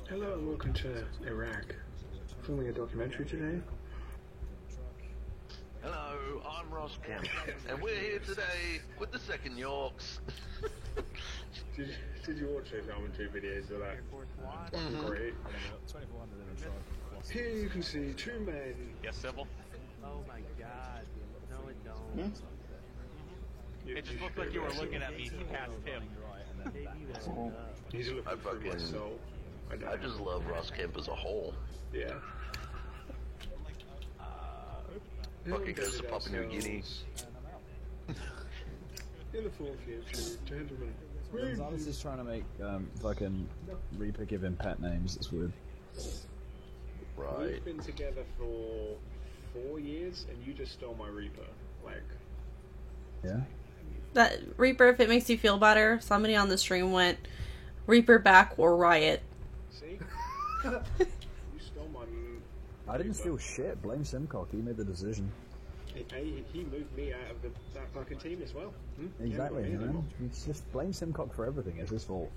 Hello and welcome to Iraq. Filming a documentary today. Hello, I'm Ross Kemp, and we're here today with the second Yorks. Did you watch those Almond 2 videos of that? Fucking great. Here you can see two men. Yes, Sybil? Oh my god. No, it don't. It just looked like you were looking at me past him. He's looking through my soul. I just love Ross Kemp as a whole. Yeah. Fucking goes to Papua New Guinea. In the full future, gentlemen. I was just trying to make fucking Reaper give him pet names. It's weird. Right. We've been together for 4 years, and you just stole my Reaper. Like, Yeah. That Reaper, if it makes you feel better, somebody on the stream went Reaper back or riot. see? You stole my. I didn't steal shit. Blame Simcock. He made the decision. He moved me out of that fucking team as well. Exactly. Yeah, You know? You just blame Simcock for everything. It's his fault.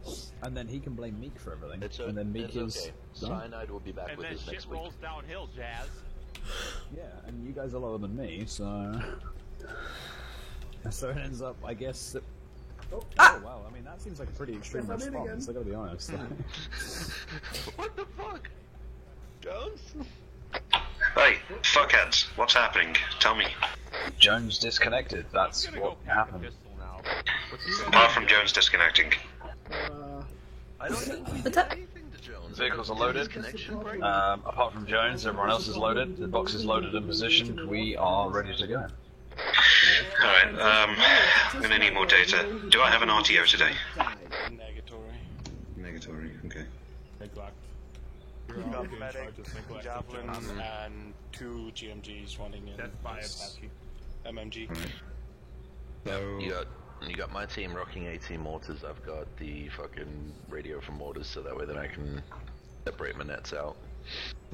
And then he can blame Meek for everything. and then Meek is okay. done. Cyanide will be back And with then us shit next week. rolls downhill, Jazz. Yeah, and you guys are lower than me, so. So it ends up, I guess. Oh wow! I mean, that seems like a pretty extreme response. I gotta be honest. What the fuck? Jones? Hey, fuckheads, what's happening? Tell me. Jones disconnected. That's I'm gonna what go happened. pistol now. Apart from Jones disconnecting. I don't think we What's did up? anything to Jones. Vehicles are loaded. Connection break? Apart from Jones, everyone else is loaded. The box is loaded and positioned. We are ready to go. Alright, I'm gonna need more data. Do I have an RTO today? Negatory, okay. Neglect. You're on being charged with neglect. Javelin and 2 GMGs running in That's by Apache. MMG. Alright. So, You got my team rocking 18 mortars. I've got the fucking radio for mortars, so that way then I can separate my nets out.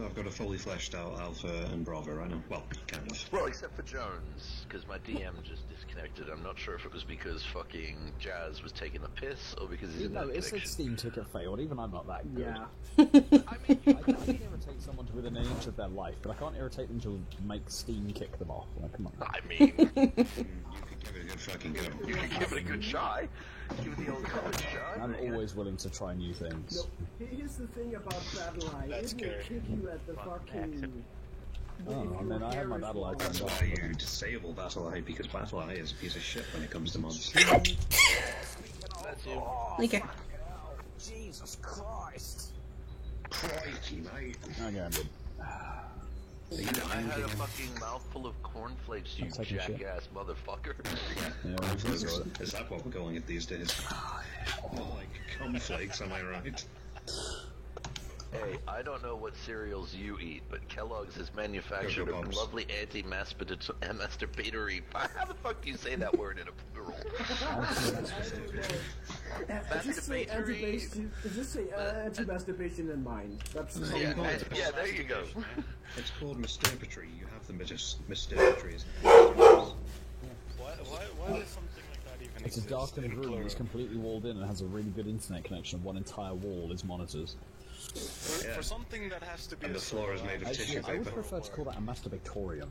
I've got a fully fleshed out Alpha and Bravo right now. Well, kind of. Well, except for Jones, because my DM just disconnected. I'm not sure if it was because fucking Jazz was taking a piss or because he's in No, that it's a connection. Steam ticket failed. Even I'm not that good. Yeah. I can irritate someone to within an inch of their life, but I can't irritate them to make Steam kick them off. Like, come on. I mean, You could give it a good fucking go. you can give it a good try. Give it the old college shot. I'm always willing to try new things. Here's the thing about Battle Eye. That's It will scary. kick you at the fucking... Oh, I mean, I have my Battle Eye turned That's off. why you disable Battle Eye, because Battle Eye is a piece of shit when it comes to mods. Thank you. Jesus Christ! Crikey, mate. Okay, I'm good. I had a fucking mouthful of cornflakes, you I'm taking shit. jackass motherfucker. Yeah, Is that what we're calling it these days? More like cornflakes, am I right? Hey, I don't know what cereals you eat, but Kellogg's has manufactured Go-Go a Pops. lovely anti-masturbatory. How the fuck do you say that word in a plural? Just say anti-masturbation in mind. That's the Yeah, there you go. It's called masturbatory. You have them, but just masturbatories. Why does something like that even It's a exist? darkened in room plural? that's completely walled in and has a really good internet connection. One entire wall is monitors. For something that has to be And a the floor is made of tissue I would paper. prefer to call that a masturbatorium.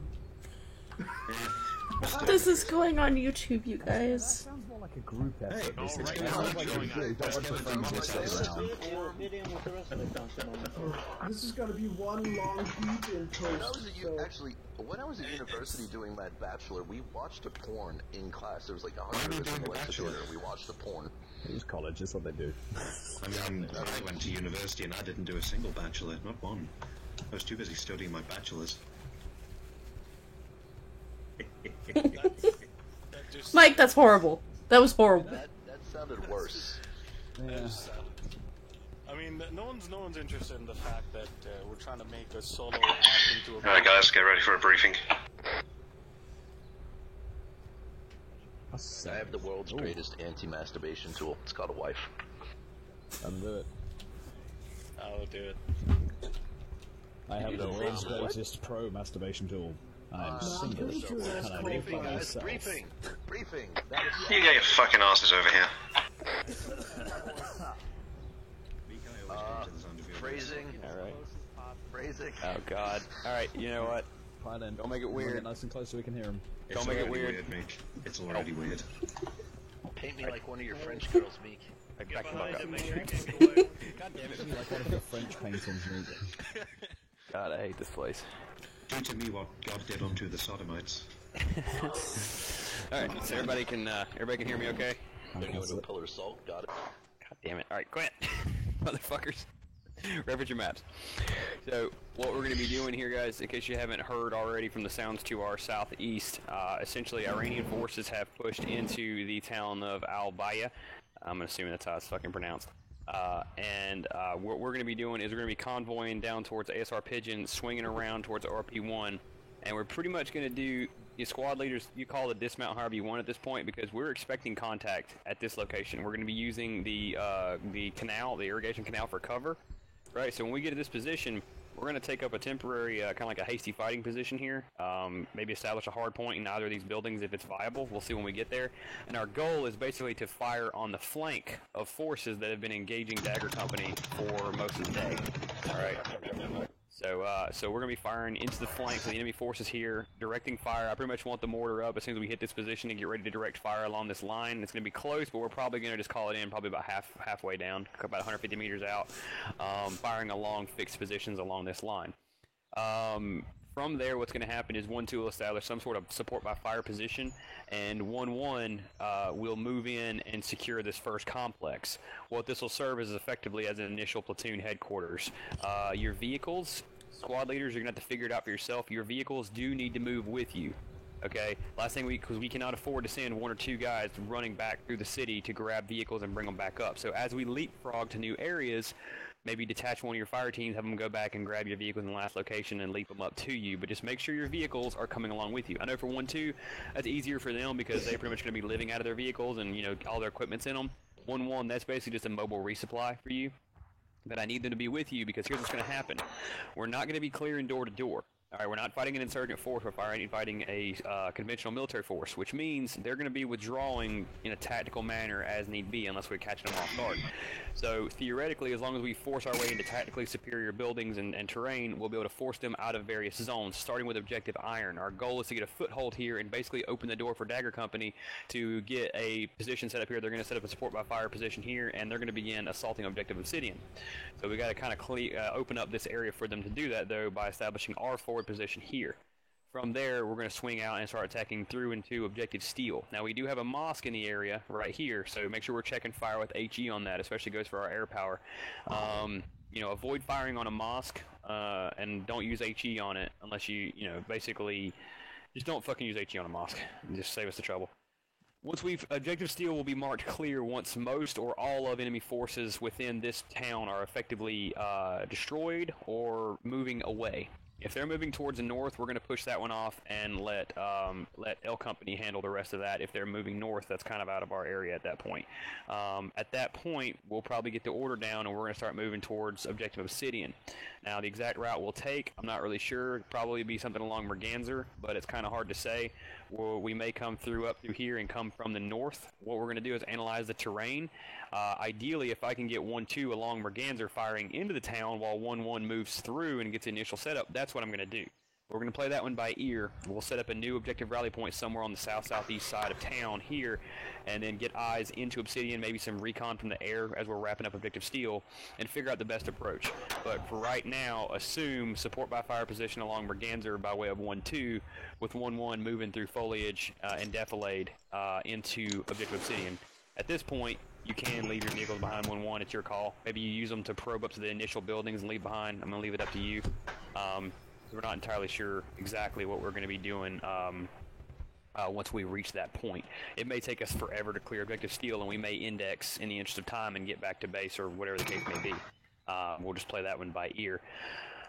This is going on YouTube, you That guys. sounds more like a group effort. Hey, This it's is going sounds on. like a group. Got a bunch of friends that stay around. This is gonna be one long beat in post. When I was at university doing my bachelor, we watched a porn in class. There was like 100 of us in the lecture theater. We watched the porn. It was college, that's what they do. I mean, I went to university and I didn't do a single bachelor, not one. I was too busy studying my bachelor's. Mike, that's horrible. That was horrible. That sounded worse. Yeah. I mean, no one's interested in the fact that we're trying to make a solo act into a... Alright guys, get ready for a briefing. I have the world's greatest anti-masturbation tool. It's called a wife. I'll do it. I'll do it. I have the world's greatest pro masturbation tool. I am single, pretty sure that's and I called live by guys. myself. Briefing. That is You get your fucking asses over here. Phrasing. Alright. Phrasing. Oh god. Alright, you know what? Right then. Don't make it We'll weird. get nice and close so we can hear him. Don't make it weird. Meek. It's already weird. Paint me like one of your French girls, Meek. Back the fuck up. God damn it. It'd be like one of the French paintings, Meek. God, I hate this place. Do to me what God did unto the Sodomites. Alright, so everybody can hear me okay? They're going to a pillar of salt. Got it. God damn it. Alright, quit. Motherfuckers. Reference your maps. So, what we're going to be doing here, guys, in case you haven't heard already from the sounds to our southeast, essentially Iranian forces have pushed into the town of Al-Baya. I'm assuming that's how it's fucking pronounced. What we're going to be doing is we're going to be convoying down towards ASR Pigeon, swinging around towards RP1, and we're pretty much going to do, your squad leaders, you call it dismount however you want at this point, because we're expecting contact at this location. We're going to be using the canal, the irrigation canal for cover, right? So when we get to this position, we're going to take up a temporary, kind of like a hasty fighting position here. Maybe establish a hard point in either of these buildings if it's viable. We'll see when we get there. And our goal is basically to fire on the flank of forces that have been engaging Dagger Company for most of the day. Alright? So we're going to be firing into the flanks of the enemy forces here, directing fire. I pretty much want the mortar up as soon as we hit this position and get ready to direct fire along this line. It's going to be close, but we're probably going to just call it in probably about halfway down, about 150 meters out, firing along fixed positions along this line. From there, what's going to happen is 1-2 will establish some sort of support by fire position, and 1-1 will move in and secure this first complex. What this will serve as effectively as an initial platoon headquarters. Your vehicles, squad leaders, you're going to have to figure it out for yourself. Your vehicles do need to move with you. Okay, last thing because we cannot afford to send 1 or 2 guys running back through the city to grab vehicles and bring them back up. So as we leapfrog to new areas, maybe detach one of your fire teams, have them go back and grab your vehicles in the last location and leap them up to you. But just make sure your vehicles are coming along with you. I know for 1-2, that's easier for them because they're pretty much going to be living out of their vehicles and, you know, all their equipment's in them. 1-1, that's basically just a mobile resupply for you. But I need them to be with you because here's what's going to happen. We're not going to be clearing door to door. Alright, we're not fighting an insurgent force, we're fighting a conventional military force, which means they're going to be withdrawing in a tactical manner as need be, unless we're catching them off guard. So, theoretically, as long as we force our way into tactically superior buildings and terrain, we'll be able to force them out of various zones, starting with Objective Iron. Our goal is to get a foothold here and basically open the door for Dagger Company to get a position set up here. They're going to set up a support by fire position here, and they're going to begin assaulting Objective Obsidian. So we got to kind of open up this area for them to do that, though, by establishing our forward position here. From there, we're going to swing out and start attacking through into Objective Steel. Now, we do have a mosque in the area right here, so make sure we're checking fire with HE on that, especially goes for our air power. You know, avoid firing on a mosque, and don't use HE on it unless you know, basically, just don't fucking use HE on a mosque. Just save us the trouble. Once Objective Steel will be marked clear once most or all of enemy forces within this town are effectively destroyed or moving away. If they're moving towards the north, we're going to push that one off and let L Company handle the rest of that. If they're moving north, that's kind of out of our area at that point. At that point, we'll probably get the order down and we're going to start moving towards Objective Obsidian. Now, the exact route we'll take, I'm not really sure. It'll probably be something along Merganser, but it's kind of hard to say. We may come up through here and come from the north. What we're going to do is analyze the terrain. Ideally, if I can get 1-2 along Merganser firing into the town while 1-1 moves through and gets the initial setup, that's what I'm going to do. We're going to play that one by ear. We'll set up a new objective rally point somewhere on the south-southeast side of town here, and then get eyes into Obsidian, maybe some recon from the air as we're wrapping up Objective Steel, and figure out the best approach. But for right now, assume support by fire position along Merganser by way of 1-2, with 1-1 moving through foliage and defilade into Objective Obsidian. At this point, you can leave your vehicles behind 1-1. It's your call. Maybe you use them to probe up to the initial buildings and leave behind. I'm going to leave it up to you. We're not entirely sure exactly what we're going to be doing once we reach that point. It may take us forever to clear Objective Steel, and we may index in the interest of time and get back to base or whatever the case may be. We'll just play that one by ear.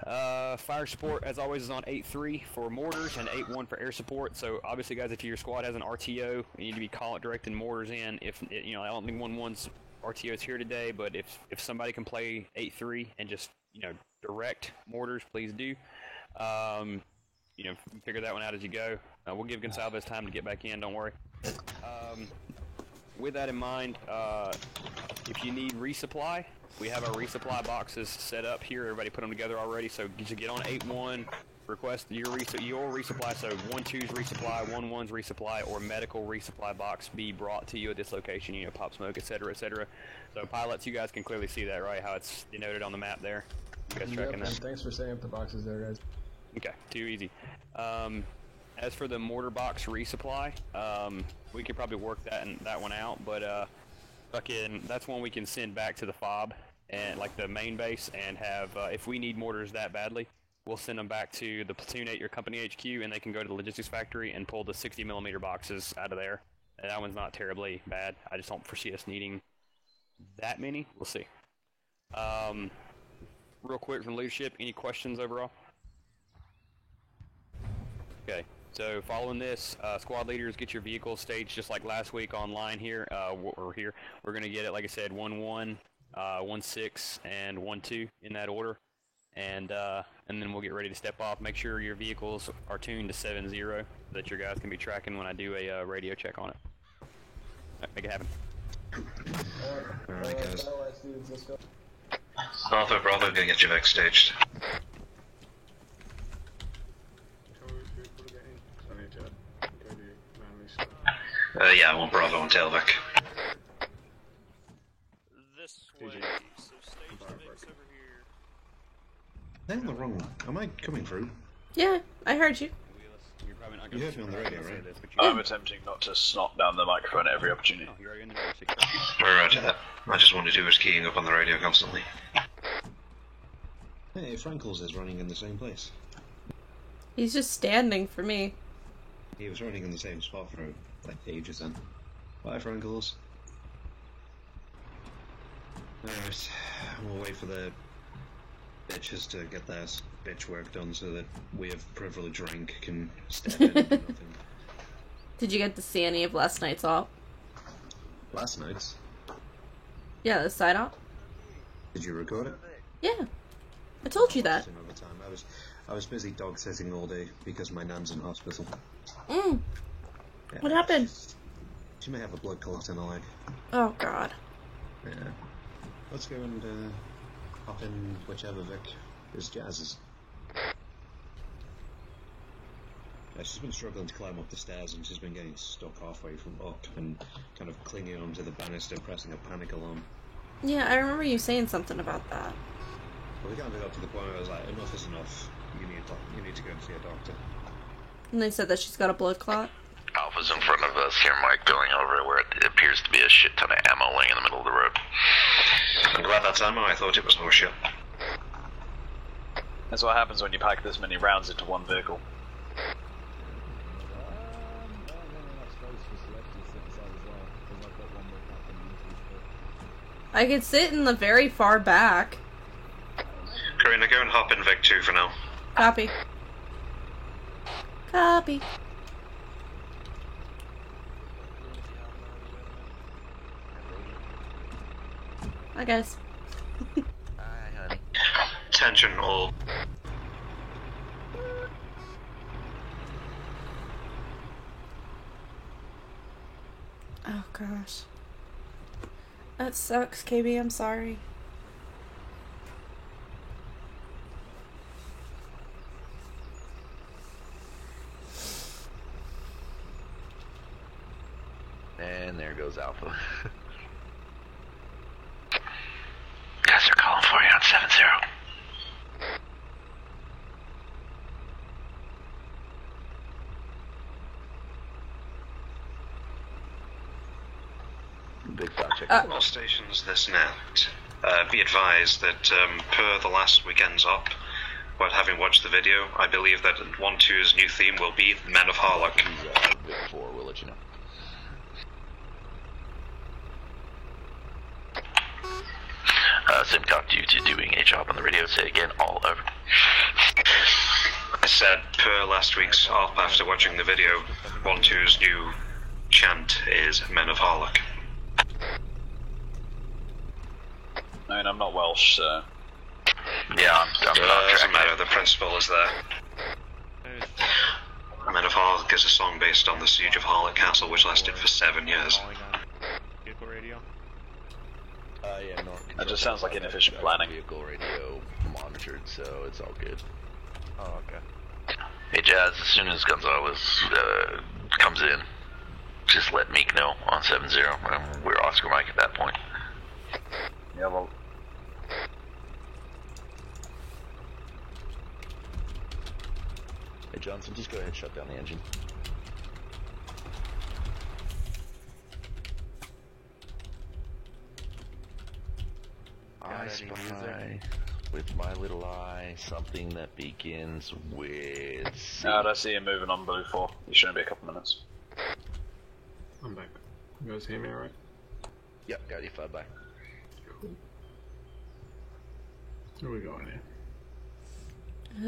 Fire support, as always, is on 8-3 for mortars and 8-1 for air support. So obviously, guys, if your squad has an RTO, you need to be directing mortars in. If you know, I don't think 1-1's RTO is here today, but if somebody can play 8-3 and just, you know, direct mortars, please do. You know, figure that one out as you go. We'll give Gonsalves time to get back in, don't worry. With that in mind, if you need resupply, We have our resupply boxes set up here. Everybody put them together already. So you get on 8-1, request your resupply. So 1-2's resupply, 1-1's resupply, or medical resupply box be brought to you at this location. You know, pop smoke, etc., etc. So pilots, you guys can clearly see that, right? How it's denoted on the map there. You guys tracking that? Thanks for setting up the boxes there, guys. Okay, too easy. As for the mortar box resupply, we could probably work that one out, but that's one we can send back to the FOB and like the main base and have if we need mortars that badly, we'll send them back to the platoon at your company HQ, and they can go to the logistics factory and pull the 60mm boxes out of there. And that one's not terribly bad. I just don't foresee us needing that many. We'll see. Real quick from leadership, any questions overall? Okay, so following this, squad leaders, get your vehicles staged just like last week online here, or here. We're going to get it, like I said, 1-1, 1-6, and 1-2 in that order. And then we'll get ready to step off. Make sure your vehicles are tuned to 7-0 so that your guys can be tracking when I do a radio check on it. Right, make it happen. Alright, guys. Alpha Bravo, gonna get you back staged. Yeah, I want Bravo and Tailback. This way. So stage the Vicks over here. I'm on the wrong one. Am I coming through? Yeah, I heard you. You heard me on the radio, right? I'm attempting not to snot down the microphone at every opportunity. Roger that. I just wanted to do was keying up on the radio constantly. Hey, Frankles is running in the same place. He's just standing for me. He was running in the same spot for like ages then. Bye, Frankles. Alright, we'll wait for the bitches to get their bitch work done so that we have privileged rank can step in and do nothing. Did you get to see any of last night's op? Last night's? Yeah, the side op. Did you record it? Yeah, I told you that. Another time. I was busy dog sitting all day because my nan's in hospital. Yeah, what happened? She may have a blood clot in her leg. Oh God. Yeah. Let's go and hop in whichever Vic is Jazz's. Yeah, she's been struggling to climb up the stairs and she's been getting stuck halfway from up and kind of clinging onto the banister, pressing a panic alarm. Yeah, I remember you saying something about that. Well, we kind of got to the point where I was like, enough is enough. You need to go and see a doctor. And they said that she's got a blood clot. Alpha's in front of us here, Mike, going over where it appears to be a shit ton of ammo laying in the middle of the road. I'm glad that's ammo. I thought it was horseshit. That's what happens when you pack this many rounds into one vehicle. I could sit in the very far back. Karina, go and hop in Vic 2 for now. Copy. Copy. Hi guys. Hi, honey. Attention all. Oh gosh. That sucks, KB, I'm sorry. And there goes Alpha. Guys are calling for you on 7-0. Big project. All stations this net. Be advised that per the last weekend's op, but having watched the video, I believe that 1-2's new theme will be Men of Harlock. Big 4, we'll let you know. Sim talked you to doing a job on the radio. Say again, all over. I said per last week's op after watching the video, 1-2's new chant is Men of Harlock. I mean, I'm not Welsh, so... Yeah, I'm not doesn't matter, the principle is there. Men of Harlock is a song based on the siege of Harlock Castle, which lasted for 7 years. Vehicle radio. Yeah, North That just sounds like inefficient planning. Vehicle radio monitored, so it's all good. Oh, okay. Hey Jazz, as soon as Gonzalez comes in, just let Meek know on 7-0. We're Oscar Mike at that point. Yeah, well. Hey Johnson, just go ahead and shut down the engine. I spy with my little eye something that begins with C. No, I see him moving on Blue 4. You shouldn't be a couple minutes. I'm back. You guys hear me alright? Yep, got you 5 back. Cool. Where are we going here?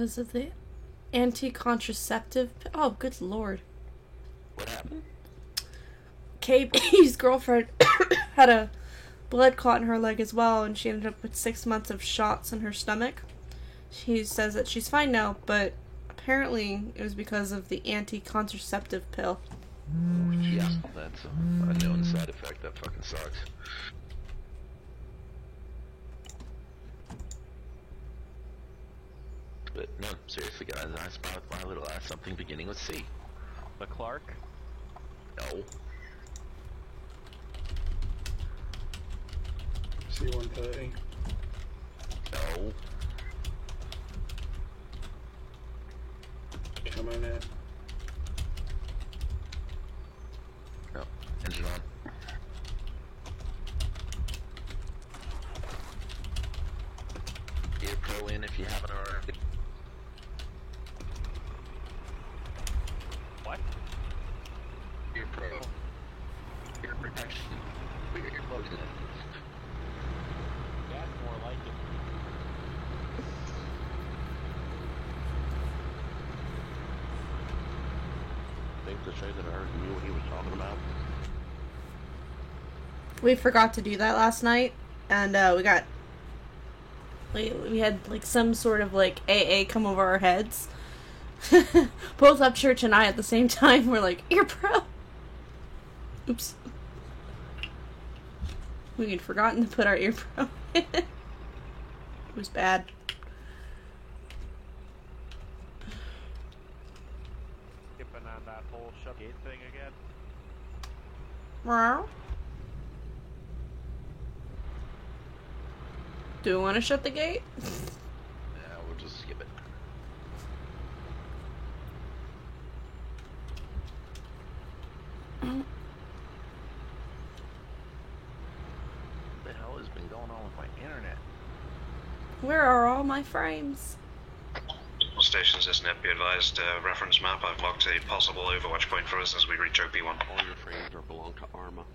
Is it the anti-contraceptive? Oh, good lord. What happened? KB's girlfriend had a blood clot in her leg as well, and she ended up with 6 months of shots in her stomach. She says that she's fine now, but apparently it was because of the anti-contraceptive pill. Yeah, that's a known side effect. That fucking sucks. But no, seriously guys, I spy with my little eye something beginning with C. The Clark? No. C-130. No. Come on now. No. Engine on. Get a pro in if you haven't already. What? Ear pro. Ear protection. We got your plugs in it. That's more like it. Think to say that I heard knew what he was talking about. We forgot to do that last night, and we had like some sort of like AA come over our heads. Both Upchurch and I at the same time were like, "Ear pro." Oops. We had forgotten to put our ear pro in. It was bad. Skipping on that whole shut gate thing again. Meow. Do we want to shut the gate? Yeah, we'll just skip it. What the hell has been going on with my internet? Where are all my frames? All stations, isn't it? Be advised, reference map. I've marked a possible overwatch point for us as we reach OP1. All your frames are belong to Arma.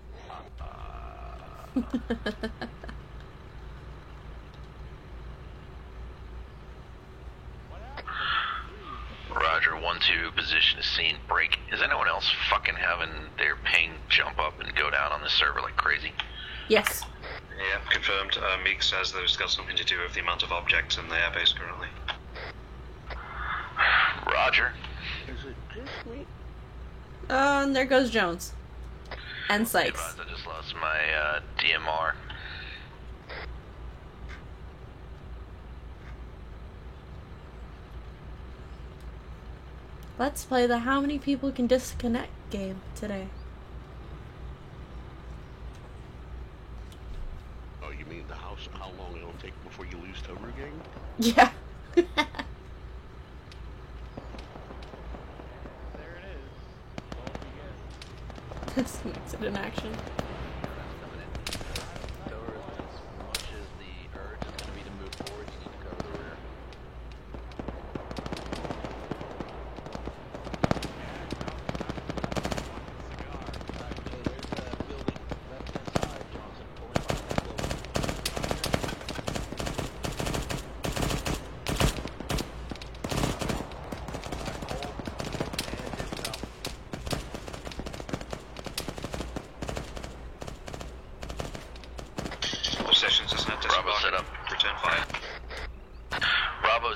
Roger, 1-2, position is seen. Break. Is anyone else fucking having their ping jump up and go down on the server like crazy? Yes. Yeah, confirmed. Meek says that it's got something to do with the amount of objects in the airbase currently. Roger. Is it just me? And there goes Jones. And Sykes. I just lost my DMR. Let's play the how many people can disconnect game today. Oh, you mean the house? How long it'll take before you lose Tober game? Yeah. There it is. This makes it in action.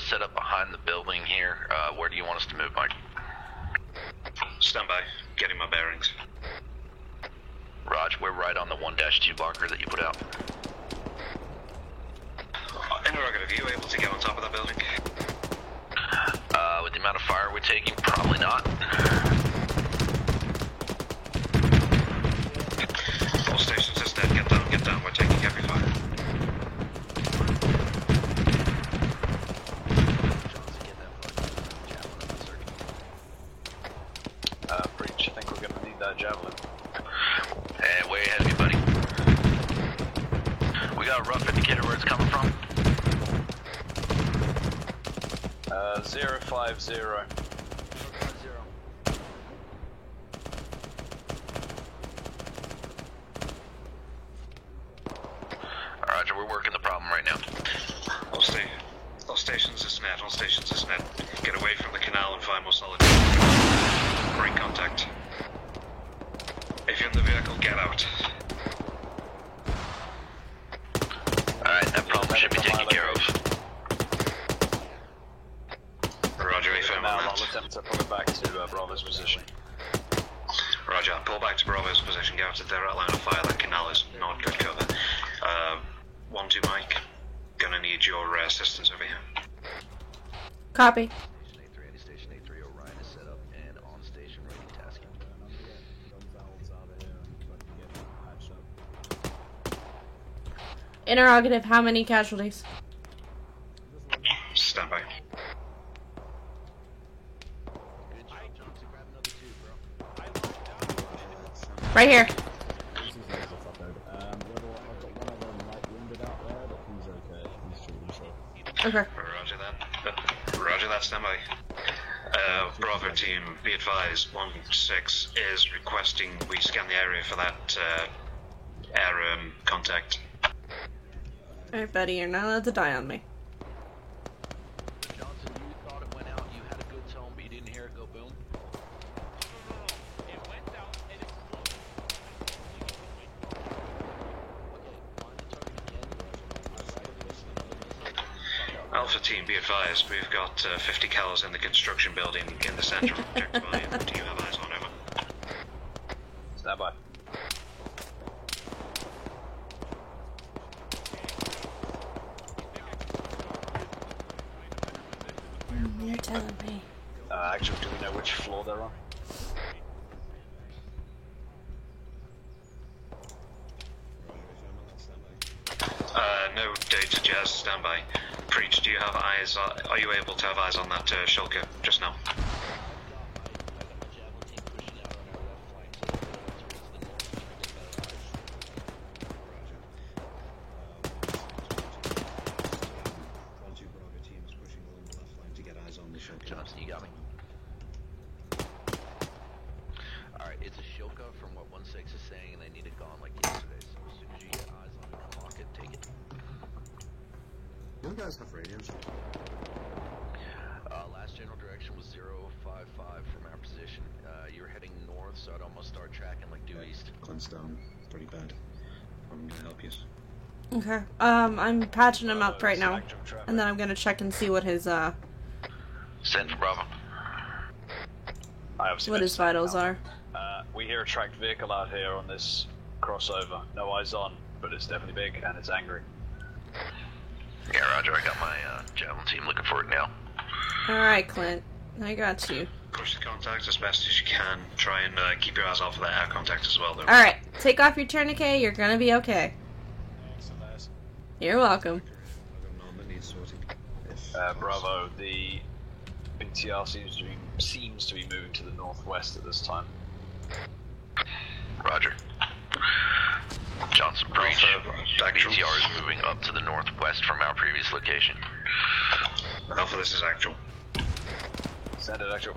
Set up behind the building here. Where do you want us to move, Mike? Stand by. Getting my bearings. Raj, we're right on the 1-2 marker that you put out. Interrogative, are you able to get on top of that building? With the amount of fire we're taking, probably not. All stations is dead. Get down. We're taking heavy fire. Breach, I think we're gonna need that javelin. Hey, way ahead of you, buddy. We got a rough indicator where it's coming from. 050. Roger, we're working the problem right now. All stations is net. All stations is net. Get away from the canal and find more solid. Break contact. If you're in the vehicle, get out. Alright, that problem should be taken care of. Roger, affirm on I'll that. attempt to pull it back to Bravo's position. Roger, pull back to Bravo's position. Get out of their line of fire. That canal is not good cover. 1-2 Mike, gonna need your assistance over here. Copy. Station A3, Orion is set up and on station ready tasking. Interrogative, how many casualties? Stand by. Right here. Okay. Roger that. Roger that, stand by. Bravo team, be advised, 1-6 is requesting we scan the area for that air contact. Alright, buddy, you're not allowed to die on me. Johnson, you thought it went out, you had a good tone, but you didn't hear it go boom? It went out and exploded. Alpha team, be advised, we've got 50 cals in the construction building in the center of objective volume. Do you have eyes on over? Stand by. You're telling me. Actually, do we know which floor they're on? No data, Jazz, stand by. Preach, do you have eyes, are you able to have eyes on that shulker just now? Johnson, you got me. Alright, it's a Shilka from what 1-6 is saying, and they need it gone like yesterday, so as soon as you get eyes on it, unlock it, take it. You guys have radios? Last general direction was 055 from our position. You're heading north, so I'd almost start tracking like due east. Clint's down. Pretty bad. I'm gonna help you. Okay. I'm patching him up right now. And then I'm gonna check and see what his, Send for Bravo. what his vitals are. We hear a tracked vehicle out here on this crossover. No eyes on, but it's definitely big and it's angry. Yeah, Roger, I got my javelin team looking for it now. Alright, Clint. I got you. Push the contact as best as you can. Try and keep your eyes off of that air contact as well, though. Alright, take off your tourniquet, you're gonna be okay. You're welcome. Bravo, the BTR seems to be moving to the northwest at this time. Roger. Johnson Breach. BTR is moving up to the northwest from our previous location. Alpha, this is actual. Send it, actual.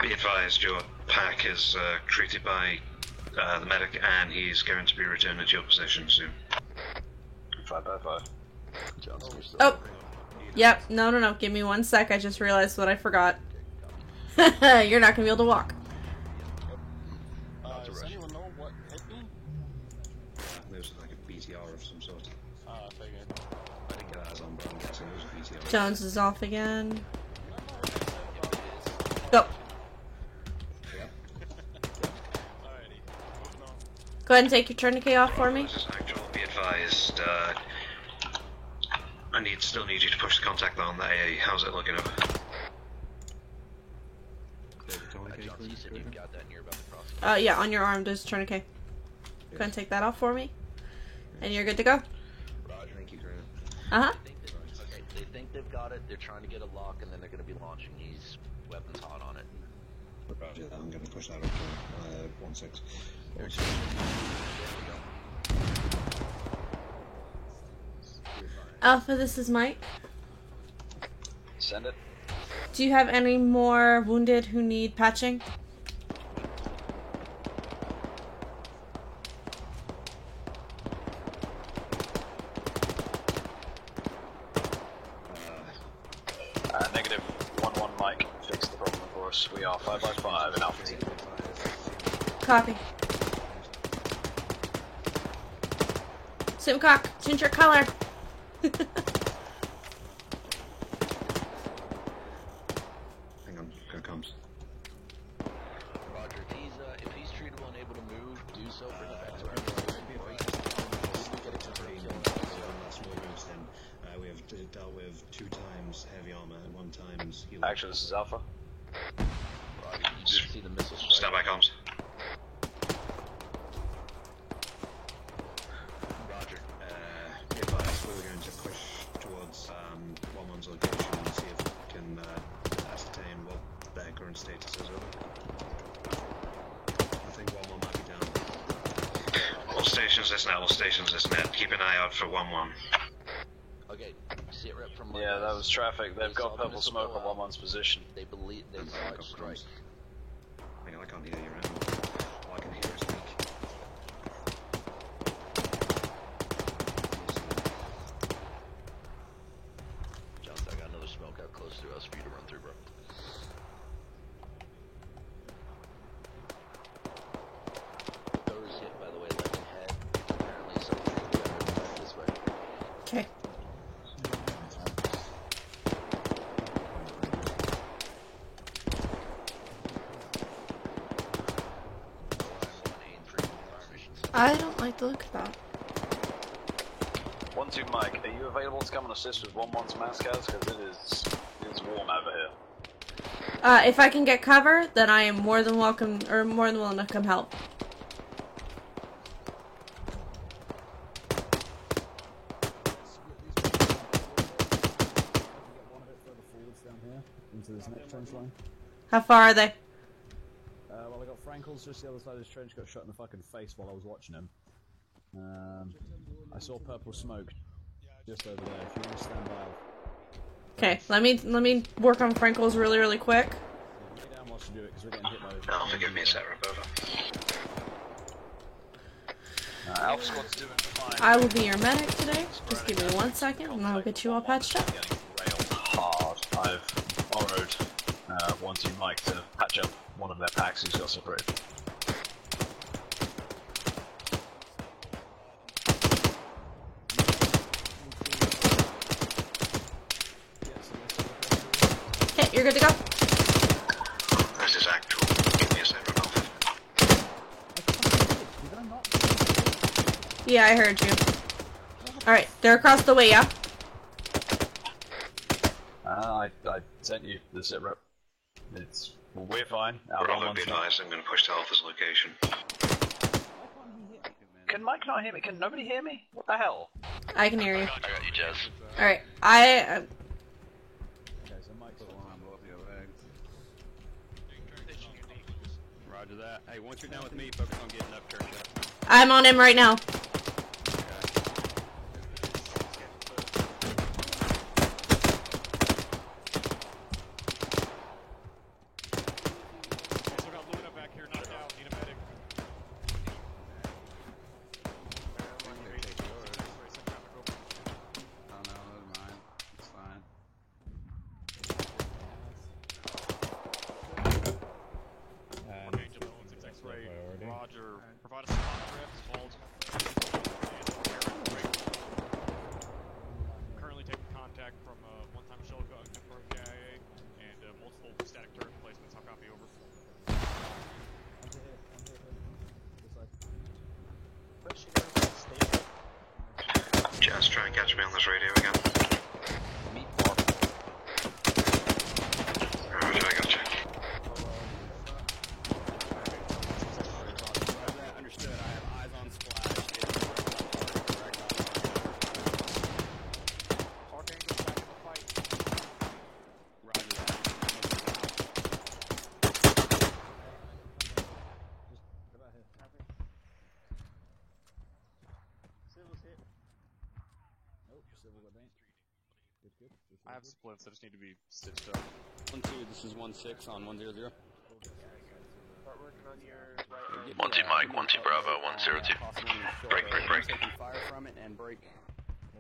Be advised, your pack is treated by the medic, and he's going to be returning to your position soon. 555. Oh! Yep, no, give me 1 sec, I just realized what I forgot. You're not gonna be able to walk. Does anyone know what hit me? There's like a BTR of some sort. I figured. I didn't get eyes on, but I'm guessing it was a BTR. Jones is off again. Go. Go ahead and take your tourniquet off for me. This is actual. Be advised, still need you to push the contact on the AA. How's it looking over? Johnson, you said you've got that and you're about to cross. Yeah, on your arm, there's a tourniquet. Go ahead and take that off for me. And you're good to go. Roger. Thank you, Grant. Uh-huh. Okay, they think they've got it, they're trying to get a lock, and then they're going to be launching these weapons hot on it. Roger that, I'm going to push that up to 1-6. Alpha, this is Mike. Send it. Do you have any more wounded who need patching? Negative 1-1 Mike. Fix the problem for us. We are 5x5 in Alpha Team. Copy. Simcock, change your color. Hang on, here it comes. Roger, if he's treatable and able to move, do so. Bring it back to our We have dealt with 2 times heavy armor and 1 times healing. Actually, this is Alpha. Roger, you did see the missiles. Stand by comms. Roger. If I we're going to push towards 1-1's location and see if we can ascertain what their current status is. I think 1-1 might be down. All stations this net, all stations this net. Keep an eye out for 1-1. Okay, sit rep from Yeah, that was traffic. They've got purple smoke on 1-1's position. They believe they saw it strike. Hang on, I can't hear you right now. All I can hear is speak. Johnson, I got another smoke out close to us for you to run through, bro. Those hit, by the way, left ahead. Apparently something this way. Okay. I don't like the look of that. 1-2 Mike, are you available to come and assist with 1-1's mass cats? Because it is warm over here. If I can get cover, then I am more than welcome, or more than willing to come help. Into this next trench line. How far are they? Well, I got Frankel's just the other side of this trench, got shot in the fucking face while I was watching him. I saw purple smoke just over there. If you want to stand by. Okay, let me work on Frankel's really quick. Lay down whilst you do it, because we're getting hit by. Oh, forgive me a sec, over. Alpha Squad's doing fine. I will be your medic today. Just give me 1 second, and I'll get you all patched up. Railed hard. I've borrowed 1-2 Mike to patch up one of their packs who's got separated. Okay, you're good to go. This is actual. Give me a sec, Yeah, I heard you. Alright, they're across the way, yeah? I sent you the sit rep. We're fine. Bravo, be advised, I'm going to push to Alpha's location. Can Mike not hear me? Can nobody hear me? What the hell? I can hear you. I got you, Jez. Alright, Roger that. Hey, once you're done with me, focus on getting up church up. I'm on him right now. Roger. Provide us a drift. Hold. I have splints, I just need to be stitched up. 1-2, this is 1-6 on 1-0-0. Start working on your right. 1-2 Mike, 1-2 Bravo, 1-0-2. Break. Taking fire from it and break.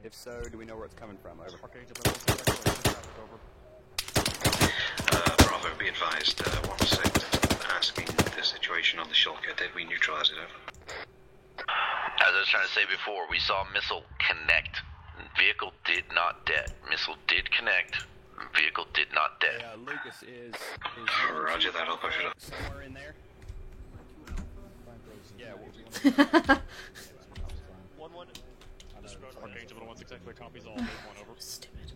If so, do we know where it's coming from? Over. Bravo, be advised, 1-6 asking the situation on the Shulker. Did we neutralize it? Over. As I was trying to say before, we saw missile connect. Vehicle did not dead. Missile did connect. Vehicle did not dead. Lucas is Roger that, I'll push it up. somewhere in there. Yeah. 1-1. Archangel 1-6 X-ray copies all. 1 over. Stupid.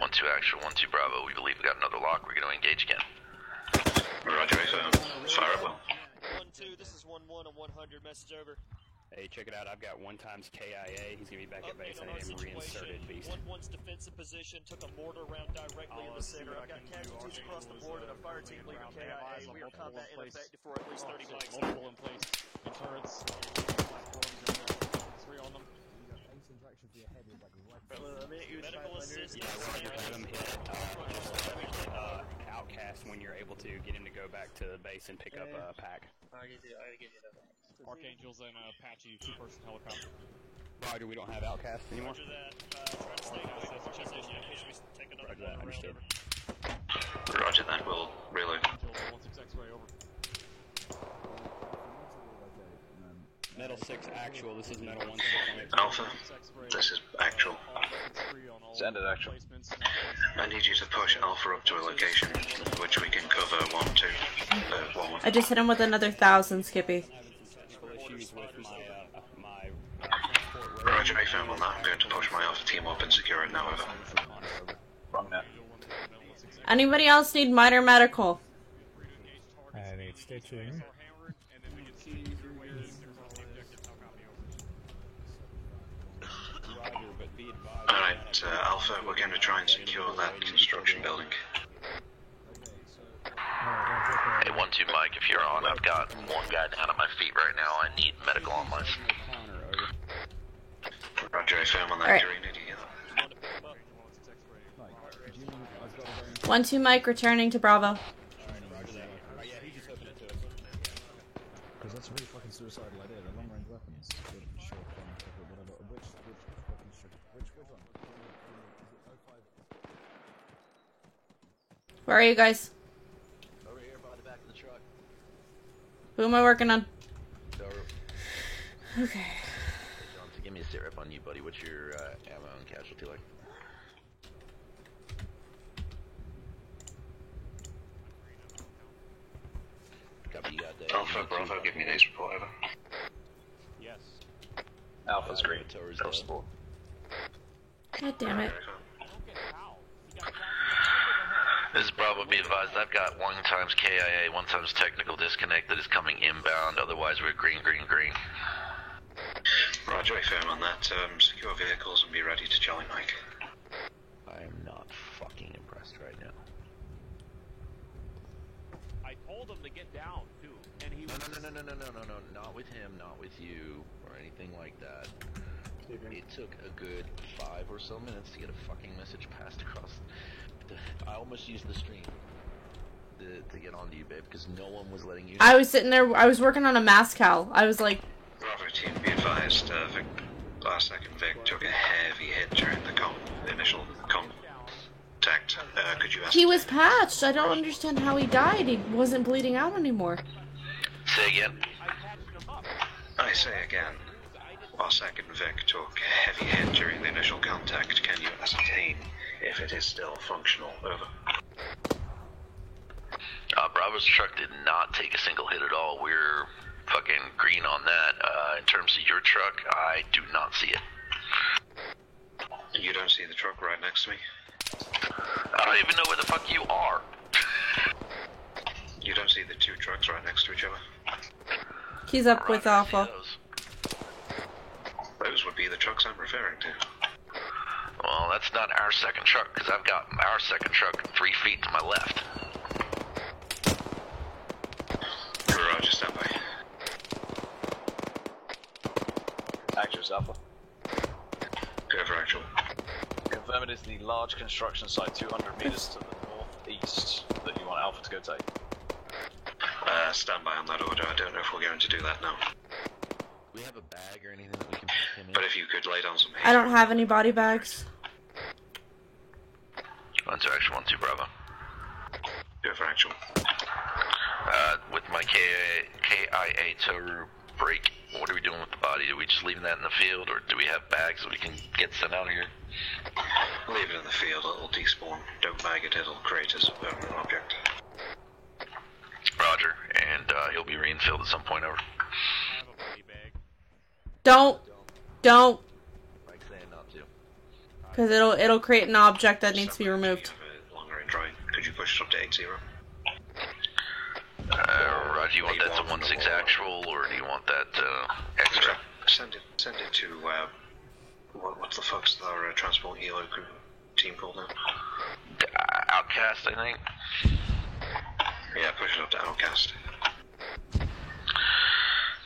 1-2 actual, 1-2 Bravo. We believe we got another lock. We're going to engage again. Roger, fire up well. 1-2, this is 1-1 on 100, message over. Hey, check it out. I've got 1 times KIA. He's gonna be back at base. I need him reinserted, beast. 1-1's defensive position took a mortar round directly in the center. I've got casualties across the board and a fire team leader KIA. We are combat ineffective for at least 30 minutes. Multiple in place. In turrets. 3 on them. Medical assistance. Outcast when you're able to get him to go back to the base and pick up a pack. I get you that. Archangels and Apache 2-person helicopter. Roger, we don't have outcast anymore. Roger that. Try to stay out of position in case we take another Roger that, round understood. over. Roger that, we'll reload. 1-6 X-ray over. Metal 6 actual, this is Metal 1-6. Alpha, this is actual. Send it actual. I need you to push Alpha up to a location which we can cover 1-2. 1-1. I just hit him with another 1,000, Skippy. Roger, firm on that. I'm going to push my Alpha team up and secure it now. Over. Wrong net. Anybody else need minor medical? I need stitching. Alright, Alpha, we're going to try and secure that construction building. Hey, 1-2 Mike, if you're on, I've got one guy down at my feet right now. I need medical on my... Roger, firm on that. Alright. 1-2 Mike, returning to Bravo. Because that's really fucking suicidal idea. The long range weapons. Short whatever. Which one? Where are you guys? Over here by the back of the truck. Who am I working on? Okay. Okay. John, so give me a sit rep on you, buddy. What's your ammo and casualty like? Copy, you got the Alpha, Bravo, give me an ace report, over. Yes. Alpha's green. Cross the board. God damn it. This is Bravo, be advised, I've got 1 times KIA, 1 times technical disconnect that is coming inbound, otherwise we're green. Roger, firm on that. Secure vehicles and be ready to join, Mike. I am not fucking impressed right now. I told him to get down, too. And he No, not with him, not with you, or anything like that. It took a good 5 or so minutes to get a fucking message passed across. I almost used the stream to get onto you, babe, because no one was letting you. I was sitting there, I was working on a Mascal. I was like... Bravo team, be advised, last second Vic took a heavy hit during the initial contact. Could you ask... He was patched. I don't understand how he died. He wasn't bleeding out anymore. Say again? I say again. While second Vic took a heavy hit during the initial contact, can you ascertain if it is still functional? Over. Bravo's truck did not take a single hit at all. We're fucking green on that. In terms of your truck, I do not see it. You don't see the truck right next to me? I don't even know where the fuck you are. You don't see the 2 trucks right next to each other? He's up with Alpha. Those would be the trucks I'm referring to. Well, that's not our second truck, because I've got our second truck 3 feet to my left. Roger, stand by. Actuals Alpha. Go for actual. Confirm it is the large construction site 200 meters to the northeast that you want Alpha to go take. Stand by on that order. I don't know if we're going to do that now. We have a bag or anything that we can put him in? But if you could lay down some I don't have any body bags. 1 to action, 1 2 Bravo. Go for actual. With my KIA tow break, what are we doing with the body? Are we just leaving that in the field, or do we have bags that we can get sent out of here? Leave it in the field, it'll despawn. Don't bag it, it'll create as a permanent object. Roger, and he'll be reinfilled at some point over. Don't. Like saying not to. Because it'll create an object that needs to be removed. Long range right. Could you push it up to 8-0? Roger, do you want that to 1-6 actual, or do you want that extra? Send it to, what the fuck's our transport helo team called now? Outcast, I think. Yeah, push it up to Outcast.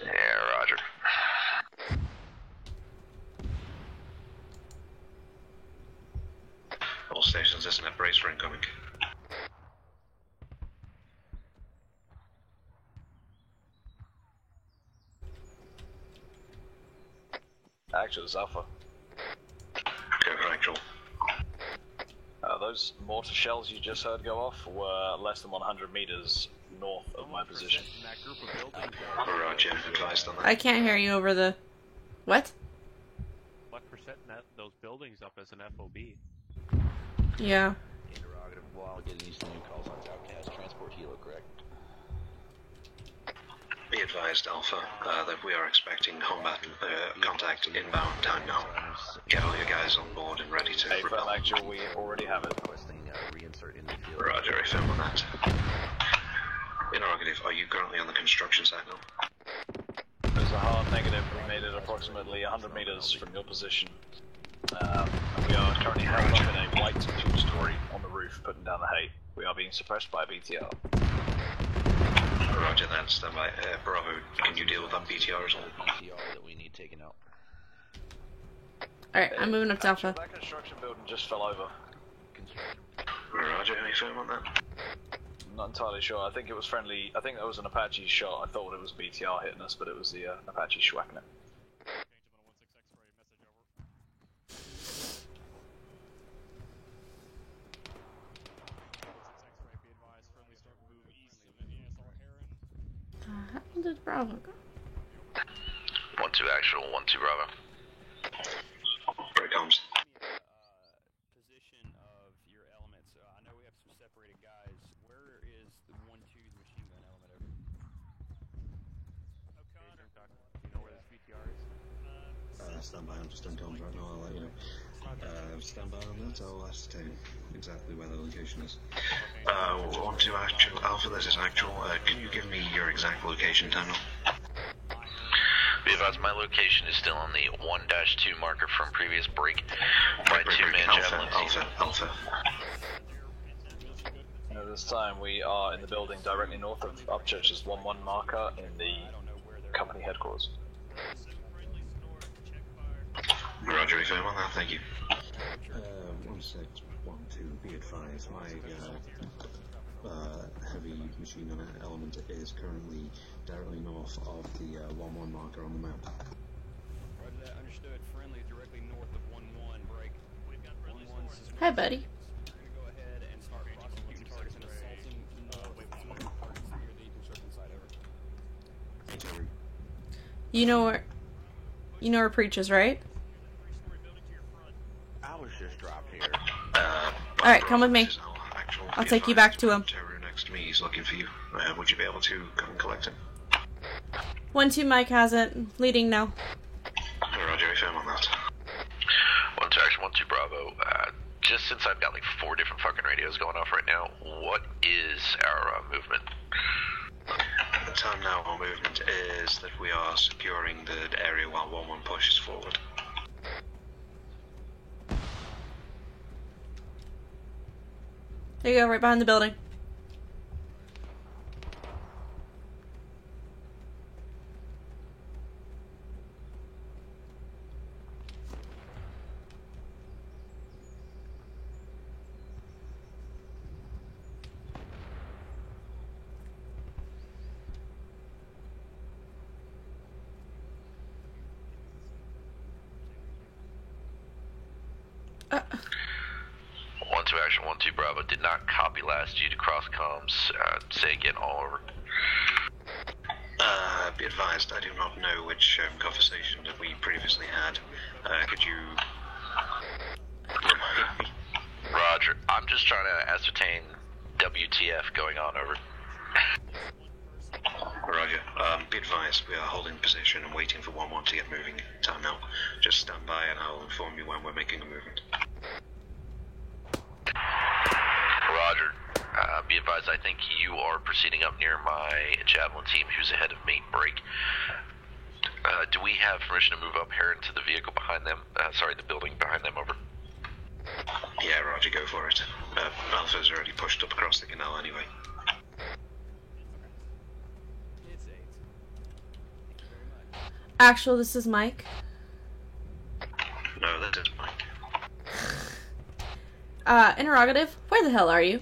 Yeah, roger. All stations, isn't it? Brace for incoming. Actuals Alpha. Go for actual. Those mortar shells you just heard go off were less than 100 meters north of my position. Roger, advised on that. I can't hear you over the... What? What percent those buildings up as an FOB? Yeah. Interrogative, while getting these new calls on Outcast, transport helo, correct? Be advised, Alpha, that we are expecting combat contact inbound time now. Get all your guys on board and ready to repel. Actual, we already have it. Reinsert in the field. Roger, affirm on that. Interrogative, are you currently on the construction site now? There's a hard negative. We made it approximately 100 meters from your position. And we are currently held up in a white two-story on the roof, putting down the hay. We are being suppressed by BTR. Roger that, stand by. Bravo, can you deal with that BTR as well? BTR that we need taken out. Alright, I'm moving up to Alpha. That construction building just fell over. Roger, any firm on that? I'm not entirely sure. I think it was friendly. I think that was an Apache shot. I thought it was BTR hitting us, but it was the Apache schwacking it. How did Bravo go? 1-2 actual, 1-2 Bravo. Here it comes. Position of your elements. I know we have some separated guys. Where is the 1-2 machine gun element over? O'Connor. Do you know where this BTR is? Stand by, I'm just on comms right now, I'll let you know. Stand by on that, I'll ascertain exactly where the location is. 1-2 actual, Alpha, this is actual. Can you give me your exact location, Daniel? Be advised, my location is still on the 1-2 marker from previous break. My two-man javelin. Alpha. At this time, we are in the building directly north of Upchurch's 1-1 marker in the company headquarters. Roger, affirm on that, thank you. 1612, be advised, my heavy machine gun element is currently directly north of the 1-1 marker on the map. Roger that, understood. Friendly directly north of 1-1 break. Hi, buddy. We're going to go ahead and start prosecuting targets and assaulting near the construction site. Over. You know where Preach is, right? I was just dropped here. Alright, come with me. I'll take you back to him. Next to me, he's looking for you. Would you be able to come and collect him? 1-2 Mike has it. Leading now. Roger, affirm on that. 1-2 action, 1-2 Bravo. Just since I've got like 4 different fucking radios going off right now, what is our movement? The time now, our movement is that we are securing the area while 1-1 pushes forward. There you go, right behind the building. 1-2 action, 1-2 Bravo. Did not copy last due to cross comms. Say again, all over. Be advised, I do not know which conversation that we previously had. Could you remind me? Roger. I'm just trying to ascertain WTF going on, over. Roger. Be advised, we are holding position and waiting for 1-1 to get moving. Time now. Just stand by and I'll inform you when we're making a movement. Roger. Be advised, I think you are proceeding up near my Javelin team who's ahead of me. Break. Do we have permission to move up here into the vehicle behind them? Sorry, the building behind them, over. Yeah, Roger, go for it. Alpha's already pushed up across the canal anyway. Actual, this is Mike. No, that is Mike. Interrogative, where the hell are you?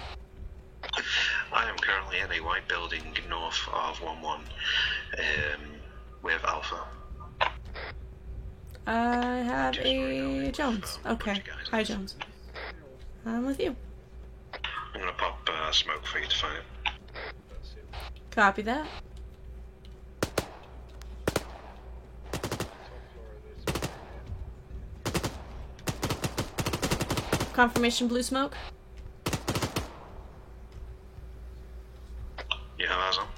I am currently in a white building north of 1-1 with Alpha. I have a Jones. Okay. Hi, Jones. I'm with you. I'm gonna pop smoke for you to find it. Copy that. Confirmation blue smoke. You have eyes on?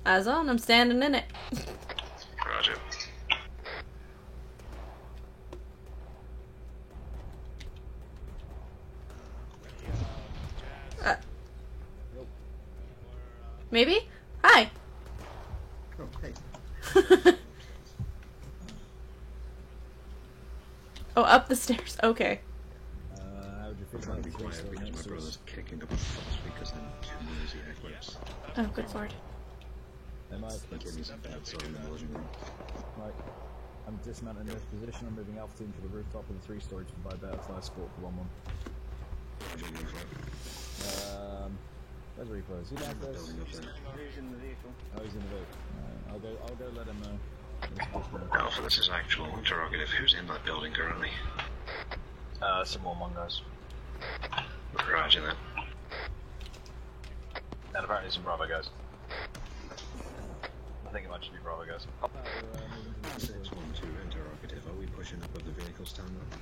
Eyes on, I'm standing in it. Roger. Maybe? Hi. Oh, hey. Oh, up the stairs. Okay. How would you feel I'm trying to be about quiet because my brother's kicking up a fuss because I'm too noisy echoes. Oh, good lord. Hey, Mike. He gave me some bad soul in the living room. Mike, I'm dismounting this position. I'm moving Alpha Team to the rooftop of the 3-story to provide better fire support for 1-1. Where's Repo? Is he downstairs? Building up there. He's in the vehicle. Oh, he's in the vehicle. I'll go let him know. Alpha, this is actual interrogative. Who's in that building currently? Some 1-1 guys. Roger that. And apparently some Bravo guys. I think it might just be Bravo guys. 612 interrogative. Are we pushing up with the vehicle stand up?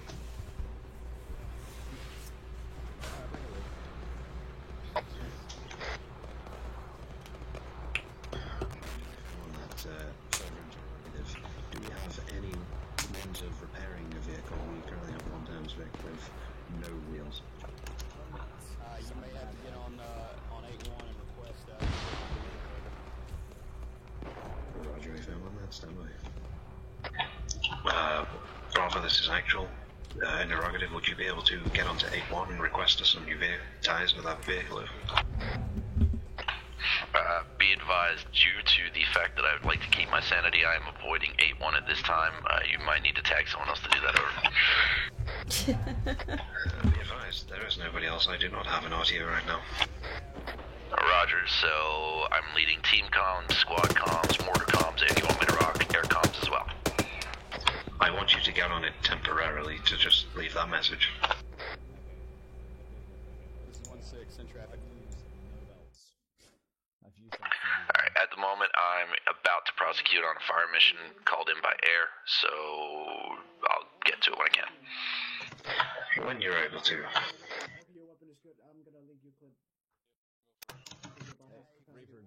Do we have any means of repairing a vehicle? We currently have one Townsvik with no wheels. You may have to get on 8-1 and request Roger, if I'm on that standby. Bravo, this is actual interrogative. Would you be able to get onto 8-1 and request us some new ties with that vehicle? Be advised, due to the fact that I would like to keep my sanity, I am avoiding 8-1 at this time. You might need to tag someone else to do that, over. Be advised, there is nobody else. I do not have an RTO right now. Roger, so I'm leading team comms, squad comms, mortar comms, and you want me to rock air comms as well. I want you to get on it temporarily to just leave that message. This is 1-6 in traffic. Alright, at the moment I'm about to prosecute on a fire mission called in by air, so I'll get to it when I can. When you're able to.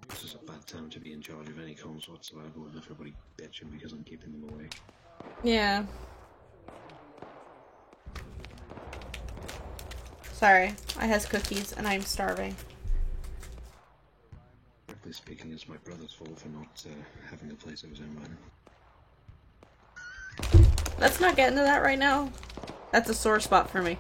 This is a bad time to be in charge of any comms whatsoever with everybody bitching because I'm keeping them awake. Yeah. Sorry, I has cookies and I'm starving. Frankly speaking, it's my brother's fault for not having a place of his own by now. Let's not get into that right now. That's a sore spot for me.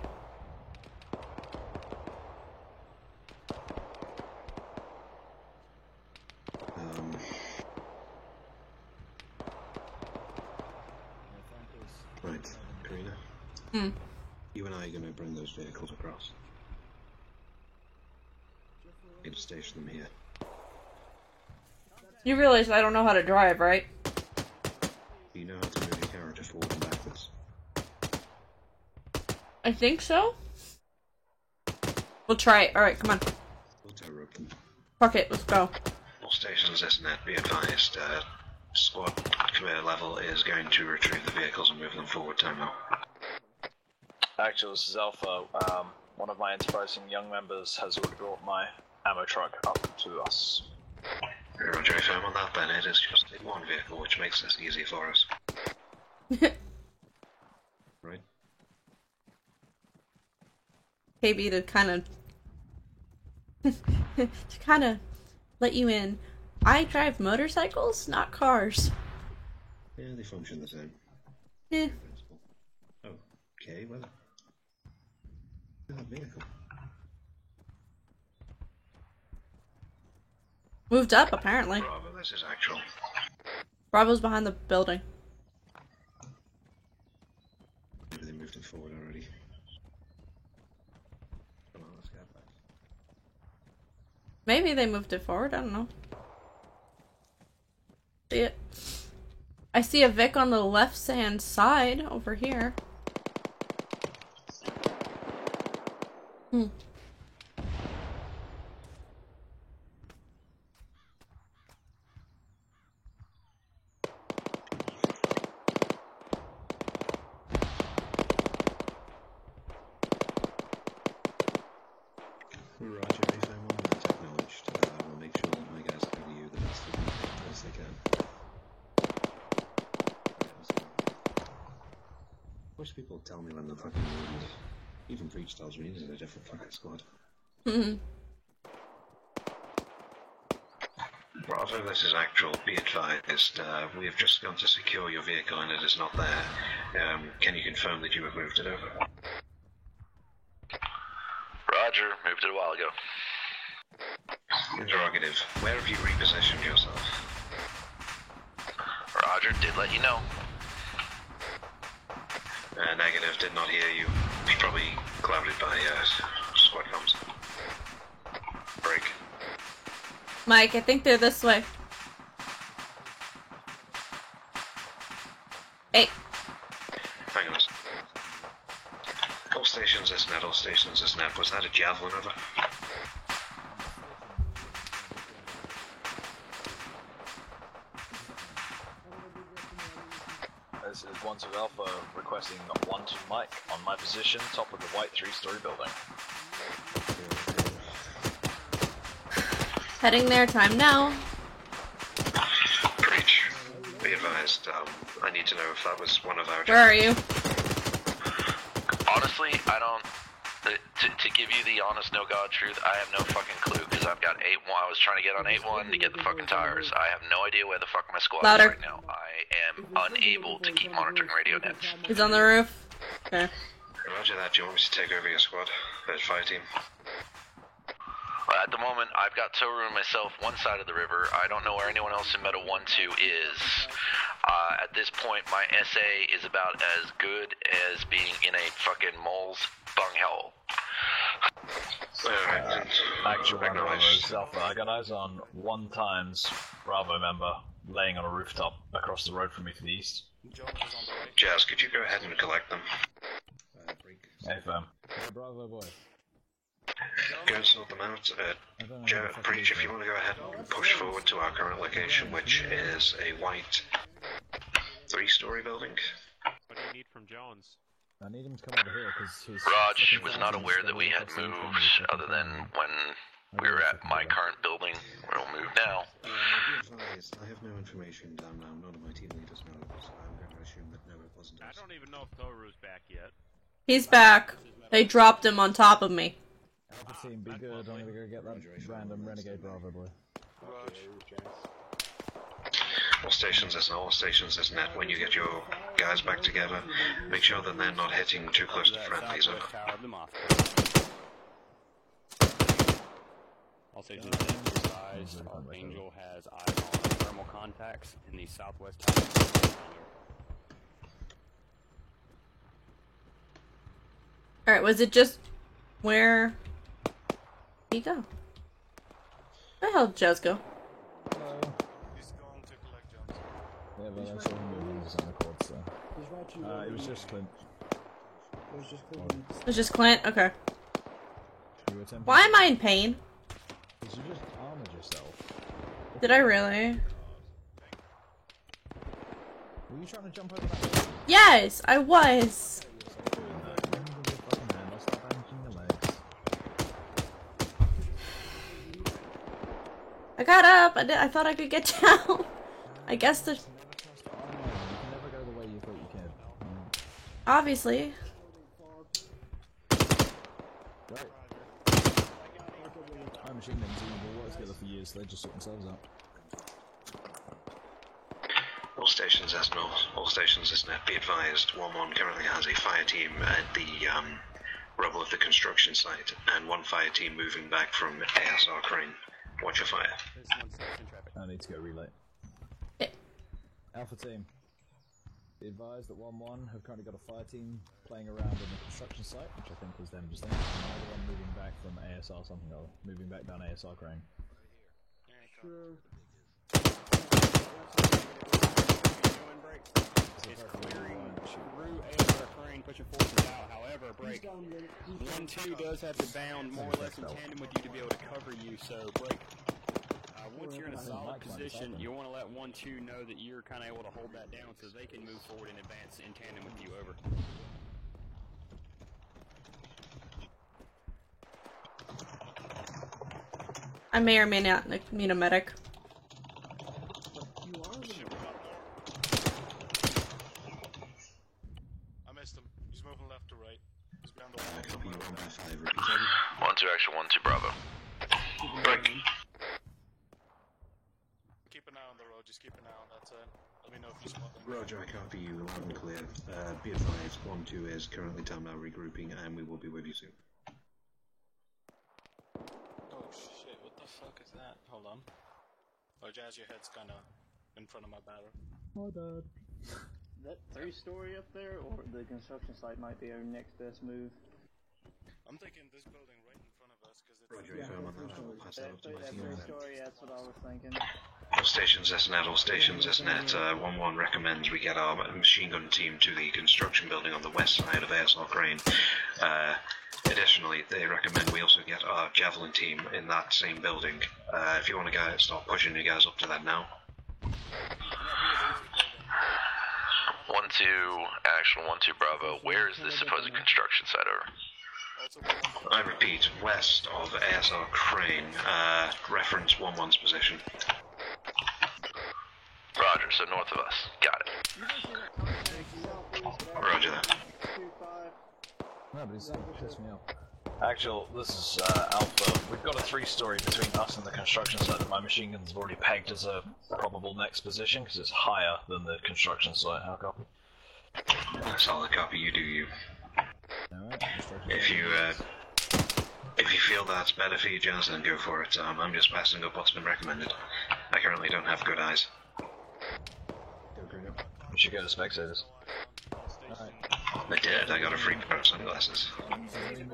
Right, Karina. You and I are going to bring those vehicles across. Going to station them here. You realize I don't know how to drive, right? You know how to move your character forward and backwards. I think so. We'll try it. Alright, come on. Fuck it, let's go. All stations, SNet, be advised, squad commander level is going to retrieve the vehicles and move them forward. Time now. Actually, this is Alpha. One of my enterprising young members has already brought my ammo truck up to us. Roger, if I'm on that, then it is just one vehicle, which makes this easy for us. Right. KB to kind of let you in. I drive motorcycles, not cars. Yeah, they function the same. Yeah. Okay, well. That vehicle. Moved up, apparently. Bravo, this is actual. Bravo's behind the building. Maybe they moved it forward already. Come on, let's get back. Maybe they moved it forward, I don't know. See it? I see a Vic on the left-hand side over here. Roger, if I'm on that acknowledged, we'll make sure that my guys cover you the best as they can. I wish people would tell me when the fucking movement. Even Breach tells me it's a different fucking squad. Bravo, this is actual. Be advised, we have just gone to secure your vehicle and it is not there. Can you confirm that you have moved it over? Roger, moved it a while ago. Interrogative. Where have you repositioned yourself? Roger, did let you know. Negative, did not hear you. It's probably clouded by squad comms. Break. Mike, I think they're this way. Hey. Hang on a second. All stations, SNet, all stations, SNet. Was that a javelin over? This is 1-2 Alpha requesting 1-2 Mike on my position, top of the white 3-story building. Heading there, time now. Breach. Be advised, I need to know if that was one of our... Where are you? Honestly, I don't... To give you the honest, no-God truth, I have no fucking clue, because I've got 8-1. I was trying to get on 8-1 to get the fucking tires. I have no idea where the fuck my squad is right now. I am unable to keep monitoring radio nets. He's on the roof. Okay. Roger that. Do you want me to take over your squad? Fire team. At the moment, I've got Toru and myself one side of the river. I don't know where anyone else in Meta 1-2 is. At this point, my SA is about as good as being in a fucking mole's bunghole. Actual Bravo is Alpha. I got eyes on 1x Bravo member laying on a rooftop across the road from me to the east. Jazz, could you go ahead and collect them? Hey, fam. Bravo boy. Go and sort them out. Breach, if you want to go ahead and push forward to our current location, which is a white 3-story building. What do you need from Jones? I need him to come over here because he's... Raj was not aware that we had moved, other than when we were at my current building. We'll move now. Be advised, I have no information down now. None of my team leaders know, so I'm going to assume that no, it wasn't us. I don't even know if Toru's back yet. He's back. They dropped him on top of me. Alpha team, be good. I'm gonna go get that random renegade Bravo boy. All stations is all stations is net. When you get your guys back together, make sure that they're not hitting too close to friendlies. All stations advised, Archangel has eyes on thermal contacts in the southwest tower. Alright, was it just where he go? Where the hell did Jazz go? He's going to collect Jones. Yeah, but I saw him moving on the quad, so... it was just Clint. It's just Clint? Okay. Why am I in pain? Because you just armored yourself. Did I really? Were you trying to jump over that? Yes, I was. I got up. I thought I could get down. I guess the. You can never go the way you thought you could. Obviously. Right. My machine guns even will work together for years. They just sort themselves out. All stations as north. All stations as net. Be advised, 1-1 currently has a fire team at the rubble of the construction site, and one fire team moving back from ASR crane. Watch your fire. I need to go relay. Alpha team. Be advised that 1-1 have currently got a fire team playing around in the construction site, which I think was them just then. Another one moving back from ASR something or moving back down ASR crane. It's clearing through ASR crane, pushing forces out. However, break. 1-2 does have to bound more or less in tandem with you to be able to cover you, so break. Once you're in a solid position, you want to let 1-2 know that you're kind of able to hold that down so they can move forward and advance in tandem with you. Over. I may or may not need a medic. I missed him. He's moving left to right. He's behind the wall. Copy you 1-5. 1-2 action, 1-2 Bravo. Break. Keep an eye on the road. Just keep an eye on that side. Let me know if you spot them. Roger, I copy you loud and clear. Be advised, 1-2 is currently time now regrouping, and we will be with you soon. Oh shit, what the fuck is that? Hold on. Oh, Jazz, your head's kinda in front of my barrel. Oh, Dad. That 3-story up there, or the construction site might be our next best move? I'm thinking this building right in front of us, because it's... Roger, if I'm on that, I will pass that up to my That team. 3-story, that's what I was thinking. All stations SNet, all stations SNet. 1-1 recommends we get our machine gun team to the construction building on the west side of ASR crane. Additionally, they recommend we also get our javelin team in that same building. If you want to start pushing you guys up to that now. 1-2 action, 1-2 Bravo. Where is this supposed construction site? Over. I repeat, west of ASR crane. Reference 1-1's position. Roger, so north of us. Got it. Roger that. No, but he's pissed me off. Actual, this is Alpha. We've got a 3-story between us and the construction site that my machine gun's already pegged as a probable next position because it's higher than the construction site. How copy? Solid copy, you do you. Alright, If you feel that's better for you, Jazz, then go for it. I'm just passing up what's been recommended. I currently don't have good eyes. We should go to spectators. I did. I got a free pair of sunglasses.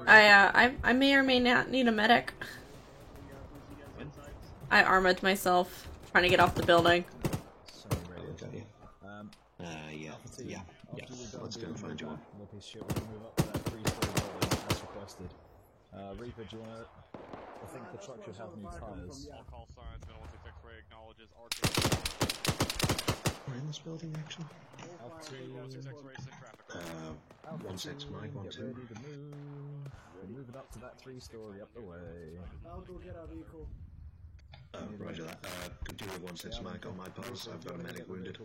I may or may not need a medic. I armored myself, trying to get off the building. Yeah. Let's go and find you one. We'll move up to that 3-story building as requested. Reaper, do you want to... I think the truck should have new tyres. All call signs, Middle 16 X-ray acknowledges Archer. We're in this building, actually. Alpha 16 X-ray, send traffic. 1-6, Mike, 1-2. We're moving up to that 3-story up the way. I'll go get our vehicle. Roger that. Continue with 1-6, Mike, on my pulse. I've got a medic wounded.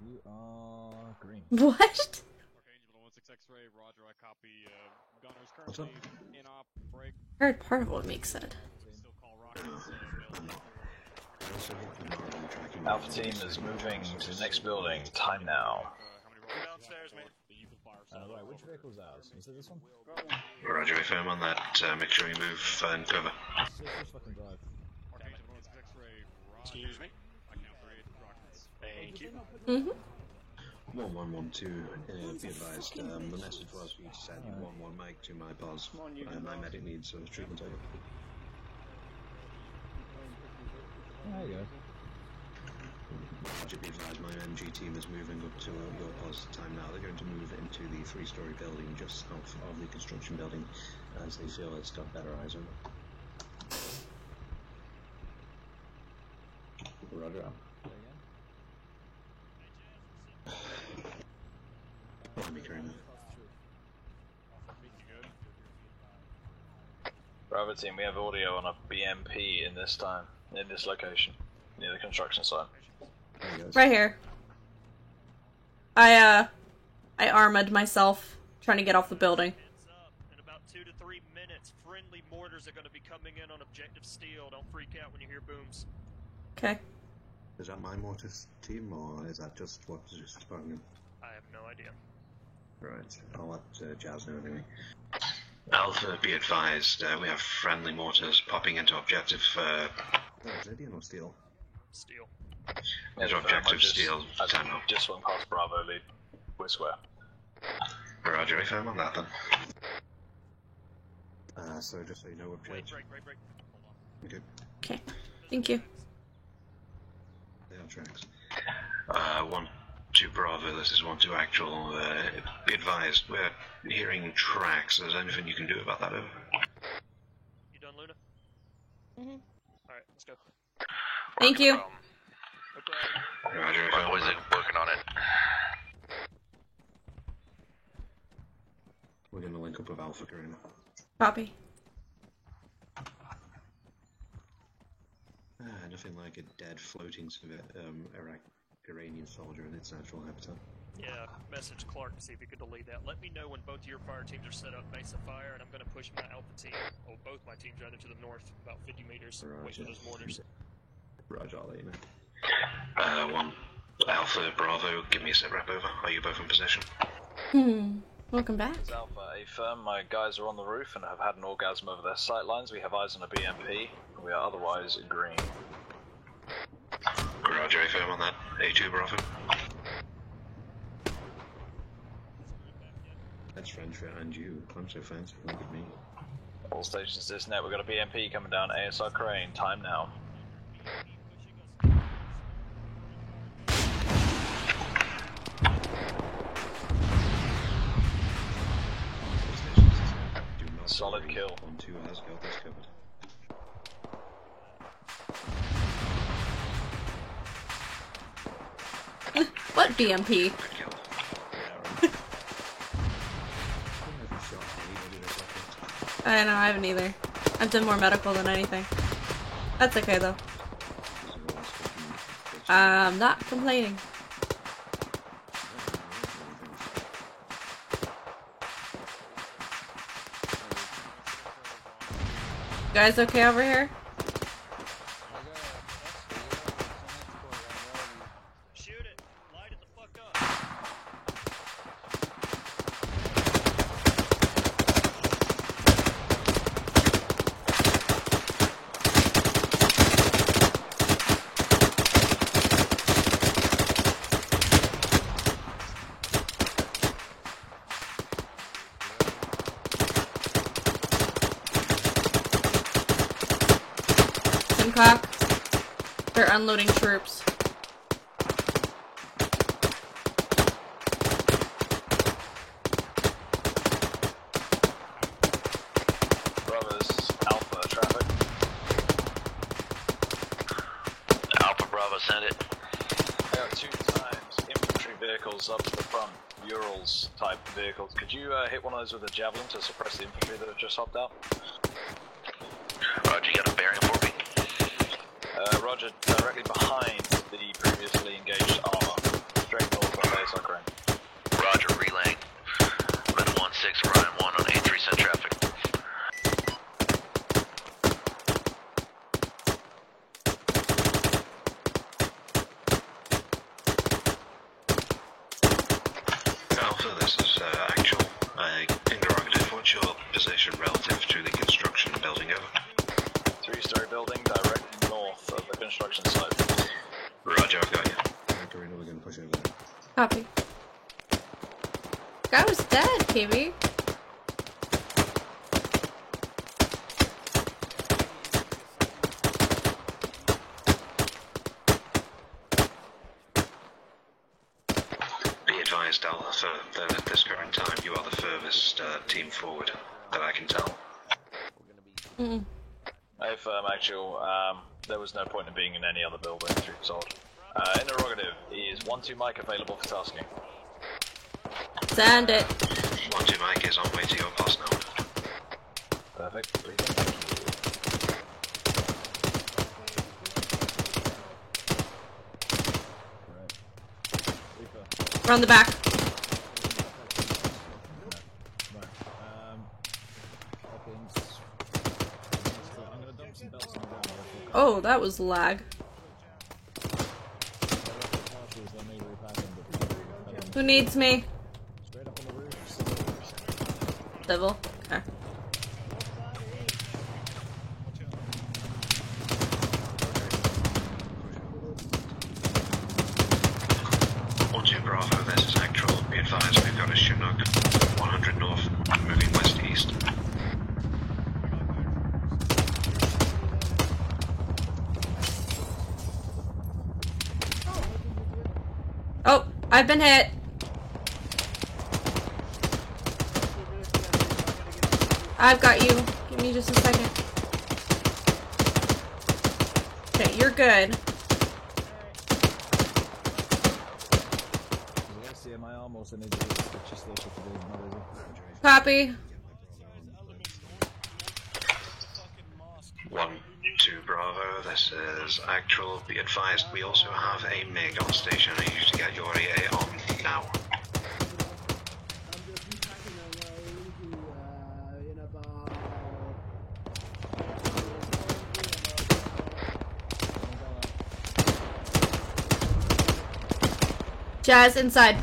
You are green. What? Archangel 16 X-ray, Roger, I copy. Gunners currently in op, break. I heard part of what Meek said. Still call rockets. Alpha team is moving to the next building. Time now. Downstairs, mate. Right, which vehicle's ours? Is it this one? Roger, if I'm on that, make sure you move and cover. Just fucking drive. Archangel 16 X-ray, Excuse me. I count for 8 rockets. Thank you. 1112, be advised, the message was for you to send 11 Mike to my pause. My medic needs treatment over. There you go. Roger, be advised, my MG team is moving up to your positive time now. They're going to move into the 3-story building just south of the construction building as they feel it's got better eyes on it. Roger. Let me carry that. Bravo team, we have audio on a BMP in this location, near the construction site. Right here. I armored myself trying to get off the building. In about 2 to 3 minutes, friendly mortars are going to be coming in on objective steel. Don't freak out when you hear booms. Okay. Is that my mortis team, or is that just what was just spoken? I have no idea. Right, I'll let Jazz know anyway. Alpha, be advised, we have friendly mortars popping into objective. Obsidian or steel? Steel. Into objective steel. Just one past Bravo, lead. We're square. Roger, if I'm on that then. So just so you know, objective. Break. Okay. Okay. Thank you. They are tracks. 1-2 Bravo, this is 1-2 actual. Be advised, we're hearing tracks. Is there anything you can do about that? Over? You done, Luna? Alright, let's go. Thank you. Roger, My boys are working on it. We're going to link up with Alpha Karina. Copy. Nothing like a dead floating Iranian soldier in its natural habitat. Yeah, message Clark to see if he could delete that. Let me know when both of your fire teams are set up, base of fire, and I'm going to push my Alpha team, or both my teams rather, to the north, about 50 meters, wait for those mortars. Roger, I'll let you know. 1 Alpha, Bravo, give me a sit rep over. Are you both in position? Welcome back. It's Alpha A firm, my guys are on the roof and have had an orgasm over their sight lines. We have eyes on a BMP, and we are otherwise green. Roger, if I'm on that. A2 Bravo. That's French and you. I'm so fancy, look at me. All stations to this net, we've got a BMP coming down, ASR crane, time now. Solid kill. 1-2 has got this covered. What BMP? I know, I haven't either. I've done more medical than anything. That's okay though. I'm not complaining. You guys okay over here? Shoot it! Light it the fuck up! Simcock. They're unloading troops. Bravo, this is Alpha traffic. Alpha Bravo, send it. There are 2 times infantry vehicles up to the front, Urals type vehicles. Could you hit one of those with a javelin to suppress the infantry that have just hopped out? Roger, you got a bearing for me? Roger, directly behind the previously engaged armor, straight north of ASR crane. Roger, relaying. Red 1-6, Ryan 1 on A3, send traffic. Alpha, this is actual. Interrogative, what's your position relative to the construction building? Over. 3-story building, directly north of the construction site. Roger, I've got you. Karina, we're going to push over there. Copy. Guy was dead, KB. honest, Alpha, at this current time, you are the furthest team forward that I can tell. Mm. Affirm, actual. There was no point in being in any other building through Zod. Interrogative, is 1-2 Mike available for tasking? Send it. 1-2 Mike is on way to your post now. Perfect. Thank you. Run the back. Oh, that was lag. Who needs me? Devil. Okay. Bravo, this is actual. Be advised, we've got a Chinook 100 north, moving west to east. Oh, I've been hit. I've got you. Give me just a second. Okay, you're good. Copy. 1-2 Bravo, this is actual. Be advised, we also have a MiG on station. I need you to get your EA on now. Jazz, inside.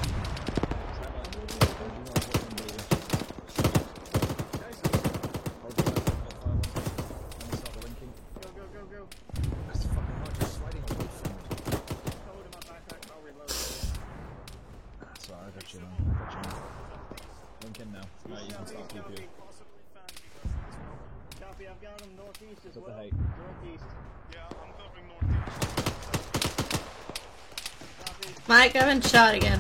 Copy, I've got him northeast as well. Northeast. Yeah, I'm covering northeast. Mike, I've been shot again.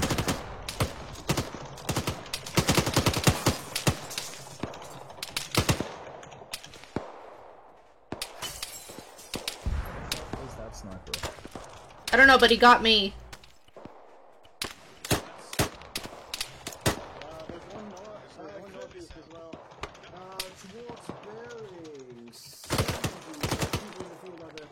Where's that sniper? I don't know, but he got me. There's one northeast as well. Towards bearing 70, people in the field out there.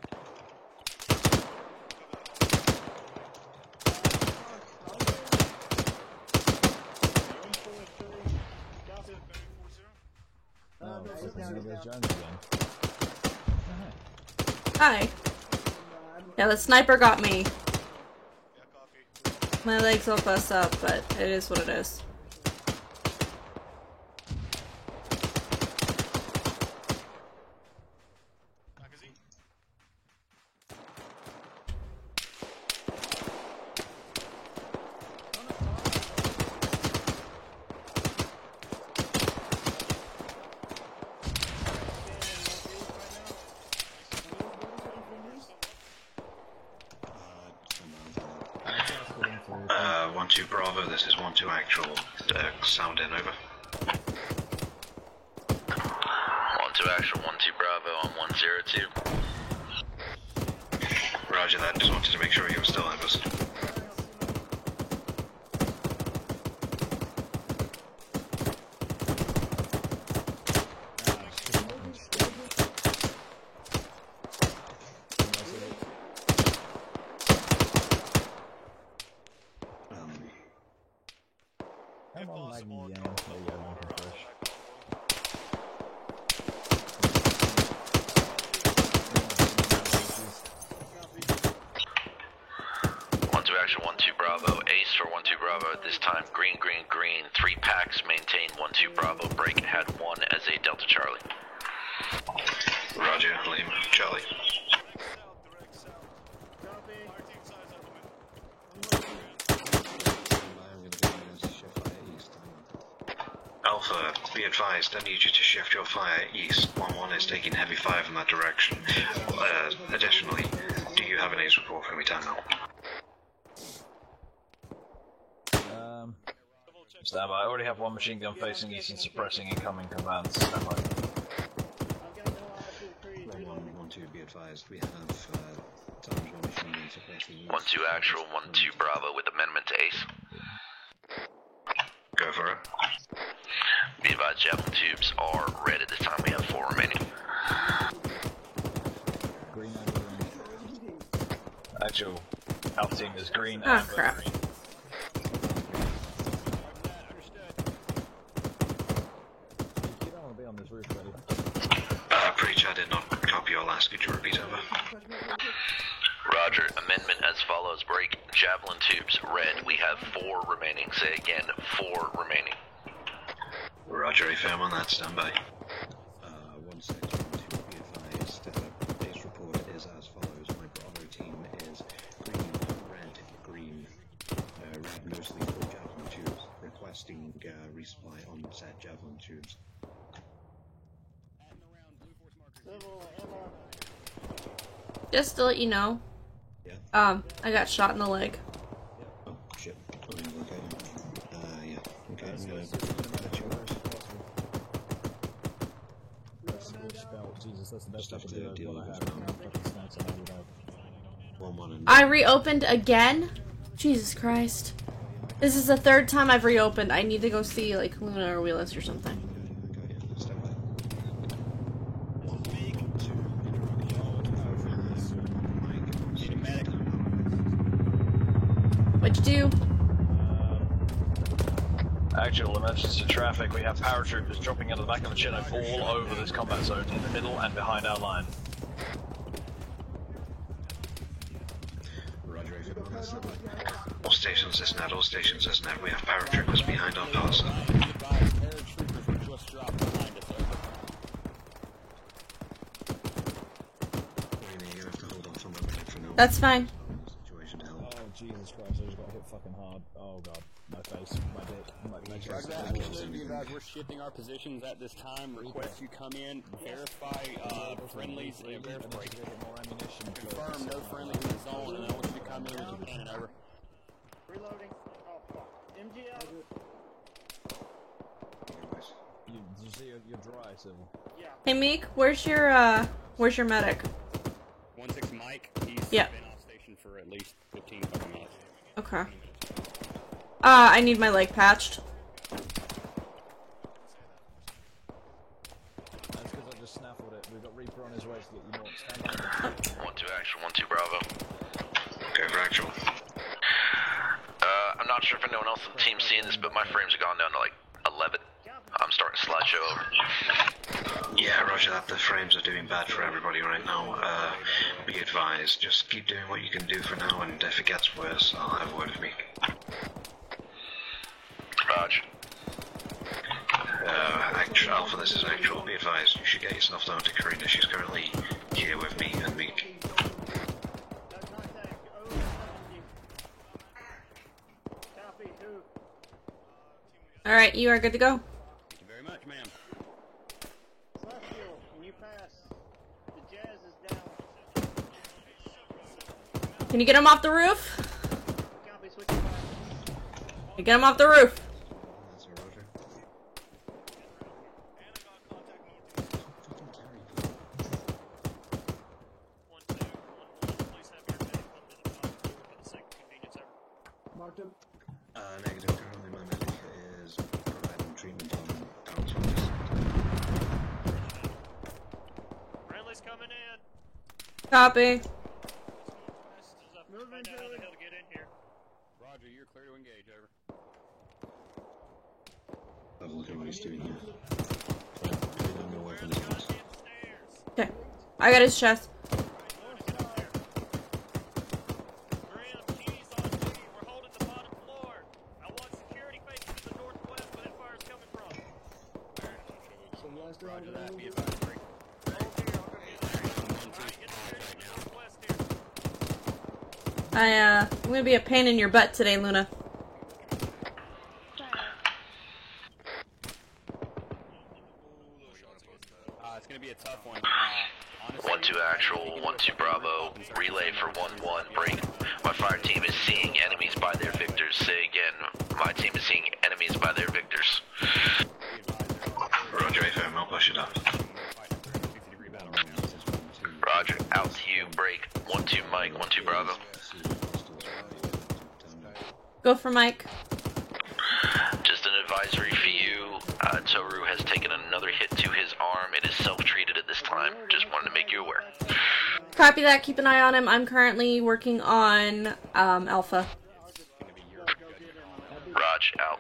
Hi. Yeah, the sniper got me. My legs all bust up, but it is what it is. Uh, 1-2 Bravo, this is 1-2 actual. Sound in, over. 1-2 actual, 1-2 Bravo on 102. Roger that, just wanted to make sure you were still with us. Action 1-2 Bravo, Ace for 1-2 Bravo at this time. Green, green, green. 3 packs maintain 1-2 Bravo. Break had 1 as a Delta Charlie. Roger, Lima, Charlie. Alpha, be advised, I need you to shift your fire east. 1-1 is taking heavy fire from that direction. Additionally, do you have an ace report for me, time now? Stand by. I already have one machine gun facing east and suppressing incoming commands. Stand by. 1-1-2, be advised. We have times one machine gun suppressing east. 1-2 actual, 1-2 Bravo with amendment to Ace. Go for it. Be advised, javelin tubes are red at this time. We have 4 remaining. Green and green. Actual Alpha team is green Oh, and crap. green. You don't want to be on this roof, buddy. Preach, I did not copy your last. Could you repeat over? Roger, amendment as follows. Break, javelin tubes, red. We have 4 remaining. Say again, 4 remaining. Roger, affirm on that. Stand by. 1-6-1-2, be advised. Base report is as follows. My Bravo team is green, red, green. Red mostly for javelin tubes. Requesting resupply on set javelin tubes. Just to let you know, I got shot in the leg. Oh, shit. Okay. Yeah. Okay. Jesus, that's the best I can do. What I have. Fucking snacks and everything. I reopened again? Jesus Christ. This is the 3rd time I've reopened. I need to go see, like, Luna or Wheelus or something. What'd you do? Actual emergency traffic. We have paratroopers dropping out of the back of a Chinook all over this combat zone, in the middle and behind our line. Roger, All stations is net, all stations is net. We have paratroopers behind our pass. That's fine. Oh, Jesus Christ, I just got hit fucking hard. Oh god, my face, my dick, my Roger that, understood. Be advised, we're shifting our positions at this time. Request you come in, verify friendlies, confirm no friendlies in the zone, and I want you to come in with your cannon, over. Reloading. Oh, fuck. MGL. You see you're dry, Civil. Yeah. Hey Meek, where's your medic? 1-6 Mike, he's Yeah. been off station for at least 15 fucking minutes. Okay. I need my leg patched. That's because I just snaffled it. We've got Reaper on his way to get you more. Stand by. 1-2 actual, 1-2 Bravo. Go for actual. I'm not sure if anyone else on the team's seeing this, but my frames have gone down to like 11. I'm starting to slideshow over. Yeah, roger that. The frames are doing bad for everybody right now. Be advised, just keep doing what you can do for now, and if it gets worse, I'll have a word with me. Roger. Alpha, this is actual. Be advised, you should get yourself down to Karina. She's currently here with me and Meek. Alright, you are good to go. Thank you very much, ma'am. Celestial, when you pass, the Jazz is down. Can you get him off the roof? Copy, switching back. Get him off the roof. That's a roger. Marked him. Negative. Currently, my medic is providing treatment on Alex. Friendly's coming in. Copy. Moving to how the hell to get in here. Roger, you're clear to engage, over. Have a look at what he's doing here. No weapons. Okay. I got his chest. Roger that, be advised, break. I'm gonna be a pain in your butt today, Luna. It's gonna be a tough one. 1-2 actual, 1-2 Bravo, relay for 1-1, break. My fire team is seeing enemies by their victors. Say again, my team is seeing enemies enemies by their victors. Roger, FM, I'll push it up. Roger, out to you, break. 1-2 Mike, 1-2 Bravo. Go for Mike. Just an advisory for you. Toru has taken another hit to his arm. It is self-treated at this time. Just wanted to make you aware. Copy that. Keep an eye on him. I'm currently working on Alpha. Raj, out.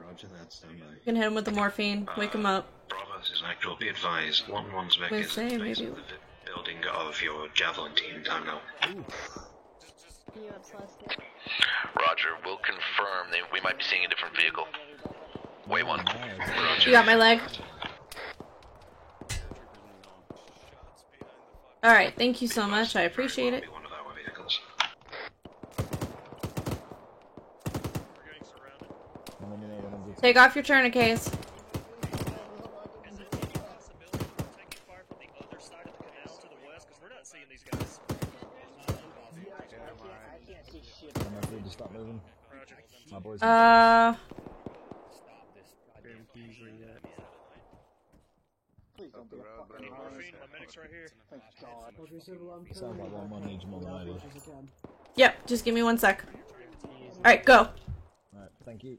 Roger that, standby. You can hit him with the morphine. Wake him up. Bravo, this is actual. Be advised, 1-1's Vic Wait, is say, in the base maybe- of the building of your Javelin team. Time now. Roger, we'll confirm that we might be seeing a different vehicle. Way 1. Roger. You got my leg? Alright, thank you so much. I appreciate it. One of our vehicles. Take off your tourniquets. Stop moving. My boys. Sounds like 1-1 needs more than I do. Yep, just give me 1 sec. Alright, go. Alright, thank you.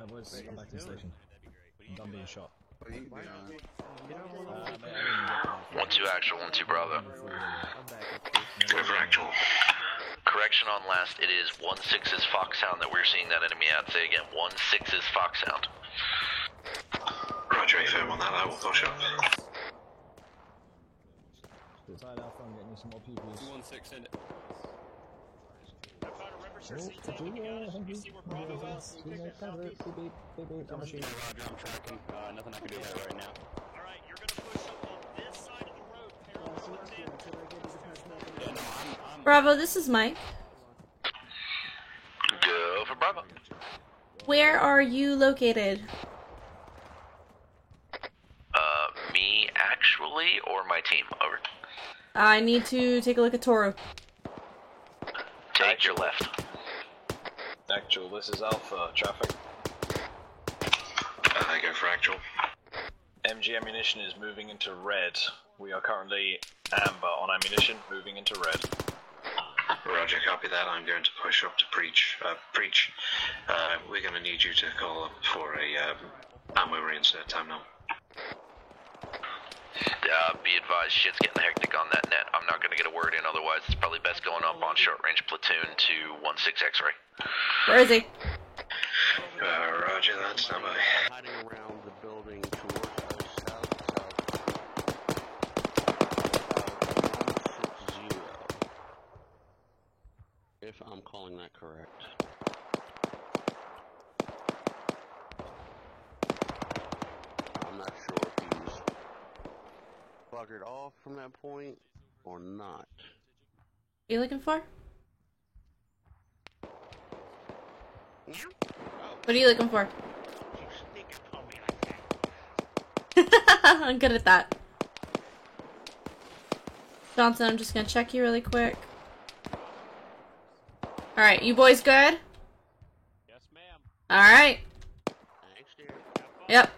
Boys, I'm back to the station. I'm done being shot. 1-2 actual, 1-2 Bravo. Over actual. Correction on last, it is 1-6 is Foxhound that we're seeing that enemy at. Say again, 1-6 is Foxhound. Roger, FM on that, I will push up. It's tied Alpha, I'm getting you some more PPs. 1-6 in it. I'm machine. Roger, I'm tracking. Nothing I can do about it right now. Alright, you're gonna push up on this side of the road, parallel to the Yeah, no, I'm Bravo, this is Mike. Go for Bravo. Where are you located? Me actually, or my team? Over. I need to take a look at Toru. Take your left. Actual, this is Alpha. Traffic. Go for actual. MG ammunition is moving into red. We are currently amber on ammunition, moving into red. Roger, copy that. I'm going to push up to Preach. We're going to need you to call up for a ammo reinsert. Time now. Be advised, shit's getting hectic on that net. I'm not gonna get a word in, otherwise it's probably best going up on short range platoon to 1-6 X-ray. Where is he? Roger that, stand by. Hiding around the building towards us, south. 160. If I'm calling that correct. I'm not sure if he's buggered off from that point or not. What are you looking for? What are you looking for? I'm good at that. Johnson, I'm just gonna check you really quick. Alright, you boys good? Yes, ma'am. Alright. Thanks, dear. Yep.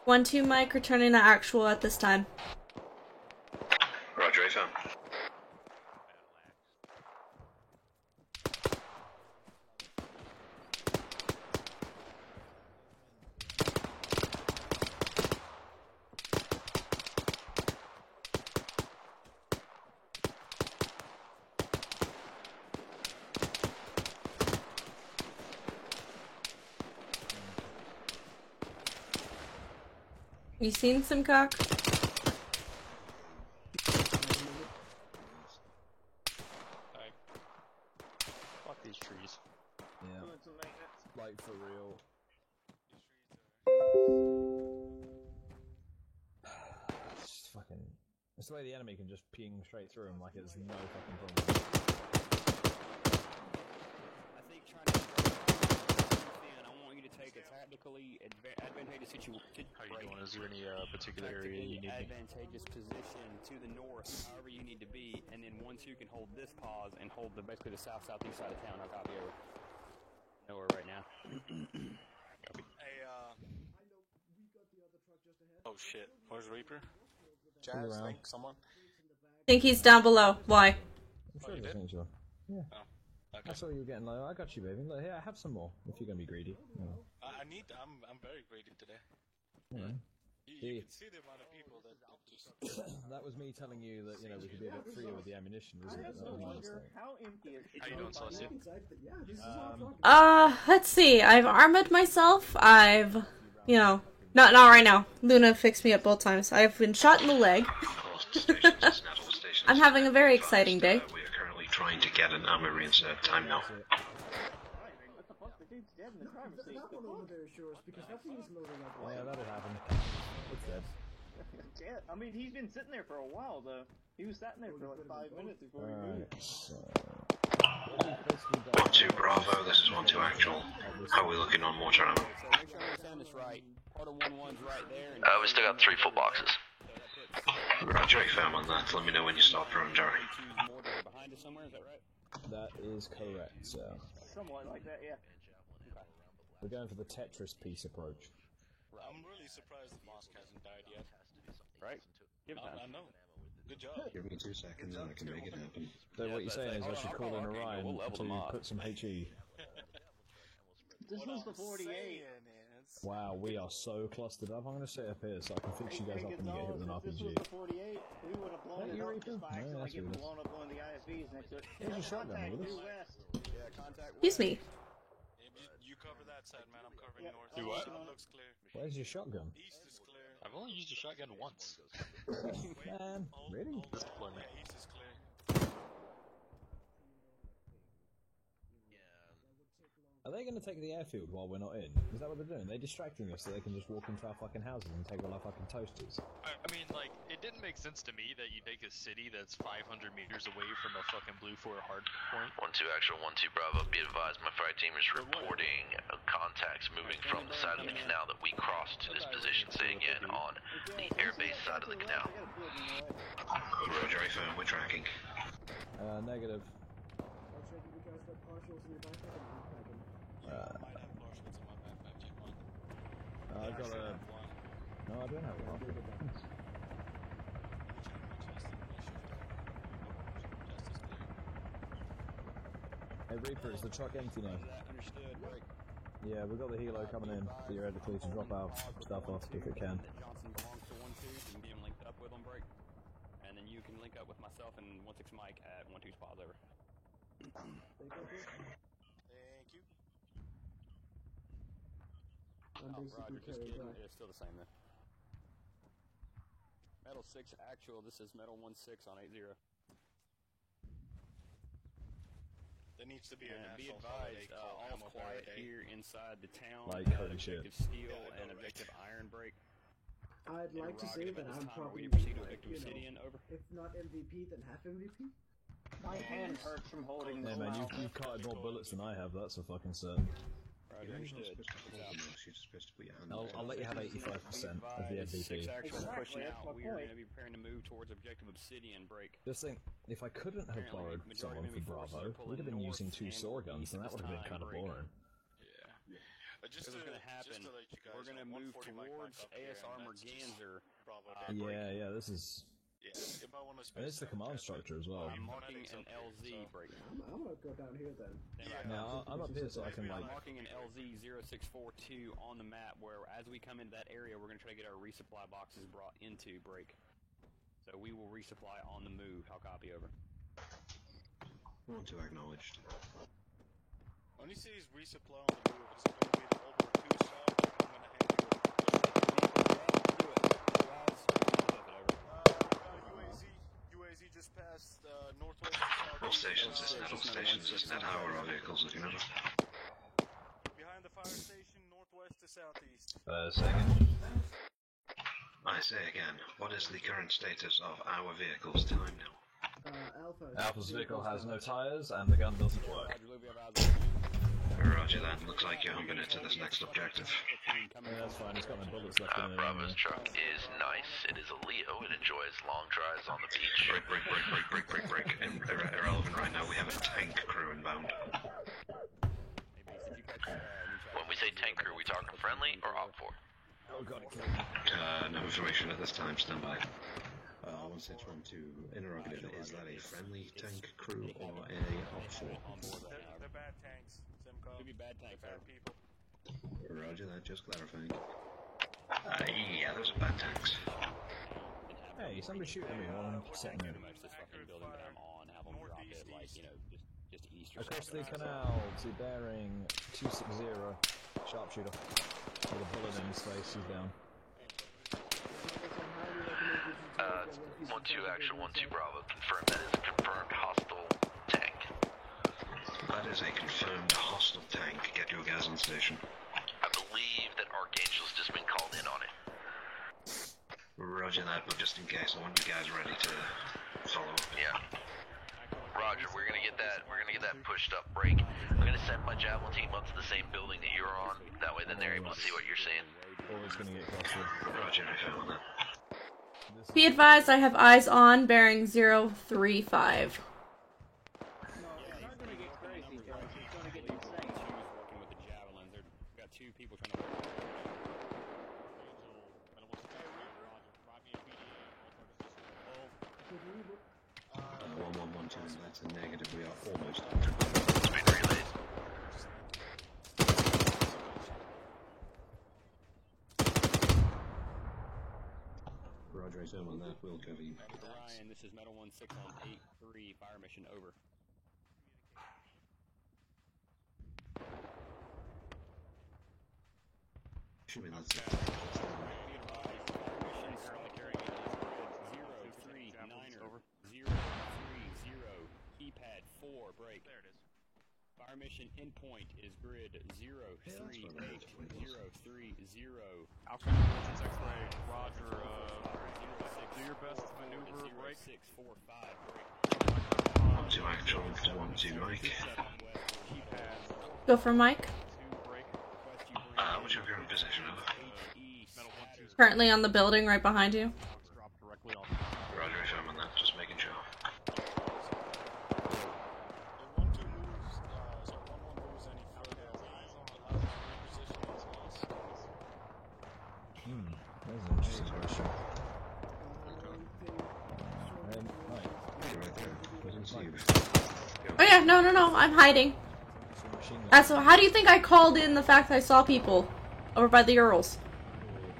One, 2 Mike, returning to actual at this time. Roger, FM. You seen some cock? Fuck these trees. Yeah. Like, for real. It's just fucking... It's the way the enemy can just ping straight through him like it's no fucking problem. I think trying to I want you to take a tactical tactically advantageous situation. How you doing? Is there any particular area you need me? Advantageous position to the north, however you need to be, and then once you can hold this pause and hold basically the southeast side of town, I'll copy over. Nowhere right now. Hey, oh shit, where's Reaper? Jazz, think someone? I think he's down below. Why? I'm sure there's things wrong. Yeah. Oh, okay. I saw you were getting low. I got you, baby. Look, here, have some more if you're gonna be greedy. You know. I'm very greedy today. Yeah. You can see the amount of people that just... That was me telling you that, you know, we could be a bit freer with the ammunition, wasn't it? That was my mistake. How empty is How you doing, Celestia? Let's see. I've armored myself. I've, you know, not right now. Luna fixed me up both times. I've been shot in the leg. I'm having a very exciting day. We are currently trying to get an armor reinsert time now. Yeah, that'll happen. It's dead. Yeah, I mean, he's been sitting there for a while, though. He was sitting there for like 5 minutes before he moved. 1-2 Bravo, this is 1-2 actual. How are we looking on mortar ammo? We still got 3 full boxes. Roger, firm on that. Let me know when you stop from Jerry. That is correct, sir. Somewhat like that, yeah. We're going for the Tetris piece approach. I'm really surprised the mosque hasn't died yet. Right? Give it time. I know. Good job. Give me 2 seconds and I can make it happen. So what you're saying is I should call in Orion to put some HE. This was the 48. Wow, we are so clustered up. I'm going to sit up here so I can fix you guys up when you get hit with an RPG. This was the 48. We would have blown it up just by accident, like getting blown up one of the ISVs next to it. Here's your shotgun, Contact Willis. due west. Excuse me. You cover that side, man. I'm covering north. Do what? Looks clear. Where's your shotgun? East is clear. I've only used a shotgun once. Man, really? Yeah, east is clear. Are they going to take the airfield while we're not in? Is that what they're doing? They're distracting us so they can just walk into our fucking houses and take all our fucking toasters. I mean, like, it didn't make sense to me that you take a city that's 500 meters away from a fucking Blue 4 hard point. 1-2 actual, 1-2 Bravo. Be advised, my fire team is reporting contacts moving from the side of the canal that we crossed to this position, saying in on the airbase side of the canal. Roger, firm, we're tracking. Negative. I got a... No, I don't have one. Hey Reaper, is the truck empty now? Yeah, we've got the helo coming in, theoretically, to drop our stuff off if it can. Johnson belongs to 1-2, so you can get him linked up with him, break. And then you can link up with myself and 1-6 Mike at 1-2 spas over. Thank you. Roger, just kidding. It's still the same then. Metal 6 actual, this is Metal 1-6 on 8-0. There needs to be a be national advised, holiday all's called quiet Day. here inside the town. Like, holy shit. Objective steel and objective iron break. I'd like to say that I'm probably, proceed to like, objective you know, Obsidian, over. if not MVP, then half MVP. My hand hurts from holding Yeah this man, mouse. you've carted more bullets than I have, that's a fucking certain. Roger, understood. I'll let you have 85% of the MVP. 6 actual pushing out. We are going to be preparing to move towards objective Obsidian break. Just think, if I couldn't have borrowed someone for Bravo, we'd have been using 2 saw guns, and that would have been kind of boring. What's going to happen, we're going to move towards ASR Merganser. Yeah, this is... Yeah, if I want to and it's the command structure as well. I'm marking an LZ break. I'm gonna go down here then. Now, I'm up here so I can, like... I'm marking an LZ 0642 on the map where, as we come into that area, we're going to try to get our resupply boxes brought into break. So we will resupply on the move. I'll copy over. 1-2 acknowledged. When he says resupply on the move, it's going to be the over 2 shot. I'm going to hand you UAZ just passed northwest to south. All stations, this net, all stations, this net. How are our vehicles looking at us? Behind the fire station, northwest to southeast. Second. I say again, what is the current status of our vehicle's time now? Alpha's vehicle has no tires, and the gun doesn't work. Roger that. Looks like Mike, you're humping it to this next objective. Yeah, that's fine. It's got my bullets left in it. Bravo's truck is nice. It is a Leo. It enjoys long drives on the beach. Break. Irrelevant right now. We have a tank crew inbound. When we say tank crew, we talking friendly or OPFOR? Oh god, No information at this time. Stand by. 1612 interrogative. Is that a friendly tank crew or a OPFOR? They're bad tanks. Simcoe. Could be bad tanks. Bad people. Roger that. Just clarifying. Yeah, those are bad tanks. Hey, somebody shooting me while I'm sitting here. This fucking building that I'm on, have them drop it like, you know, just east or Across the south. canal to bearing 260. Sharpshooter. With a bullet in his face, he's down. 1-2 action, 1-2 Bravo. Confirm that is a confirmed hostile tank. That is a confirmed hostile tank. Get your guys on station. I believe that Archangel's just been called in on it. Roger that, but just in case, I want you guys ready to follow. Yeah. Roger, we're gonna get that pushed up break. I'm gonna send my Javelin team up to the same building that you're on. That way then they're able to see what you're seeing. Always gonna get closer. Roger, I found that. Be advised, I have eyes on bearing 035. That's a negative. We are almost on. Speed relays. Roger, I on that. We'll cover you. Ryan, this is Metal 16 on 8-3, fire mission over. Shoot me, that's it. Keypad 4, break. There it is. Fire mission endpoint is grid 038-030. Alpha Intelligence X-ray, Roger, do your best to maneuver, break. 645, break. 1-2 actual, 1-2 Mike. Go for Mike. What's your current position, over? Currently on the building right behind you. Roger, if I'm on that, just making sure. That's an interesting question. Oh yeah, no, I'm hiding. So how do you think I called in the fact that I saw people over by the Urals?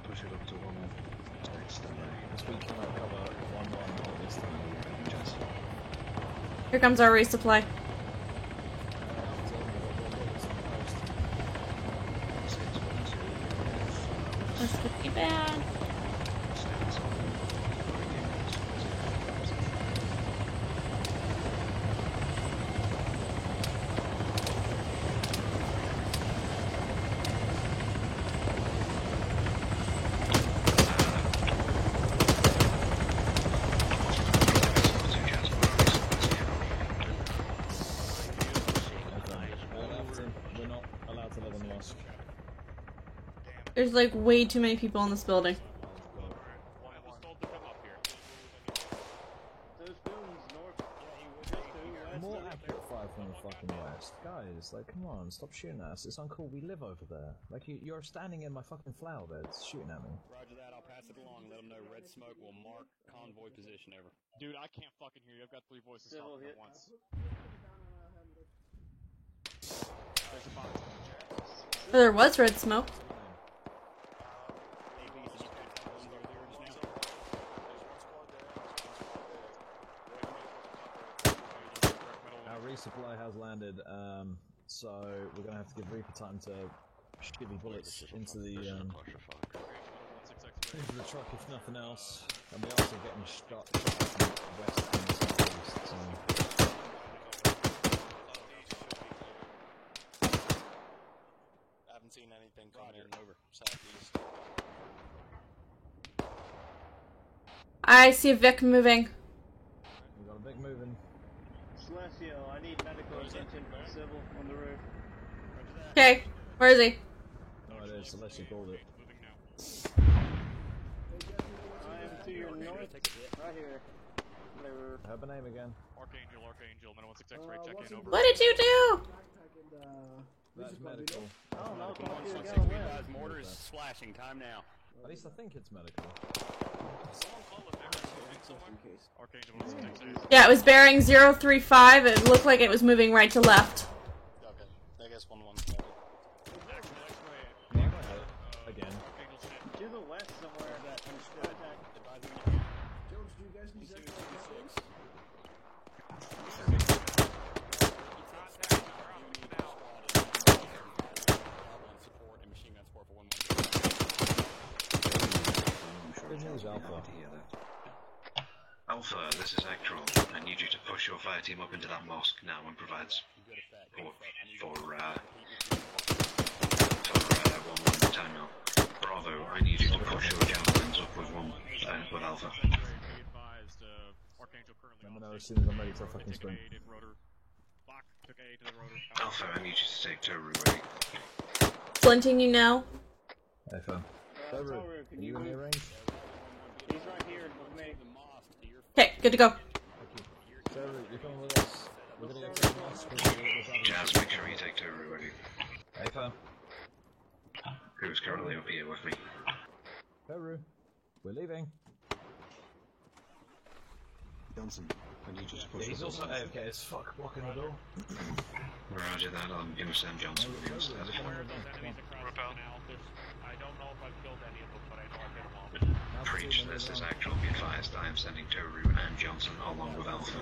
Push it up to 1. Here comes our resupply. This could be bad. There's like way too many people in this building. More accurate fire from the fucking west. Guys, like, come on, stop shooting at us. It's uncool, we live over there. Like, you're standing in my fucking flower beds shooting at me. Roger that, I'll pass it along. Let them know red smoke will mark convoy position, over. Dude, I can't fucking hear you. I've got 3 voices talking at once. There's a box. There was red smoke. Our resupply has landed, so we're gonna have to give Reaper time to shivvy bullets into the truck if nothing else. And we're also getting shot from west and southeast, so... I haven't seen anything coming in over southeast. I see a Vic moving. We got a Vic moving. Celestial, I need medical attention, civil, on the roof. Okay, Where is he? No, it is, unless you called it. I am to your north, right here. Whatever. Have a name again. Archangel, minute 16 X-ray, check in over. What did you do? That's medical. Oh no, come on, 116, be advised, mortar is slashing. Time now. At least I think it's medical. Archangel, minute 16 X-ray. Yeah, it was bearing 035. It looked like it was moving right to left. Okay, I guess 1-1. Again. To the west somewhere. George, do you guys need that? Good news, Alpha. Alpha, this is Actual. I need you to push your fire team up into that mosque now and provide for 1-1 terminal. Bravo, I need you to push your javelins up with Alpha. Let me know as soon as I'm ready for a fucking sprint. Alpha, I need you to take Toru ready. Splinting you now. Alpha. Toru, are you in near range? He's right here with me. Okay, good to go. Toru, you're coming with us. We're gonna get some mosque. Jazz, make sure you take Toru ready. Alpha. Who's currently up here with me? Toru, we're leaving. Johnson, I need you to push He's the also AFK as fuck, blocking the door. Roger that, I'm gonna send Johnson with you instead. I don't know if I've killed any of them, but I know I've hit them all. Preach, this is Actual. Be advised, I am sending Toru and Johnson along with Alpha.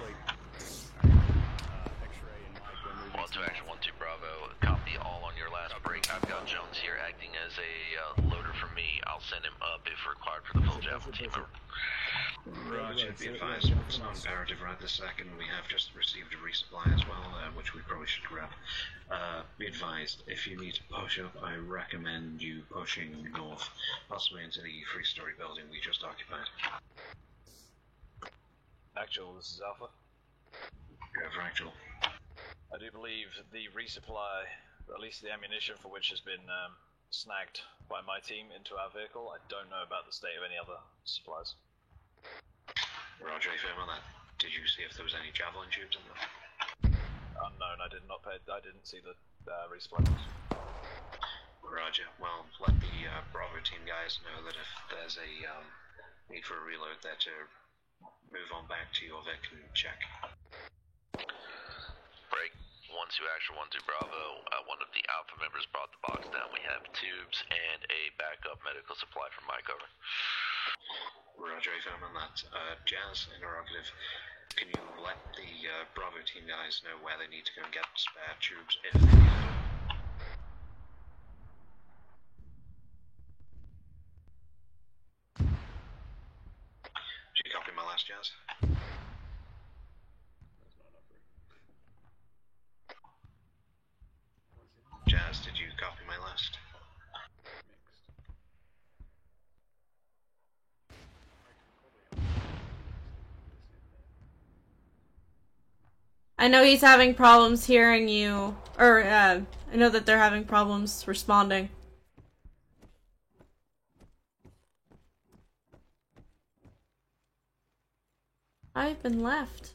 1-2 action, 1-2 Bravo. Copy all on your last break. I've got Jones here acting as a loader for me. I'll send him up if required for the full javelin team. Roger, be advised, it's not imperative right this second. We have just received a resupply as well, which we probably should grab. Be advised, if you need to push up, I recommend you pushing north, possibly into the three-story building we just occupied. Actual, this is Alpha. Go for Actual. I do believe the resupply, or at least the ammunition for which has been snagged by my team into our vehicle. I don't know about the state of any other supplies. Roger, firm on that. Did you see if there was any javelin tubes in them? Unknown, I didn't see the resupply. Roger, well, let the Bravo team guys know that if there's a need for a reload there to move on back to your Vic and check. Break. 1-2 action, 1-2 Bravo. One of the Alpha members brought the box down. We have tubes and a backup medical supply from my cover. Roger, firm on that. Jazz, interrogative. Can you let the Bravo team guys know where they need to go and get spare tubes if they need them? Did you copy my last, Jazz? Jazz, did you copy my last? I know he's having problems hearing you, or I know that they're having problems responding. I've been left.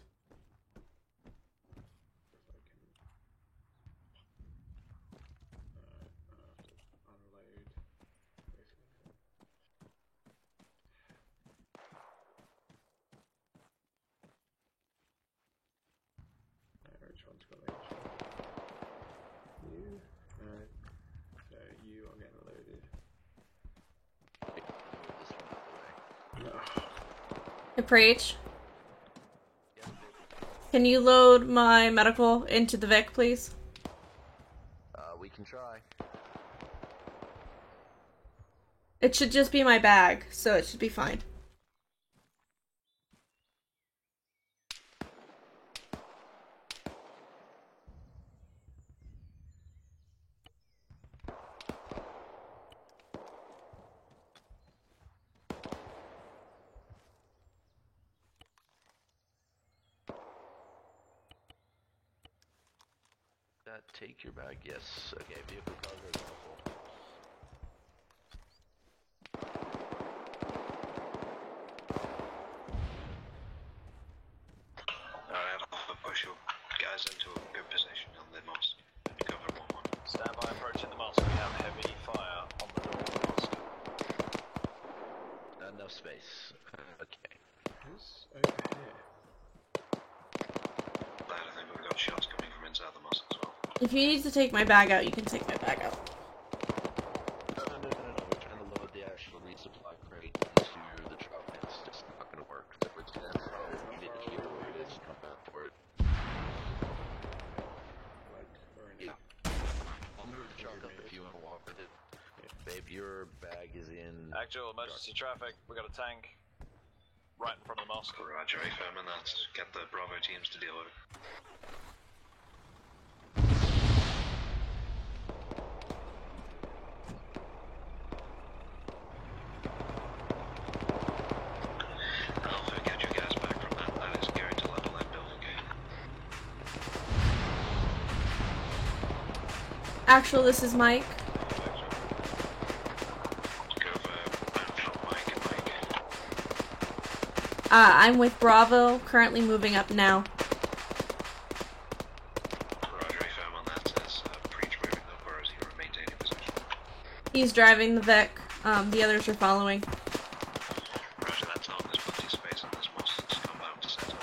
Hey, Preach. Can you load my medical into the Vic, please? We can try. It should just be my bag, so it should be fine. that. Take your bag. Yes. Okay, vehicle cargo is helpful. Alright, I'll push you guys into a good position on the mosque. Cover 1-1. Stand by approaching the mosque. We have heavy fire on the door of the mosque. Not enough space. Okay. Who's over here? I think we've got shots coming from inside the mosque as well. If you need to take my bag out, you can take my bag out. No. We're trying to load the actual resupply crate into the truck. It's just not going to work. So we're going to need to hear where it is and come back for it. Yeah. I'll move the truck up if you want to walk with it. Babe, your bag is in... Actual emergency traffic. We got a tank right in front of the mosque. Roger, affirming that. Get the Bravo teams to deal with it. Alpha, get you guys back from that. That is geared to level that building gate. Actual, this is Mike. I'm with Bravo, currently moving up now. Roger, affirm on that. Says Preach moving up, or is he maintaining position? He's driving the Vic. The others are following. Roger, that's on. There's plenty of space on this mosque to come out to set up.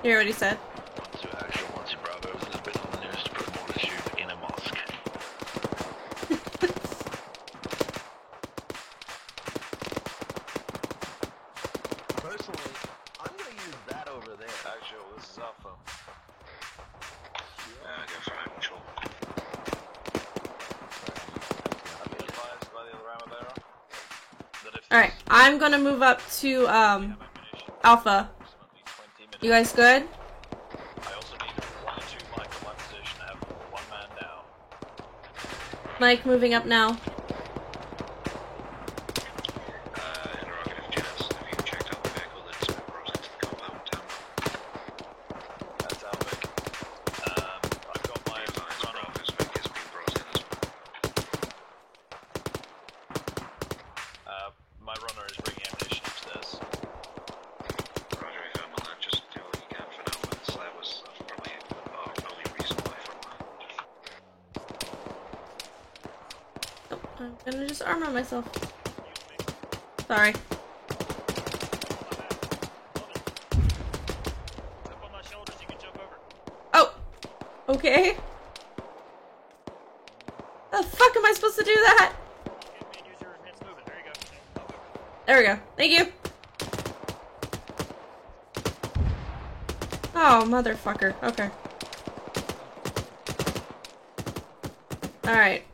You hear what he said? Once you Bravo, there's been on the news to put a mortar tube in a mosque. Personally, I'm going to use that over there. Actual, this is Alpha. Go for actual. I've been advised by the other ammo bearer that if Alright, I'm gonna move up to, Alpha. You guys good? I also need 1 and 2 Mike in my position. I have 1 man down. Mike, moving up now. Interrogative Jazz, have you checked out the vehicle that's been brought into the compound town? That's Alvic. I've got my runner. Bravo's Vic is being brought in as well. My runner is bringing ammunition upstairs. Roger, affirm on that. Just do what you can for now. That was probably our only resupply for a while. Oh, I'm gonna just armor myself. Sorry. Jump on my shoulders, you can jump over. Oh! Okay. The fuck am I supposed to do that? Use your hands moving. There you go. There we go. Thank you. Oh, motherfucker. Okay. Alright.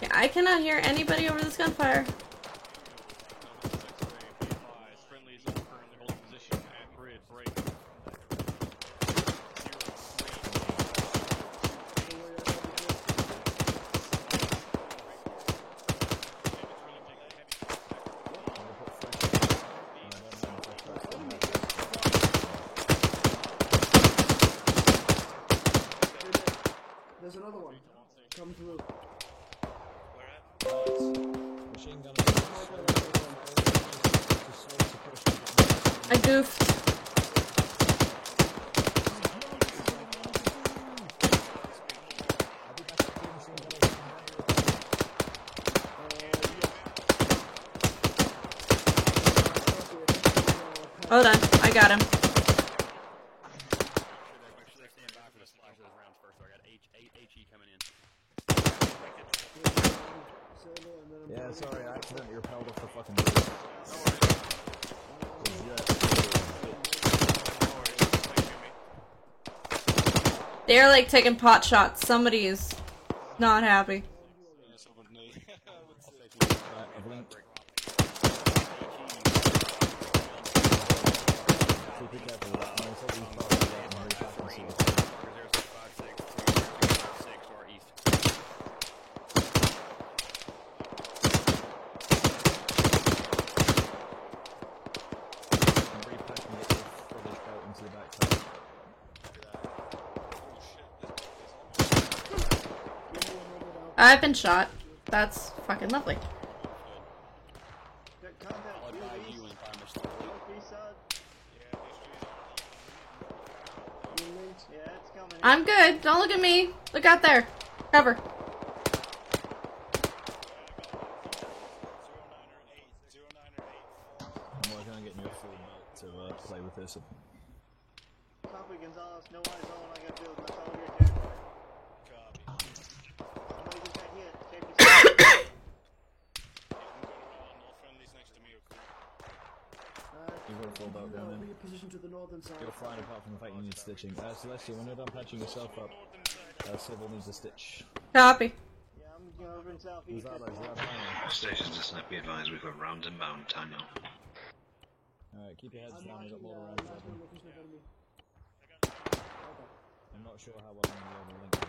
Yeah, I cannot hear anybody over this gunfire. Friendlies are currently holding position at grid break. There's another one. Come through. Machine gun. I goofed. Hold on, I got him. Yeah, sorry, I accidentally repelled off the fucking roof. They're like taking pot shots. Somebody is not happy. I've been shot. That's fucking lovely. I'll advise you when the fire mission is complete. Yeah, it's coming. I'm good. Don't look at me. Look out there. Cover. I'm working on getting you a full belt to play with this. Copy, Gonzalez. No one is all I got to do. That's all you're doing. Somebody just got hit. Check yourself. You've got a full belt down there. Position to the northern side. You're fine apart from the fact you need stitching. Celestia, when you're done patching yourself up, Civil needs a stitch. Copy. Yeah, I'm going over in southeast. Stations to snap, be advised, we've got round and bound time now. Alright, keep your heads down, we've got more around 7. I'm not sure how well I'm going to be able to link it,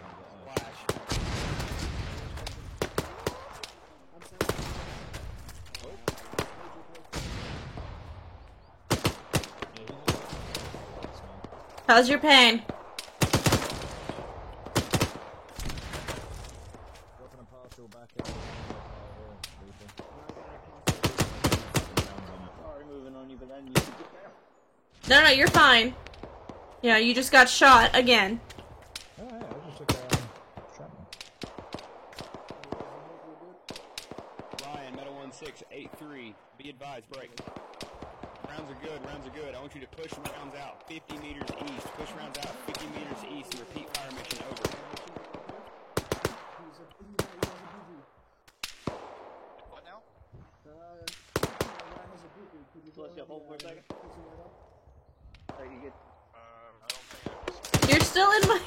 How's your pain? dropping a partial back out. Sorry, moving on you, but then you can get No, there. no, you're fine. Yeah, you just got shot again. Alright, I just took shrapnel. Ryan, Metal 1683. Be advised, break. Rounds are good, rounds are good. I want you to push rounds out 50 meters east. Push rounds out 50 meters east and repeat fire mission over. What now? Let's go, hold for a second. Alright, you good? You're still in my...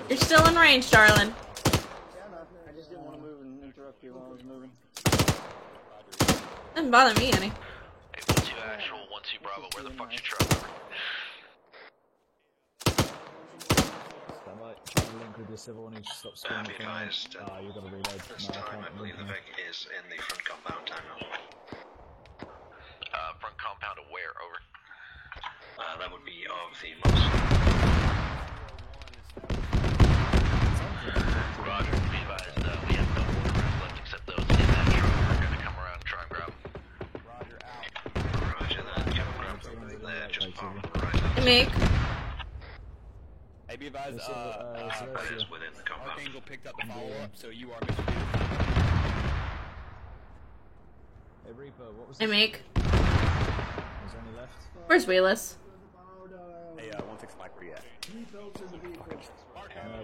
You're still in range, darling. I just didn't want to move and interrupt you while I was moving. Doesn't bother me any. Hey, 1-2 actual, 1-2 Bravo, where the fuck's your truck? Stand by, try to link with your Civil when you stop spinning. Be advised, you've got to reload. this time I believe the Vic is in the front compound time now. Front compound of where, over? That would be of the most. Roger, be advised, we have no more craft left except those in that truck. We're gonna come around and try and grab them. Roger, out. Roger that, come grab them there, just far on the right. Hey, Meek. Hey, be advised, is within the compound. Archangel picked up the follow-up, so you are Mr. Hey Reaper, what was Hey, Meek. There's only left? Where's Wheeless? Hey, 1-6 Mike, where you at?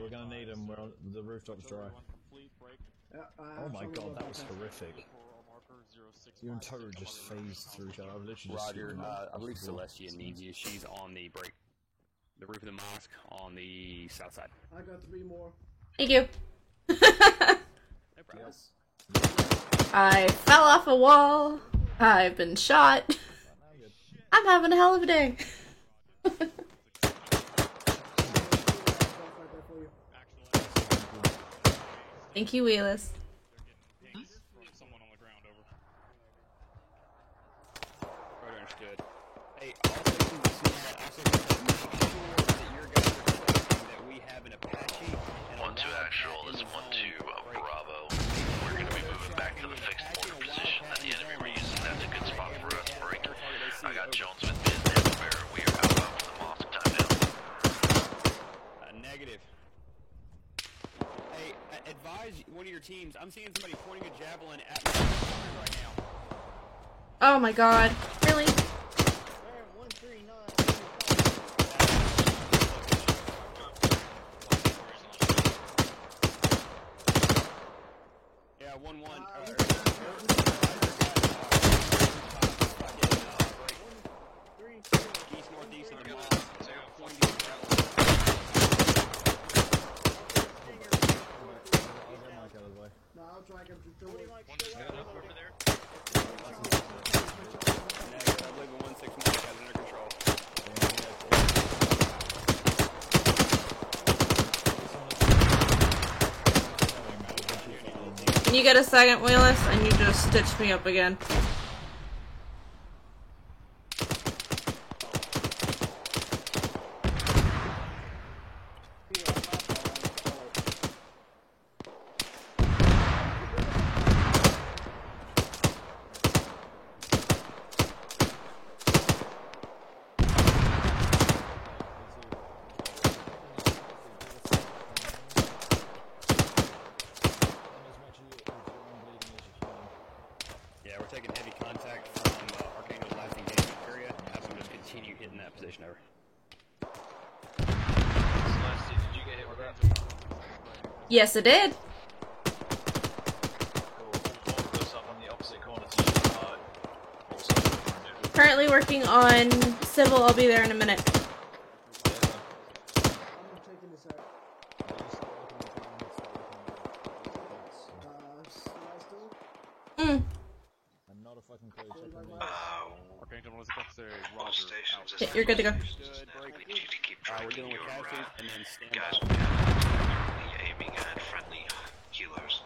We're gonna need him, we're on the rooftop's dry. Oh my god, that was horrific. You and Toru just phased through each other. I literally just Roger, I believe Celestia needs you. She's on the break. The roof of the mosque on the south side. I got 3 more. Thank you. No problem. Yes. I fell off a wall. I've been shot. I'm having a hell of a day. Thank you, Wheeless. Someone on the ground, over. Right, understood. Hey, also, make sure that your guys are trusting that we have an Apache and 1-2 actual, this is 1-2 Bravo. We're gonna be moving back to the fixed mortar position that the enemy were using. That's a good spot for us to break. I got Jones with me and Hammer. We are outbound for the mosque time now. Negative. Hey, advise one of your teams. I'm seeing somebody pointing a javelin at me right now. Oh my god. Really? Yeah, 1-1. East northeast on the mosque. No, I'll drag him to do it. Over there. I believe the 1-6 Mike has it under control. Can you get a second, Wheeless? And you just stitched me up again. Yes, it did. Currently working on civil. I'll be there in a minute. I'm not a fucking clue. Archangel was about to say, All stations Yeah, you're good to go. We need you to keep tracking your guys aiming at friendly healers.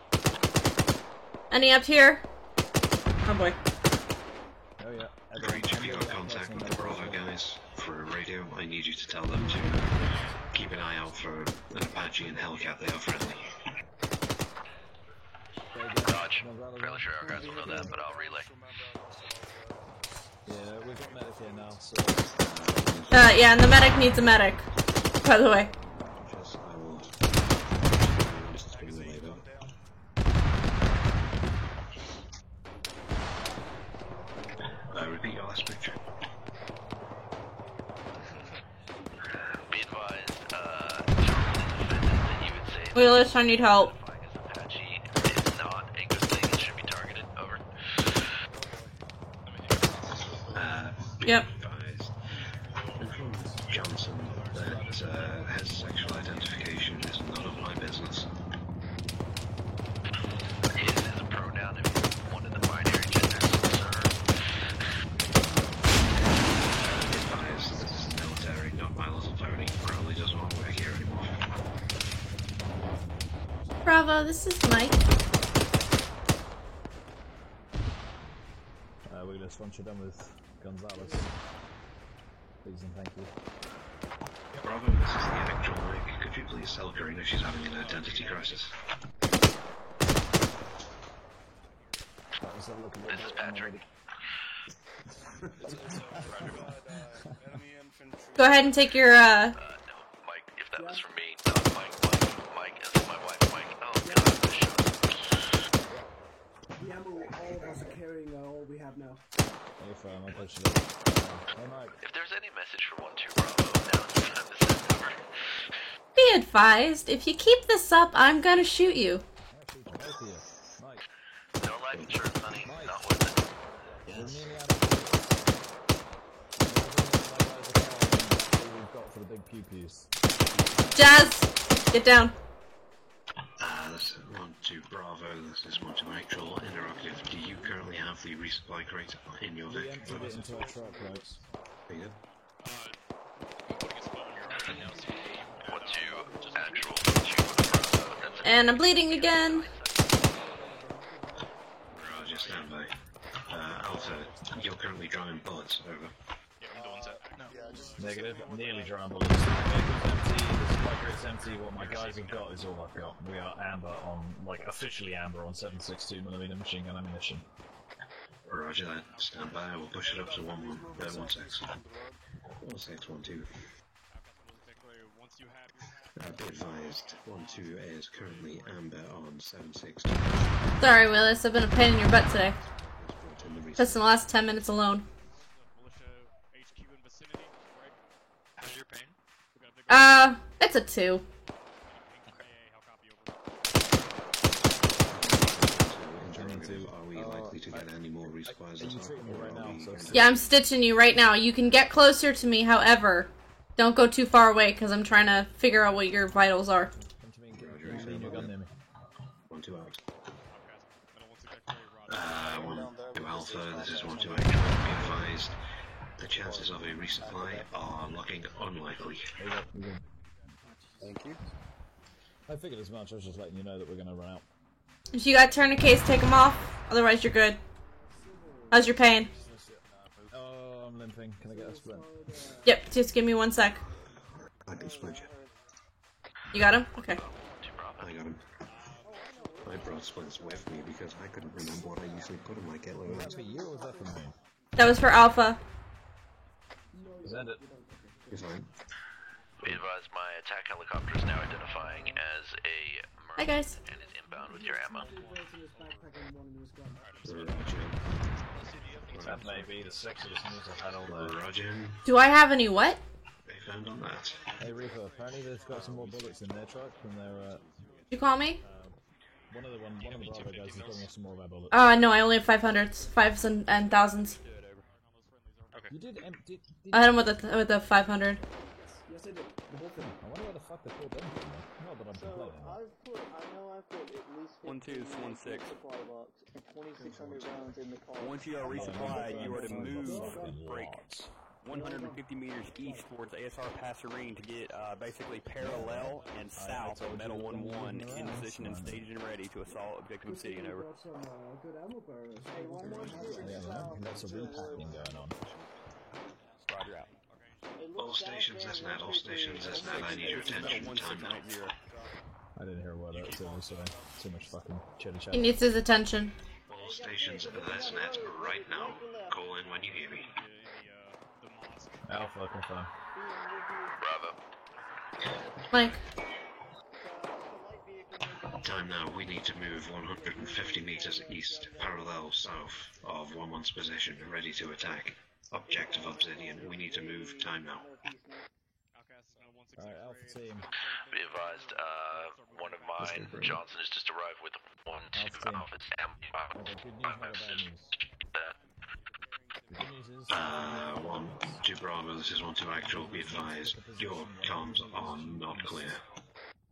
Any up here? Oh boy. Oh yeah. Great, if you have contact with the Bravo guys for a radio, I need you to tell them to keep an eye out for an Apache and Hellcat. They are friendly. Raj, fairly sure our guys will know that, but I'll relay. Yeah, we've got medic here now, so... Yeah, and the medic needs a medic, by the way. Repeat your last picture. Be advised, Charlie defended that you would say Wheelers, I need help. Apache is not a good thing and should be targeted. Over. Yep. Johnson, that heterosexual identification is none of my business. His is a pronoun if you wanted the binary gender, sir. Advise, this is military, not my little pony. Probably doesn't want to work here anymore. Bravo, this is Mike. We're gonna once you're done with Gonzalez. Please and thank you. Bravo, this is the actual Mike. Could you please tell Karina she's having an identity crisis? This is Patrick. Go ahead and take your, No, Mike, if that was for me, not Mike, as in my wife, Mike. Oh, God, this show. The ammo all of us are carrying all we have now. Hey, fam, I'll push it up. Hey, Mike. If there's any message for 1-2 Bravo, now is the time to send it over. be advised, if you keep this up, I'm gonna shoot you. No life insurance, honey. Not worth it. We've got for the big pew-pews. Jazz, get down. This is 1-2 Bravo, this is 1-2 actual interrogative. Do you currently have the resupply crate in your We vehicle? emptied it into our truck, right? There you go. 1-2 actual 1-2 Bravo. That's And I'm bleeding again. Roger, stand by. Alpha, you're currently drawing bullets, over. Yeah, I'm doing that right now. Negative. I'm nearly drawing bullets. The vehicle's empty, the supply crate's empty. What my guys have got is all I've got. We are amber on, like, officially amber on 7.62mm machine gun ammunition. Roger that. Stand by. We'll push it up to 1-6. 1-6-1-2. Be advised, 1-2 is currently amber on 7.62. Sorry, Willis, I've been a pain in your butt today. Just in the last 10 minutes alone. How's your pain? It's a 2. Are we likely to get any more resupplies this time? Yeah, I'm stitching you right now. You can get closer to me, however, don't go too far away, because I'm trying to figure out what your vitals are. 1-2 out. 1-2 Alpha, this is 1-2 actual. Be advised, the chances of a resupply are looking unlikely. Thank you. I figured as much, I was just letting you know that we're gonna run out. If you got tourniquets, take them off. Otherwise, you're good. How's your pain? Oh, I'm limping. Can I get a splint? Yep, just give me 1 sec. I can splint you. You got him? Okay. I got him. I brought splints with me because I couldn't remember what I usually put in my kit load. Was that for you or was that for me? That was for Alpha. Send it. You're fine. Be advised, my attack helicopter is now identifying as a Hi, guys. and is inbound with your ammo. That may be the sexiest news I've had all day. Roger. Do I have any what? They found on that. Hey Reaper, apparently they've got some more bullets in their truck than their You call me? One of the Bravo guys is putting us some more rebel. No, I only have 500s, 5s and 1000s. You did I hit him with a 500. Yes, I did. The whole thing. I wonder where the fuck they pulled them from. Not that I'm complaining. I've put at least 1-2, 1-6. supply box and 2,600 rounds in the car. Once you are resupplied, you are to move break 150 meters east towards ASR Passerine to get basically parallel and south of Metal 1-1 in position and staged and ready to assault Objective Obsidian. Over. Good ammo barrels. Lots of repacking going on. Roger out. All stations, SNet, all stations, SNet, I need your attention. Time now. I didn't hear a word out, so too much fucking chitty chat. He needs his attention. All stations, SNet, right now. Call in when you hear me. Alpha, confirm. Bravo. Mike. Time now, we need to move 150 meters east, parallel south of 1-1's position, ready to attack. Objective Obsidian, we need to move. Time now. Alright, Alpha team. Be advised, one of mine, Johnson, has just arrived with 1-2 Alpha Team. 1-2 Bravo, this is 1-2 Actual, be advised, your comms are not clear.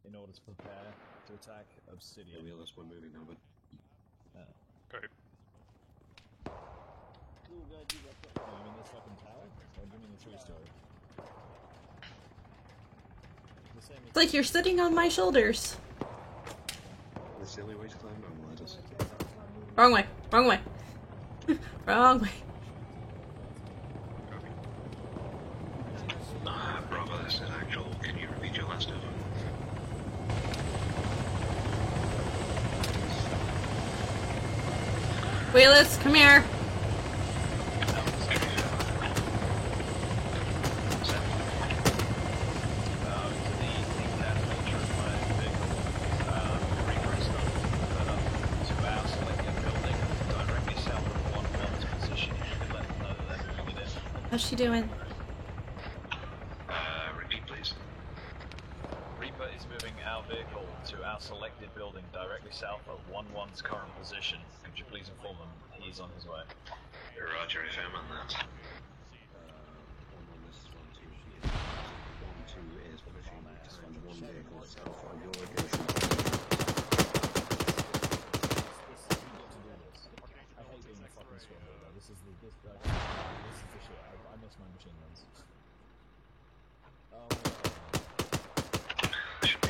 In order to prepare to attack Obsidian. We're moving now, but... Okay. Oh, you mean this fucking tower? Or do you mean the 3-story? It's like you're sitting on my shoulders. That's the only way to climb down ladders. Wrong way. Wrong way. Wrong way. Bravo, this is Actual. Can you repeat your last over? Wheelers, come here. How's she doing? Repeat, please. Reaper is moving our vehicle to our selected building directly south of 1-1's current position. Could you please inform him he's on his way? Roger, FM on that. 1-1, this is 1-2. 1-2 is pushing to send one vehicle south on your location. I hate being a fucking squad leader. This is the shit. I miss my machine guns. Should be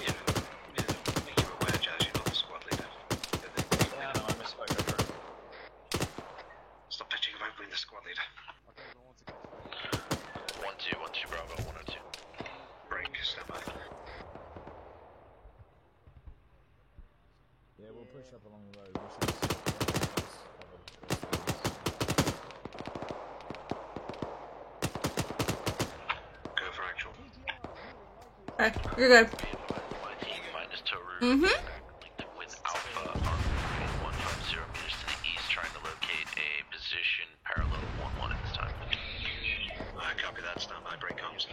make you aware, Jazz, you're not the squad leader. Yeah, no, I misspoke over it. Stop bitching about being the squad leader. 1-2 Bravo, 102. Break, stand by. Yeah, we'll push up along the road. We should Go for Actual. Okay, you're good. My team minus Toru. Mm-hmm. With Alpha are moving 150 meters to the east, trying to locate a position parallel to 1-1 at this time. Copy that. Stand by. Break comms.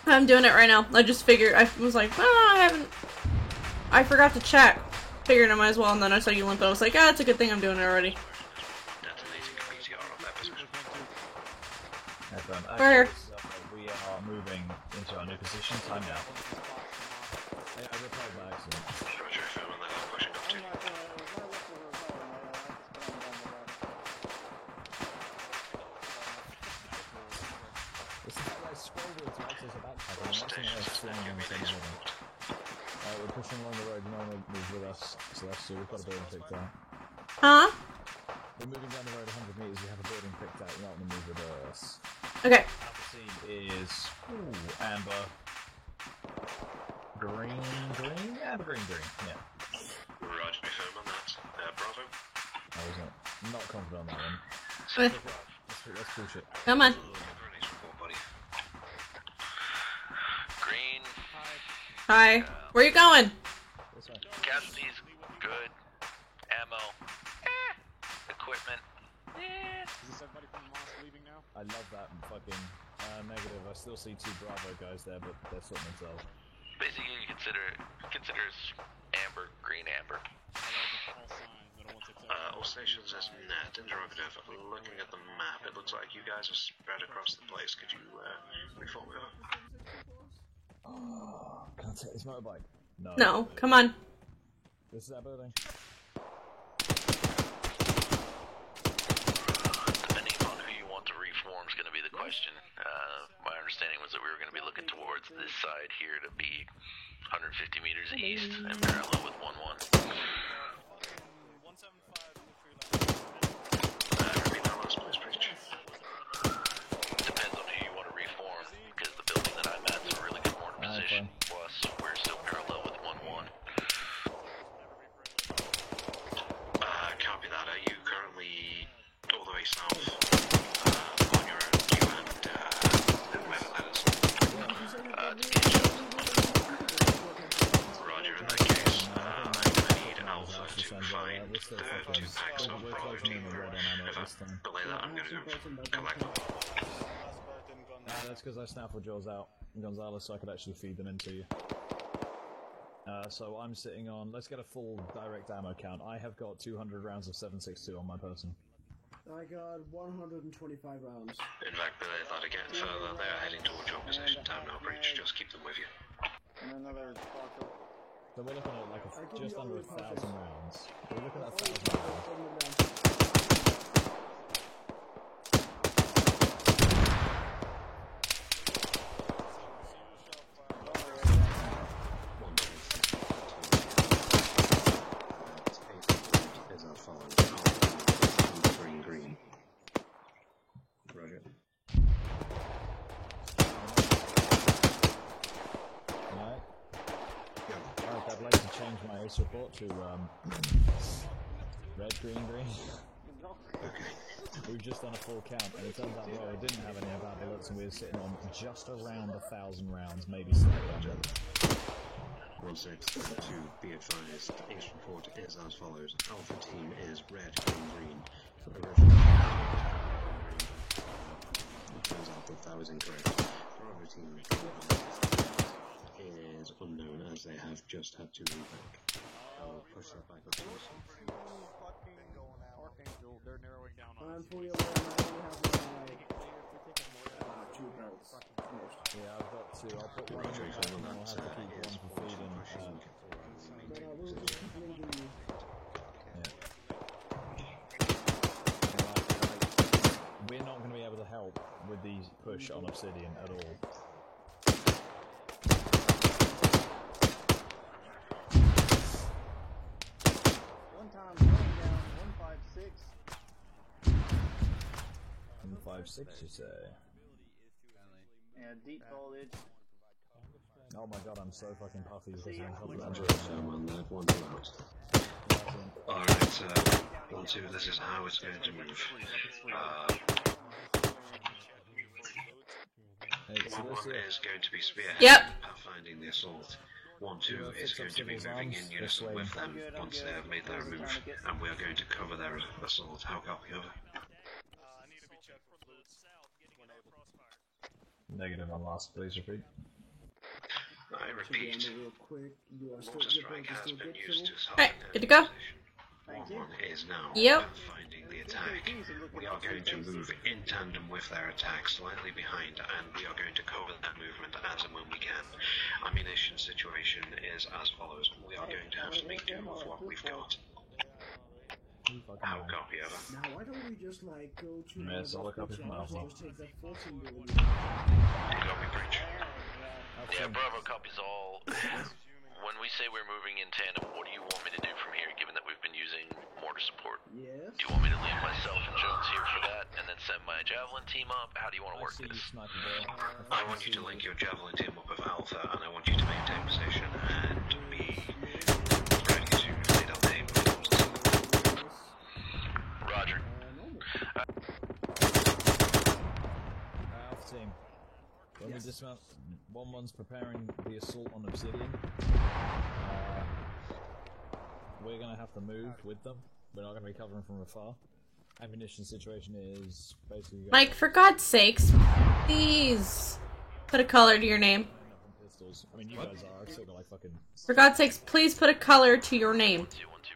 I'm doing it right now. I just figured, I was like, I forgot to check. Figured I might as well, and then I saw you limp, and I was like, it's a good thing I'm doing it already. Detonating a BTR on that position. FM. We're here. We are moving into our new position. Time now. I replied by accident. Roger, FM on that. I'm pushing up to. This is like scroll wheels, right? There's a backpack. I'm not seeing us flying on the same building. We're pushing along the road. No one will move with us. So that's we've got a building picked out. Huh? We're moving down the road 100 meters. We have a building picked out. You're not going to move with us. Okay. Alpha team is amber, green. Amber, green. Yeah. Roger, be firm on that. Bravo. I was not confident on that one. Let's push it. Come on. Release report, buddy. Green. Hi. Where you going? Casualties, good. Ammo, equipment, Is this everybody from Moss leaving now? I love that fucking negative. I still see 2 Bravo guys there, but they're sorting themselves. Basically, you consider Amber. All stations is net. Interrogative. Looking at the map, it looks like you guys are spread across the place. Could you reform over? Oh, can I take this motorbike? No. No, come on. This is our building. Depending on who you want to reform is going to be the question. My understanding was that we were going to be looking towards this side here to be 150 meters east and parallel with 1-1. Repeat that last place, preach. Depends on who you want to reform, because the building that I'm at is a really good mortar position. Plus, we're still parallel with 1-1. Copy that. Are you currently all the way south on your own? You and whoever that is. Roger, in that case, I'm going to need Alpha to find the 2 packs of Bravo Team. If I belay that, I'm going to go collect them. That's because I snaffled yours out, Gonzalez, so I could actually feed them into you. So I'm sitting on, let's get a full direct ammo count. I have got 200 rounds of 7.62 on my person. I got 125 rounds. In fact, belay that again further. They are heading towards your position. Time no breach. Just keep them with you. And another So we're looking at like just under 1,000 rounds. We're looking at 1,000 rounds. Green. Roger. Alright. I'd like to change my ace report to red, green, green. We've just done a full count, and it turns out well, we didn't have any of our bullets, and we were sitting on just around 1,000 rounds, maybe slightly under. 1632, be advised, ace report is as follows. Alpha team is red, green, green. It turns out that was incorrect. Bravo team is unknown, as they have just had to leave back. I'll push that back up. Archangel, they're narrowing down on I'm fully aware now we have 2 belts. Yeah, I've got 2. I'll put one in the back, and I'll have to keep one for feeding. We'll just keep linking you. We're not going to be able to help with the push on Obsidian at all. One time going down 156. 156, you say? Yeah, deep foliage. Oh my god, I'm so fucking puffy because I'm Roger, fucking on that one out. Alright, 1-2, this is how it's going to move. 1-1 is going to be spearheading pathfinding the assault. 1-2 is going to be moving in unison with them once they have made their move, and we are going to cover their assault. How copy over? Negative on last, please repeat. I repeat, water strike has been used to stop Alright, good to go. 1-1 is now finding the attack. We are going to move in tandem with their attack, slightly behind, and we are going to cover that movement as and when we can. Ammunition situation is as follows. We are going to have to make do with what we've got. How copy over? Now why don't we just like go to copy from Alpha. just take that 14 building. Copy breach. Yeah, Bravo copies all. When we say we're moving in tandem, what do you want me to do from here, given that we've been using mortar support? Yes. Do you want me to leave myself and Jones here for that, and then send my Javelin team up? How do you want to work this? I want you to link your Javelin team up with Alpha, and I want you to maintain position and be ready to lead up the aim when it comes to them. Roger. Alpha team. When we dismount, 1-1's preparing the assault on Obsidian. We're going to have to move with them. We're not going to be covering from afar. Ammunition situation is basically... Mike, for God's sakes, please put a color to your name. stalls. I mean, you guys are. I've still got like fucking. For God's sakes, please put a color to your name.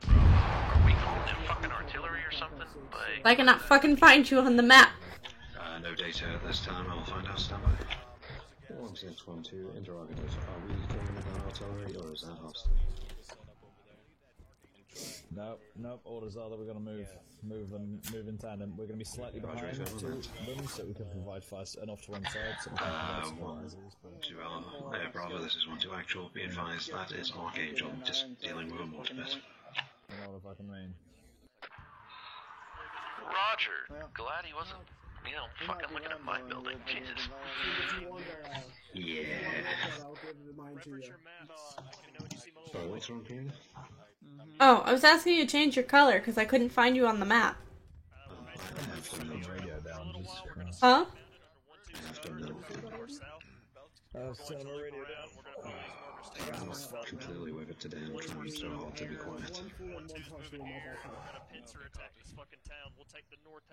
Are we calling in fucking artillery or something? Like, I cannot fucking find you on the map. No data at this time. I'll find out. Standby. 1612 interrogative. Are we going with our artillery or is that hostile? Nope. Orders are that we're going to move in tandem. We're going to be slightly behind them so we can provide fire and off to one side. So we can provide supplies. Bravo, this is 1-2 actual. Be advised, that is Archangel. Just dealing with a mortar bit. You know what I fucking mean. Roger. Glad he wasn't, fucking looking at my building. Jesus. Yeah. Sorry, what's wrong here? Oh, I was asking you to change your color because I couldn't find you on the map. Huh? Completely wave it today. I'm trying so hard to be quiet.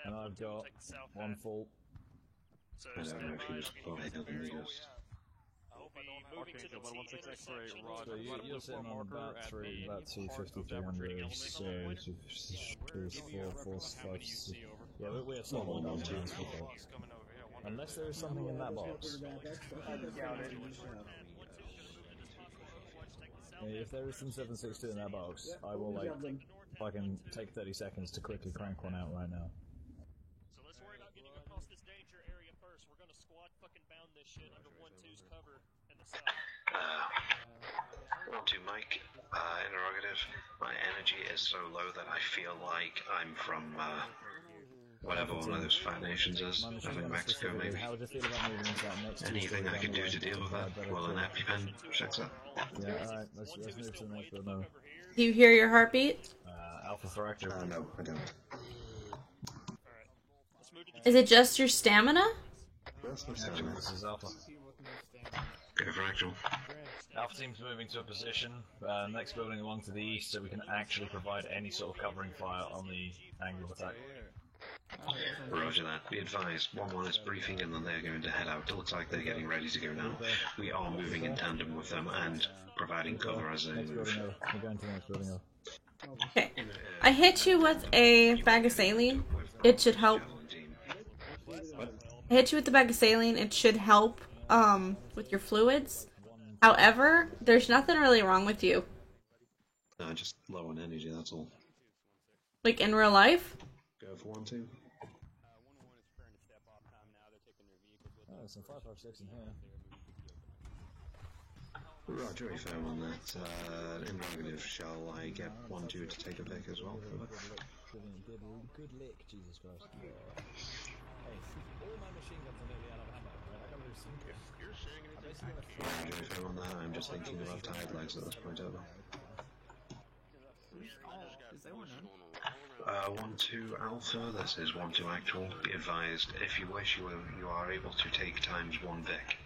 And I've got one full. I don't know if he was playing other niggas. So you're sitting on about 250, 300, so 2, 4, 5, 6. Yeah, we're solid on teams before. Unless there is something in that box. If there is some 762 in that box, I will if I can take 30 seconds to quickly crank one out right now. So let's worry about getting across this danger area first. We're gonna squad fucking bound this shit under 1-2's cover in the south. 1-2 Mike, interrogative. My energy is so low that I feel like I'm from, whatever one of those fat nations is. I think Mexico, maybe. Anything I can do to deal with that? Well, an EpiPen checks up. Yeah, alright, let's move to the next one now. Do you hear your heartbeat? Alpha for active. No, I don't. Is it just your stamina? This is Alpha. Go for actual. Alpha team's moving to a position, next building along to the east, so we can actually provide any sort of covering fire on the angle of attack. Roger that. Be advised, 1-1 is briefing and then they're going to head out. It looks like they're getting ready to go now. We are moving in tandem with them and providing cover as they move. We're going to the next building. Okay. I hit you with a bag of saline. It should help. I hit you with the bag of saline. It should help with your fluids. However, there's nothing really wrong with you. No, just low on energy, that's all. Like in real life? Go for 1-2. Oh, there's some 5.56 in here. Roger, if I on that, interrogative, shall I get 1-2 to take a pick as well? Good lick, Jesus Christ. Hey, all my machine guns are nearly out of ammo, right? I gotta lose some. Roger, if I'm on that, I'm just thinking about tired legs at this point, over. 1-2 Alpha, this is 1-2 actual. Be advised, if you wish, you are able to take times 1 Vic.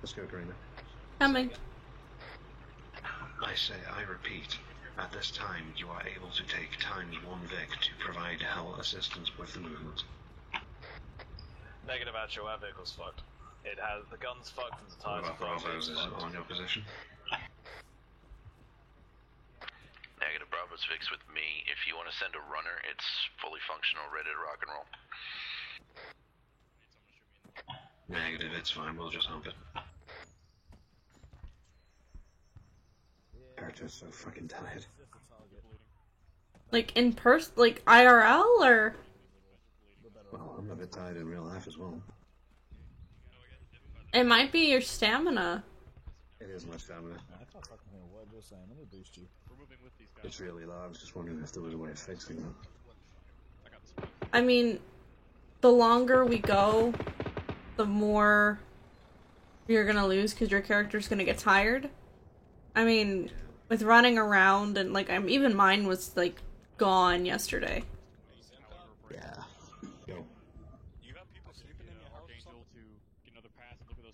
Let's go, Greener. Coming. I say, I repeat, at this time you are able to take times 1 Vic to provide Hell assistance with the movement. Negative actual, our vehicle's fucked. It has the gun's fucked and the tires are fucked. Bravo's is on your position. Negative, Bravo's fixed with me. If you want to send a runner, it's fully functional, ready to rock and roll. Negative, it's fine, we'll just hump it. Character's so fucking tired. Like in person, like IRL, or? Well, I'm a bit tired in real life as well. It might be your stamina. It is my stamina. I can't fucking hear a word you're saying. Let me boost you. It's really low. I was just wondering if there was a way of fixing that. I mean, the longer we go, the more you're gonna lose because your character's gonna get tired. I mean, with running around and like, even mine was like gone yesterday. Yeah. Yo.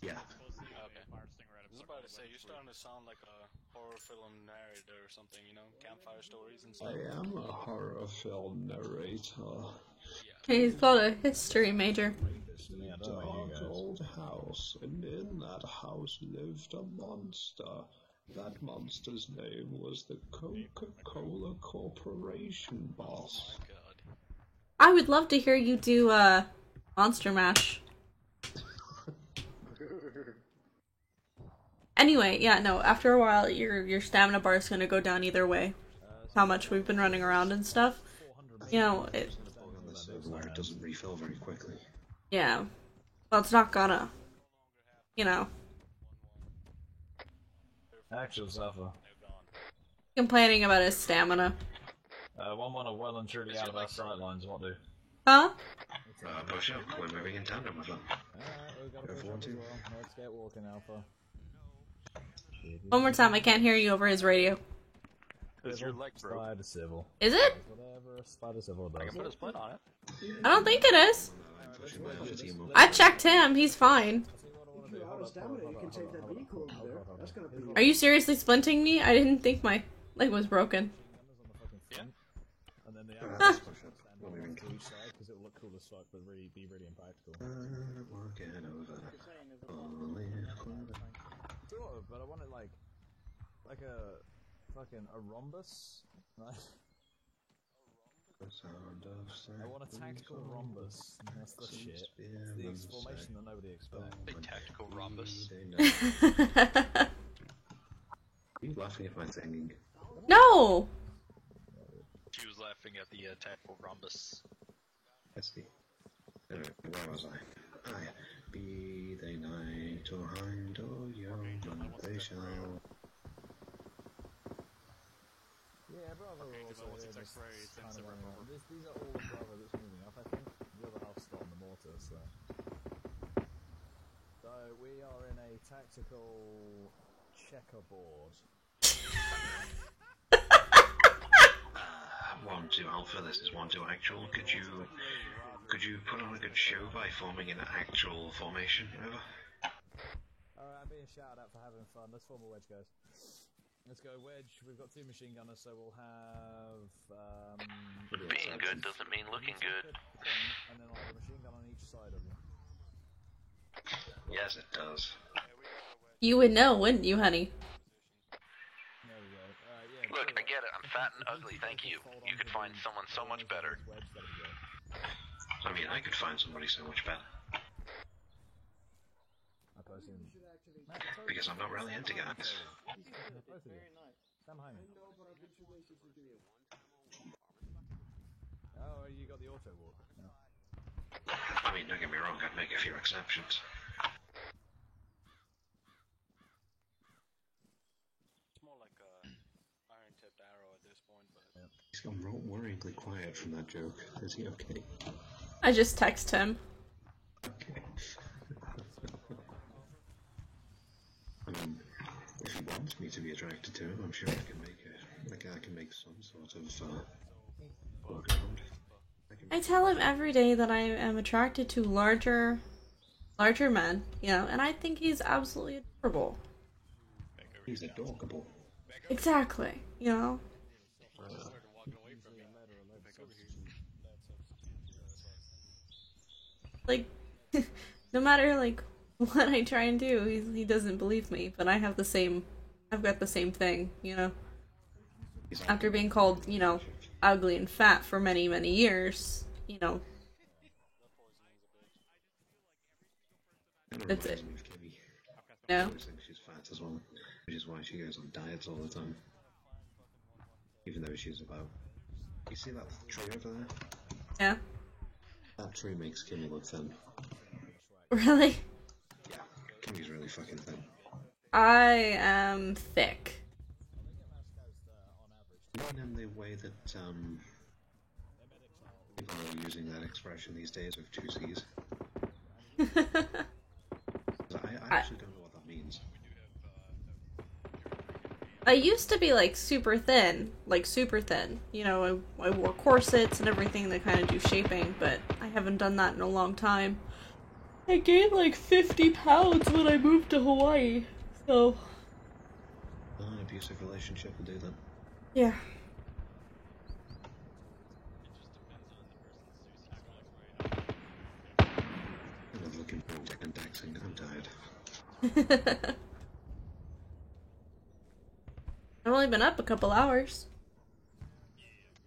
Yeah. Okay. I was about to say, you're starting to sound like a horror film narrator or something, you know? Campfire stories and stuff. I am a horror film narrator. He's got a history major. Dark old house, and in that house lived a monster. That monster's name was the Coca-Cola Corporation boss. I would love to hear you do Monster Mash. Anyway, yeah, no, after a while your stamina bar is gonna go down either way. How much we've been running around and stuff. You know, it where it doesn't refill very quickly. yeah. Well, it's not gonna. You know. Actual suffer. Complaining about his stamina. One are well and truly out of our sight lines, what do? Huh? Push up, we're moving in tandem with them. Let's get walking, Alpha. One more time, I can't hear you over his radio. Is your leg broke? Spider Civil. Is it? Whatever Spider Civil does. I can put a splint on it. I don't think it is. I checked him, he's fine. Are you seriously splinting me? I didn't think my leg was broken. Yeah. And then the Huh. each side because it will look cool as fuck, but really be really impractical. Sort of, but I want it like a fucking a rhombus, right? I want a tactical rhombus. That's the shit. It's the formation that nobody expects. A tactical rhombus. Are you laughing at my singing? No! She was laughing at the tactical rhombus. I see. Anyway, where was I? Be they night or hind or young, they shall. Yeah, Bravo also in this kind of these are all the Bravo that's moving up, I think. The other half's got on the mortar, so we are in a tactical checkerboard. 1-2 Alpha, this is 1-2 Actual. Could you put on a good show by forming an actual formation? Over. Alright, I'm being shouted at for having fun. Let's form a wedge, guys. Let's go wedge. We've got 2 machine gunners, so we'll have Being good doesn't mean looking good. And then I'll have a machine gun on each side of you. Yes, it does. You would know, wouldn't you, honey? There we go. Yeah, Look, I get it. I'm fat and ugly. Thank you. You could find someone so much better. I mean, I could find somebody so much better. Because I'm not really into guys. Stand behind me. Oh, you got the auto walk. No. I mean, don't get me wrong, I'd make a few exceptions. It's more like a iron-tipped arrow at this point, but... He's gone worryingly quiet from that joke. Is he okay? I just text him. Okay. I mean, if he wants me to be attracted to him, I'm sure I can make it. Like, I can make some sort of workaround. I tell him every day that I am attracted to larger men, you know, and I think he's absolutely adorable. He's adorable. Exactly, you know. Like, no matter like what I try and do, he doesn't believe me. But I've got the same thing, you know. After being called, you know, ugly and fat for many, many years, you know. That's it. No. I always think she's fat as well, which is why she goes on diets all the time. Even though she's about... You see that tree over there? Yeah. That tree makes Kimmy look thin. Really? Yeah, Kimmy's really fucking thin. I am thick. Even in the way that people are using that expression these days with 2 C's. I actually don't know what that means. I used to be like super thin. You know, I wore corsets and everything that kind of do shaping, but I haven't done that in a long time. I gained like 50 pounds when I moved to Hawaii, so... An abusive relationship will do that. Yeah. looking for dick and daxing. I'm tired. I've only been up a couple hours.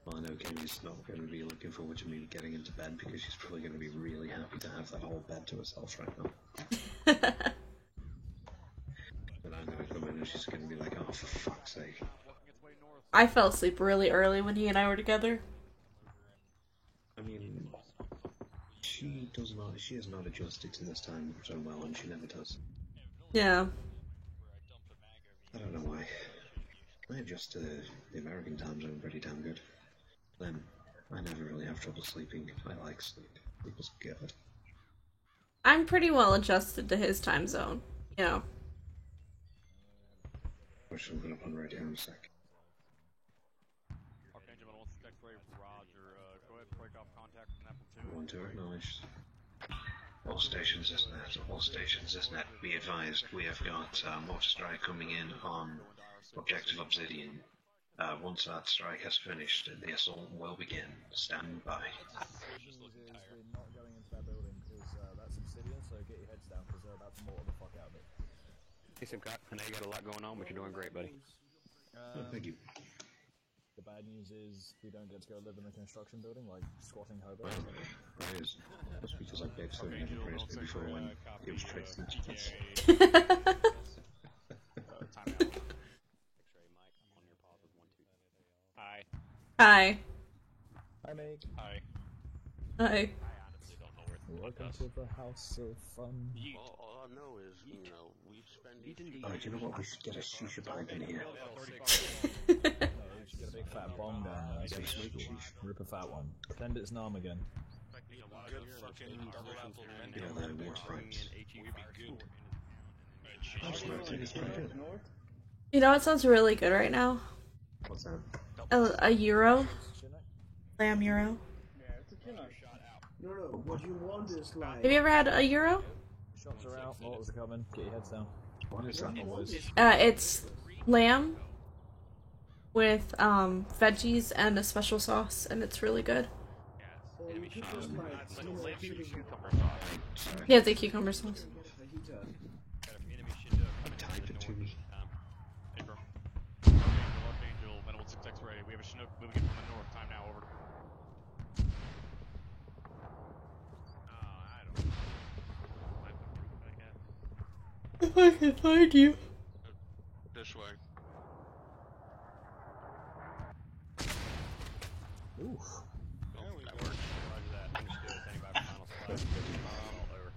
Well, I know Kenny's not going to be looking forward to me getting into bed because she's probably going to be really happy to have that whole bed to herself right now. And I'm going to come in and she's going to be like, oh, for fuck's sake. I fell asleep really early when he and I were together. I mean, she has not adjusted to this time zone well, and she never does. Yeah. I don't know why. I adjust to the American time zone pretty damn good. Then, I never really have trouble sleeping. I like sleep. Sleep is good. I'm pretty well adjusted to his time zone. You know. Which I'm going to put right here in a sec. Archangel, what's the next way? Roger. Go ahead and break off contact from that platoon. Want to acknowledge. All stations is net. Be advised, we have got mortar strike coming in on Objective Obsidian. Once that strike has finished, the assault will begin. Stand by. We're not going into that building because that's Obsidian, so get your heads down because they're about to mortar the fuck out of it. Hey Simcock, I know you got a lot going on, but you're doing great, buddy. Thank you. The bad news is we don't get to go live in a construction building like squatting hobo. That is. That's because I begged so many praised me before when it was trade teachers. Hi. Hi. Hi, Meg. Hi. Hi. Welcome to the house of fun. All I know is, you know, we spend each Do you know what? We should get a shisha pipe in here. You should get a big fat bomb down there. So rip a fat one. Pretend it's Nam again. Yeah, they're war pipes. That's right, it's pretty good. You know what sounds really good right now? What's that? A Euro. Lamb Euro. No, what you want is like... Have you ever had a Euro? Shots are out, mortars are coming. Get your heads down. What is that? It's lamb with veggies and a special sauce, and it's really good. Yeah, it's a cucumber sauce. Type it to me. Archangel, Metal 6X ready. We have a Chinook moving in from the north. Time now, over. If I can find you. This way. Oof. That works. Roger that. Understood. Standing by for final supply. Over.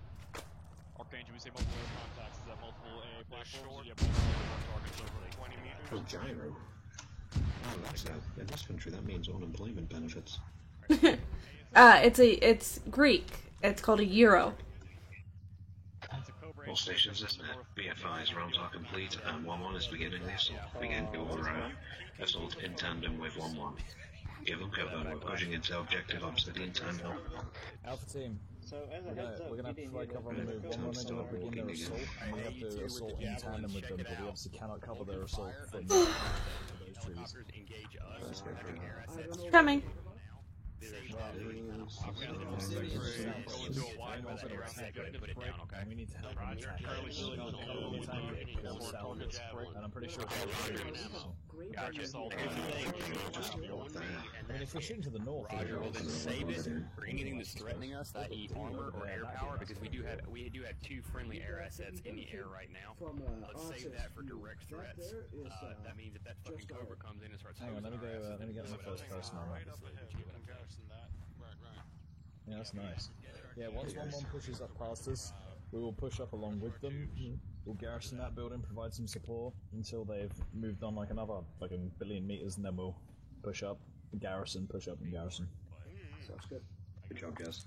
Archangel, we say multiple air contacts. Is that multiple AA platforms? Yeah, multiple targets over 20 meters. Oh, gyro. Oh, that's in this country that means unemployment benefits. It's Greek. It's called a Euro. All stations is net. Be advised, rounds are complete and 1-1 is beginning the assault. Begin your assault in tandem with 1-1. Give them cover, we're pushing into Objective Obsidian time now. Alpha team. So as a We're heads up, gonna have to fly cover on the move. 1-1 are going to begin their assault, and we have to assault in tandem with them, but we obviously cannot cover their assault from those trees. Coming. We need to help them attack. And I'm pretty sure if we're shooting to the north, Roger, will then save it for anything that's threatening us, i.e. armor or air power, because we do have two friendly air assets in the air right now. Let's save that for direct threats. That means if that fucking Cobra comes in and starts hang on, let me get my first person on that. Yeah, that's nice. Yeah, once 1-1 pushes up past us, we will push up along with them. We'll garrison that building, provide some support until they've moved on like another fucking billion meters, and then we'll push up, garrison, push up, and garrison. Sounds good. Good job, guys.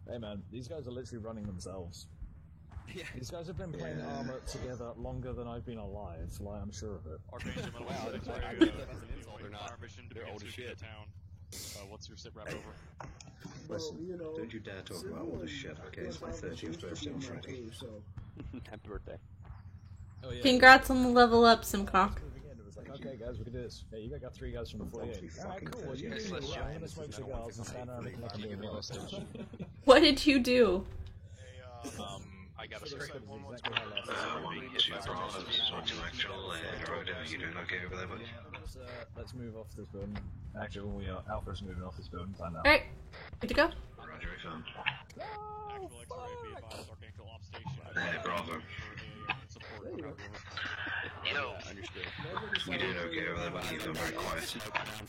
Hey man, these guys are literally running themselves. Yeah. These guys have been playing armor together longer than I've been alive, like I'm sure of it. Archangel, Metal 6X ready. Our mission to begin sweeping the town. What's your sit rep over? Listen, don't you dare talk about all this shit, okay? It's my 30th birthday on Friday. Happy birthday. Oh, yeah. Congrats on the level up, Simcock. Thank Okay, guys, we can do this. Hey, you got 3 guys from the 48. Alright, cool. Well, you do Let's it. jump I'm gonna smoke cigars and stand around and do the hostage. What did you do? I got a straight. One to Bravo, this is one to Actual. Roger, you doing okay over there, buddy? Let's move off this building. Actually, we are Alpha's moving off this building. Time now. Alright, good to go. Roger, we found. Actual X-ray, be advised, Archangel off station. Hey, Bravo. Yo, understood. You doing okay over there, buddy? You feel very quiet.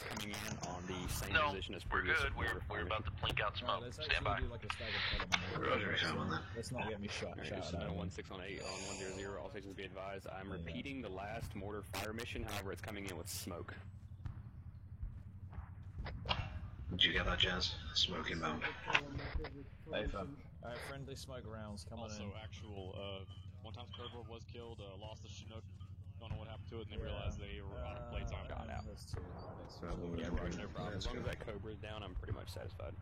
Coming in on the same no, position as we're previous good. We're about to blink out smoke. Stand by. Roger, we found on that. Let's not get me shot. Alright, this is 916 on 8 on 100. All stations be advised. I'm repeating the last mortar fire mission, however, it's coming in with smoke. Did you get that, Jazz? Smoke inbound. Hey, fam. Alright, friendly smoke rounds. Come on in. Also, actual, one time Squidward was killed, lost the Chinook. Don't know what happened to it, and they realized they were on plates on got out. Yeah, Roger, no problem. As long as that Cobra's down, I'm pretty much satisfied.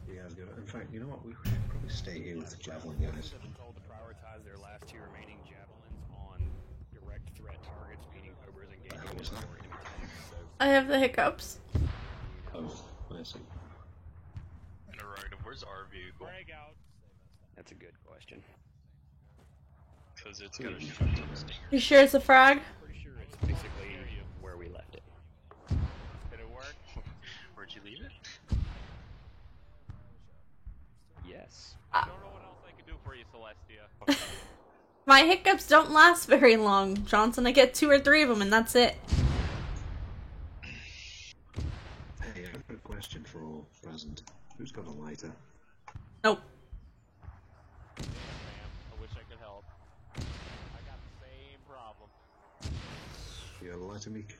You guys good? In fact, you know what? We should probably stay here with the javelin guys. Have been told to prioritize their last 2 remaining javelins on direct threat targets, meaning Cobras engaging. I have the hiccups. Oh, I see. Alright, where's our vehicle? That's a good question. Because it's got a shit ton of stingers. You sure it's a frag? Pretty sure it's basically where we left it. Did it work? Where'd you leave it? Yes. I don't know what else I can do for you, Celestia. My hiccups don't last very long, Johnson. I get 2 or 3 of them, and that's it. Hey, I've got a question for all present. Who's got a lighter? Nope. I wish I could help. I got the same problem. You got a lighter, Meek?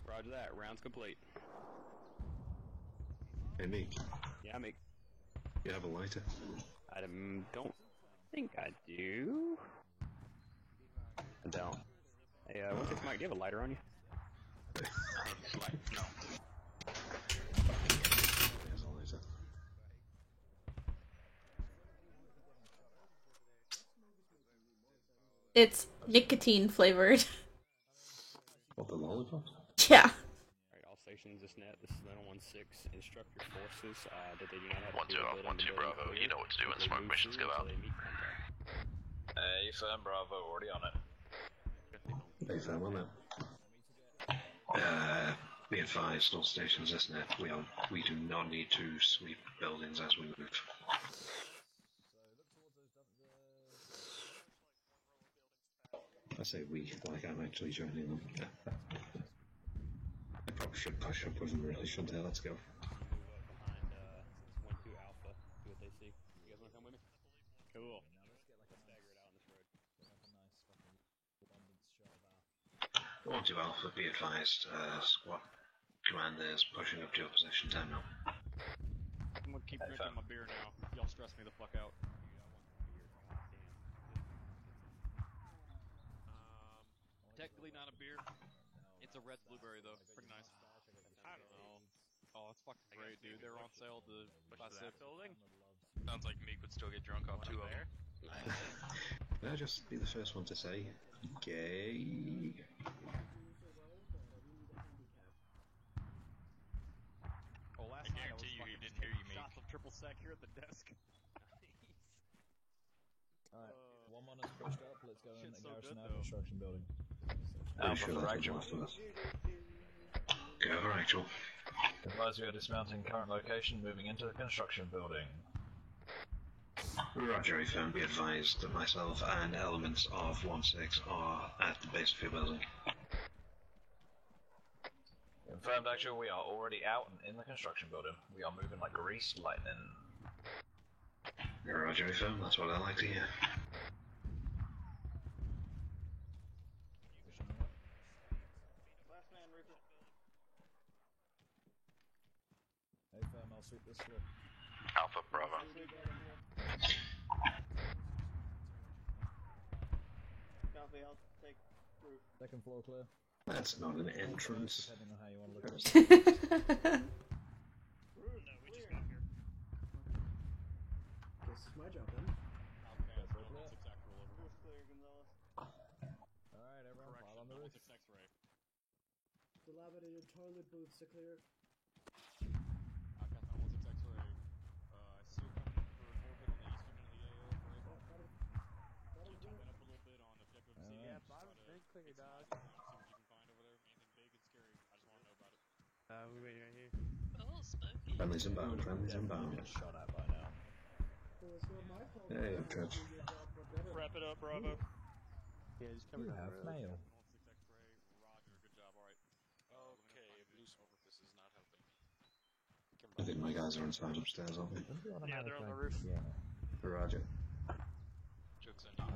Roger that. Round's complete. Hey, Meek. Yeah, Meek. You have a lighter? I don't think I do. I don't. Hey, what's this, Mike? Do you have a lighter on you? No. There's a lighter. It's nicotine flavored. What, the lollipops? Yeah. Alright, all stations, this net, this is 916. Instruct your forces that they do not have 1 2 Alpha, 1 2 Bravo. You know what to do when smoke missions go out. Hey, firm Bravo, already on it. Hey, fam, on that. Be advised, all stations, isn't it? We do not need to sweep buildings as we move. I say we, like I'm actually joining them. I probably should push up with them, really, shouldn't I? Let's go. Behind 1-2 Alpha, see what they see. You guys wanna come with me? Cool. Now let's get like a stagger it out on this road. One to Alpha, be advised, squad commanders pushing up to your position, time now. I'm gonna keep drinking my beer now. Y'all stress me the fuck out. Technically not a beer. It's a red blueberry though. Pretty nice. I don't know. Oh, that's fucking great, dude. They're on sale to buy that building. Sounds like Meek would still get drunk off 2 of them. Can I just be the first one to say, gay? Oh, last I night guarantee you he didn't hear you, Meek. shots of triple sec here at the desk. Alright, 1-1 is pushed up. Let's go in the so Garrison good, Ave construction building. Pretty sure that's what last of us. Go over, actual. Advise we are dismounting current location, moving into the construction building. Roger, firm, be advised that myself and elements of 1-6 are at the base of your building. Confirmed, actually, we are already out and in the construction building. We are moving like greased lightning. Roger, firm, that's what I like to hear. Last man, Reaper. Hey, firm, I'll sweep this floor. Alpha, Bravo. Copy, I'll take roof. Second floor clear. That's not an entrance. Depending on how you want to look at it. This is my job then. Alright, everyone, pile 116 X-ray. Dilapidated toilet booths are clear. Outcast 116 X-ray. I see you coming in for an orbit on the eastern end of the AO. Right? Jumping up a little bit on objective C. Yeah, bottom's been clear, dog. See what you can find over there. Anything big and scary. I just want to know about it. We waiting right here. Oh, smoky. Friendly's inbound, friendly's inbound. Shot at by now. Hey, Trev. Wrap it up, Bravo. Yeah, just coming You down have the road. mail. 116 X-ray. Roger. Good job. All right. Okay, blue smoke. This is not helping me. I think my guys are inside upstairs, aren't they? Yeah, they're on the roof. Yeah. Roger. Jokes on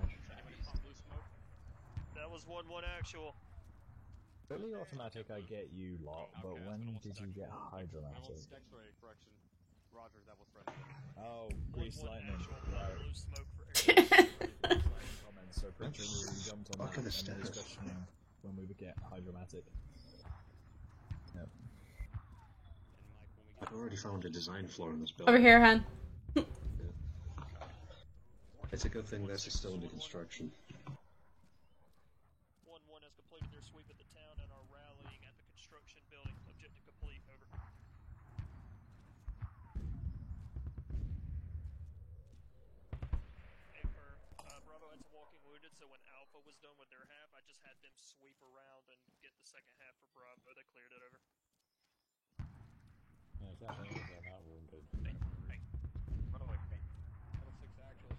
Blue smoke. That was 1-1 actual. Fully automatic, I get you lot, but when did you get hydromatic? 116 X-ray. Correction. Roger. That was friendly. Oh, grease lightning. Blue smoke for Comments, so pretty sure we jumped on Fuck that the and stairs. was questioning when we would get hydromatic. Yep. I've already found a design flaw in this building. Over here, hun. It's a good thing this is still under construction. 1-1 has completed their sweep of the town and are rallying at the construction building. Objective complete. Over. Affirm. Bravo had some walking wounded, so when Alpha was done with their half, I just had them sweep around and get the second half for Bravo. They cleared it over. Yeah, exactly. They're not wounded. Run away from me. 116 actual.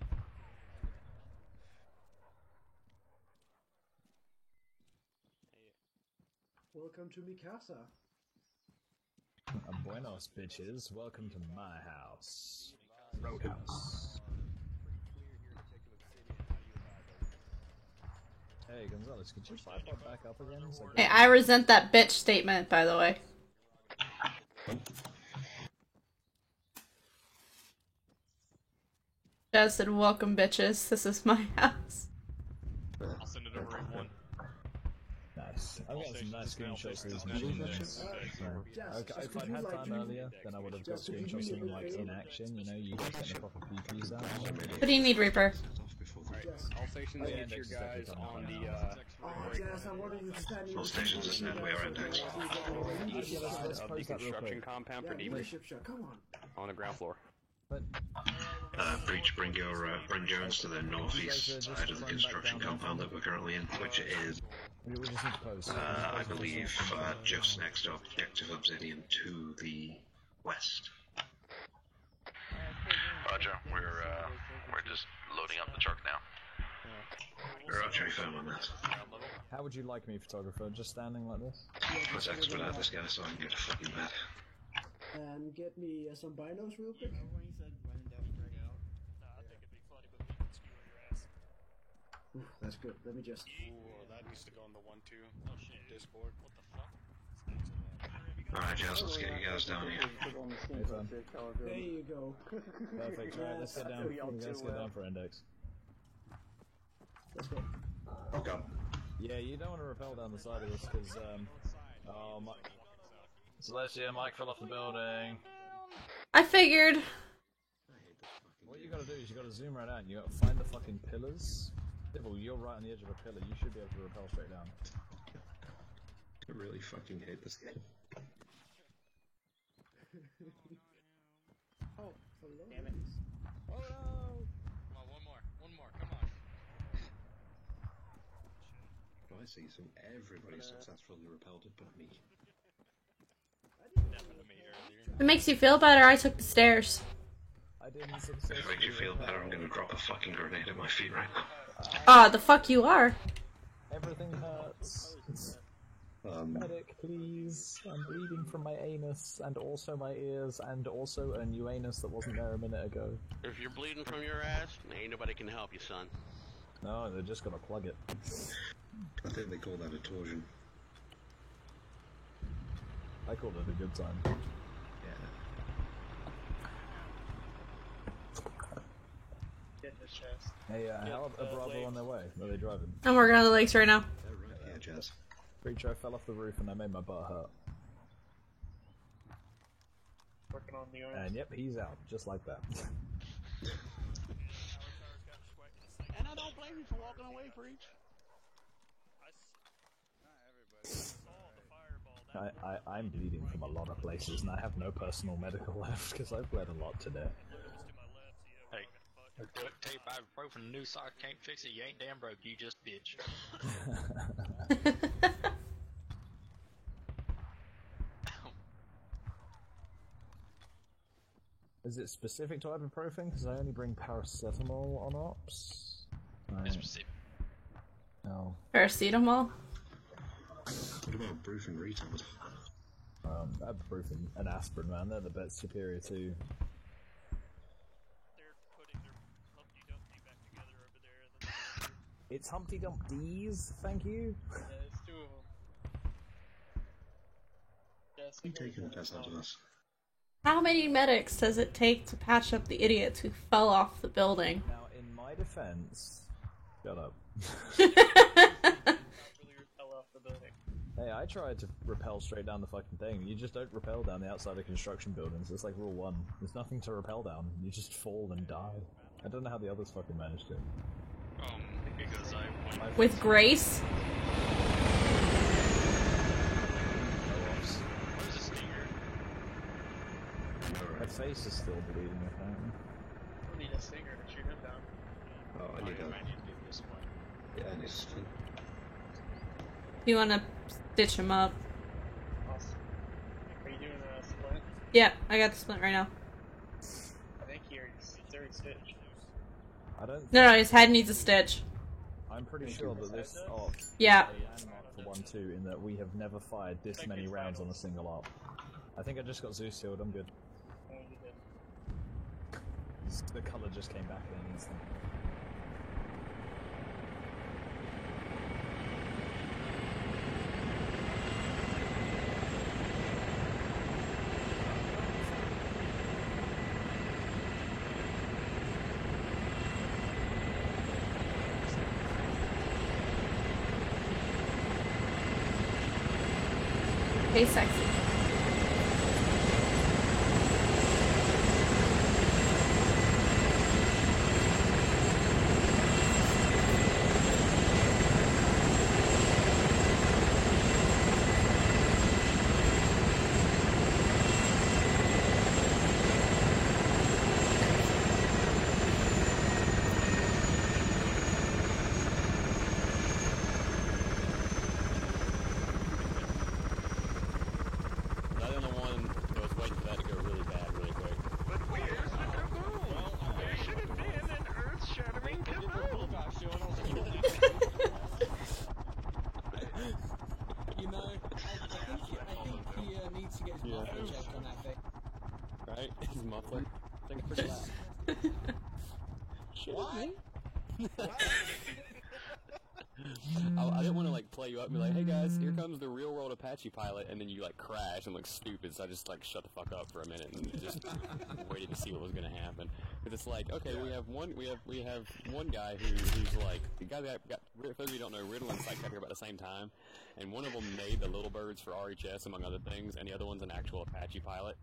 Welcome to Mikasa. Buenos, bitches. Welcome to my house. Roadhouse. Hey, Gonzalez, could you pipe that back up again? So Hey, I resent that bitch statement, by the way. Jazz said, welcome, bitches. This is my house. I'll send it over in 1. Nice. I've got some nice screenshots of these machine guns. Okay, if I'd had time earlier, then I would have got screenshots of them like in action, you know, you guys getting the proper PPs out. What do you need, Reaper? Alright, all stations get your guys on the, All stations is net, we are indexed. east of the construction compound for debrief. On the ground floor. Breach, bring Jones to the northeast side of the construction compound that we're currently in, which is, I believe, just next to Objective Obsidian to the west. Roger. We're just loading up the truck now. Roger, firm on that. How would you like me, photographer? Just standing like this? Let's expedite this guy so I can get a fucking bed. And get me some binos real quick. Ooh, that's good. Let me just. Ooh, that needs to go on the 1-2 Discord. What the fuck? Alright, Jazz, let's get you guys down here. There you go. Perfect. Alright, let's get down. Let's get down for index. Let's go. Oh god. Yeah, you don't want to rappel down the side of this because, oh, Mike. Celestia, Mike fell off the building. I figured. What you gotta do is you gotta zoom right out and you gotta find the fucking pillars. Well, you're right on the edge of a pillar, you should be able to rappel straight down. I really fucking hate this game. Oh, hello. Damn it. Oh no! Come on, one more, come on. I see, so everybody successfully repelled it but me. It makes you feel better. I took the stairs. I didn't If it makes you feel better, I'm gonna drop a fucking grenade at my feet right now. Ah, the fuck you are. Everything hurts. Medic, please. I'm bleeding from my anus, and also my ears, and also a new anus that wasn't there a minute ago. If you're bleeding from your ass, ain't nobody can help you, son. No, they're just gonna plug it. I think they call that a torsion. I called it a good time. Get in the chest. Hey, how are Bravo on their way? Are they driving? I'm working on the lakes right now. Yeah, Jazz. Creature, I fell off the roof and I made my butt hurt. Working on the arms. And yep, he's out, just like that. And I don't blame you for walking away, Breach. I'm bleeding from a lot of places, and I have no personal medical left because I've bled a lot today. Hey, duct tape, ibuprofen, a new sock can't fix it. You ain't damn broke. You just bitch. Is it specific to ibuprofen? Because I only bring paracetamol on ops. It's specific. No. Paracetamol? What about Brufen retard? Ibuprofen and aspirin, man, they're the best superior to. It's Humpty Dumpty's, thank you. Yeah, it's two of them. You taking the piss out of us? How many medics does it take to patch up the idiots who fell off the building? Now, in my defense, shut up. Hey, I tried to rappel straight down the fucking thing. You just don't rappel down the outside of construction buildings. It's like rule 1. There's nothing to rappel down. You just fall and die. I don't know how the others fucking managed it. Because I went... With grace? Where's the stinger? My face is still bleeding, apparently. I need a stinger to shoot him down. Oh, I need I a... need to do this one. Yeah, I need a string. You wanna stitch him up? Awesome. Are you doing a splint? Yeah, I got the splint right now. I think he's already stitched. I don't. No, his head needs a stitch. I'm pretty sure that this op Yeah. is a landmark for 1-2 in that we have never fired this many rounds on a single op. I think I just got Zeus healed, I'm good. Oh, you did. The colour just came back in instantly. Hey, sexy. Right? His muffler. Take a pretty lap. What? I didn't want to like play you up and be like, hey guys, here comes the real world Apache pilot, and then you like crash and look stupid, so I just like shut the fuck up for a minute and just waited to see what was gonna happen. But it's like, okay, we have one guy who's like, the guy that got, for those of you who don't know, Riddle and Sykes got here about the same time, and one of them made the Little Birds for RHS among other things, and the other one's an actual Apache pilot,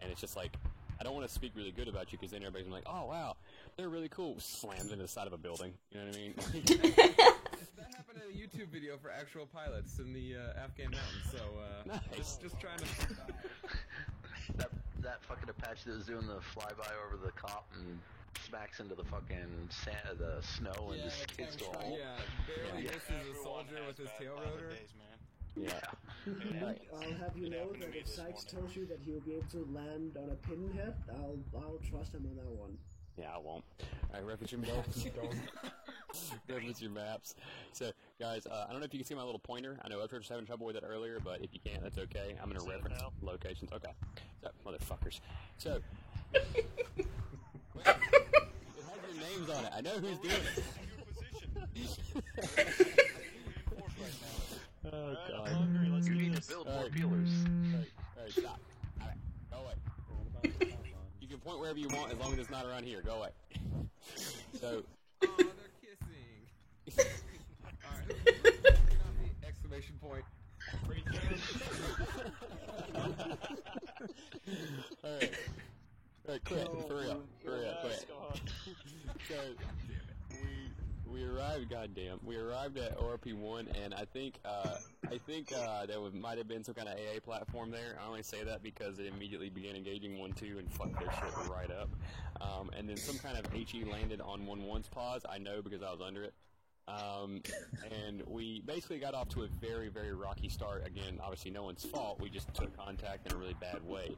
and it's just like, I don't want to speak really good about you because then everybody's gonna be like, oh wow, they're really cool. Slams into the side of a building. You know what I mean? That happened in a YouTube video for actual pilots in the Afghan mountains. So nice. just trying to. that fucking Apache that was doing the flyby over the cop and smacks into the fucking the snow and just skids to a hole. Yeah, barely misses a soldier with his tail rotor. Yeah. I'll have you know that if Sykes tells you that he'll be able to land on a pinhead, I'll trust him on that one. Yeah, I won't. Alright, reference your maps. Reference your maps. So, guys, I don't know if you can see my little pointer. I know Upchurch was having trouble with it earlier, but if you can't, that's okay. I'm going to reference locations. Okay. So, motherfuckers. So, it has your names on it. I know who's doing it. Oh, God. You need to build more peelers. Alright, stop. Alright, go away. You can point wherever you want as long as it's not around here. Go away. So. Oh, they're kissing. Alright. Exclamation point. Alright. Alright, quit. Hurry up. Quit. So, we arrived, goddamn. We arrived at ORP-1, and I think I think there might have been some kind of AA platform there. I only say that because they immediately began engaging 1-2 and fucked their shit right up. And then some kind of HE landed on 1-1's pause. I know because I was under it. And we basically got off to a very, very rocky start. Again, obviously no one's fault. We just took contact in a really bad way.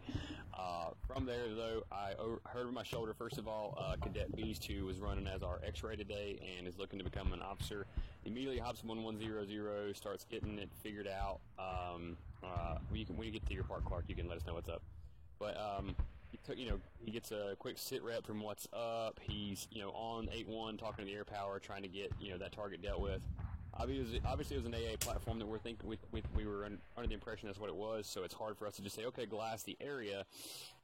From there, though, I heard over my shoulder, first of all, Cadet Beast, who was running as our X-ray today and is looking to become an officer. Immediately hops 1100, starts getting it figured out. When you get to your part, Clark, you can let us know what's up. But he gets a quick sit rep from what's up. He's on 8-1 talking to the air power, trying to get that target dealt with. Obviously, it was an AA platform that we were under the impression that's what it was. So it's hard for us to just say, okay, glass the area.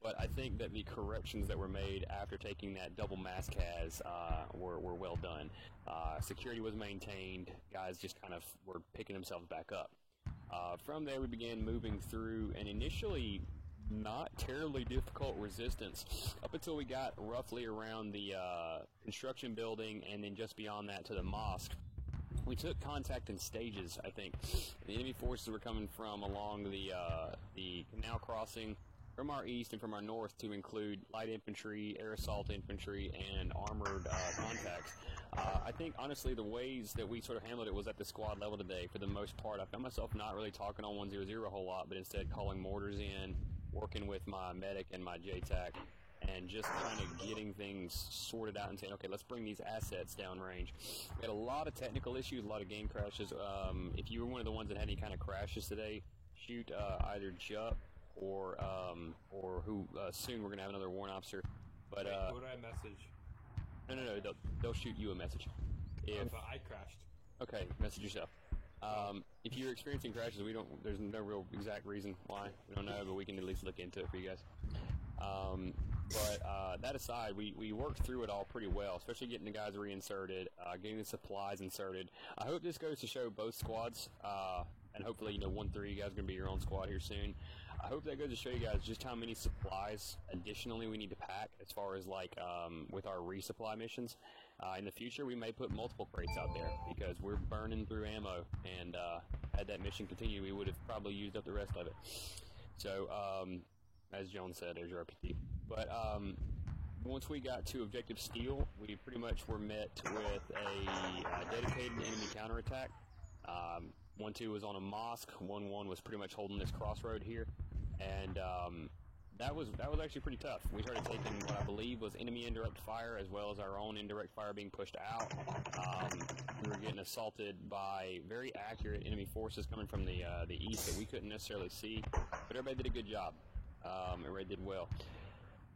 But I think that the corrections that were made after taking that double mass cas were well done. Security was maintained. Guys just kind of were picking themselves back up. From there, we began moving through, and initially not terribly difficult resistance up until we got roughly around the construction building, and then just beyond that to the mosque. We took contact in stages, I think. The enemy forces were coming from along the canal crossing from our east and from our north, to include light infantry, air assault infantry, and armored contacts. I think, honestly, the ways that we sort of handled it was at the squad level today, for the most part. I found myself not really talking on 100 a whole lot, but instead calling mortars in, working with my medic and my JTAC, and just kind of getting things sorted out and saying, okay, let's bring these assets downrange. We had a lot of technical issues, a lot of game crashes. If you were one of the ones that had any kind of crashes today, shoot either Jup or who soon we're going to have another warrant officer. But who do I message? No, they'll shoot you a message. But I crashed. Okay, message yourself. If you're experiencing crashes, there's no real exact reason why. We don't know, but we can at least look into it for you guys. But that aside, we worked through it all pretty well, especially getting the guys reinserted, getting the supplies inserted. I hope this goes to show both squads, and hopefully, 1-3, you guys are going to be your own squad here soon. I hope that goes to show you guys just how many supplies additionally we need to pack as far as with our resupply missions. In the future, we may put multiple crates out there because we're burning through ammo, and had that mission continue, we would have probably used up the rest of it. So, as Jones said, there's your RPT. But once we got to Objective Steel, we pretty much were met with a dedicated enemy counterattack. 1-2 was on a mosque, 1-1 was pretty much holding this crossroad here, and that was actually pretty tough. We started taking what I believe was enemy indirect fire, as well as our own indirect fire being pushed out. We were getting assaulted by very accurate enemy forces coming from the east that we couldn't necessarily see, but everybody did a good job. Everybody did well.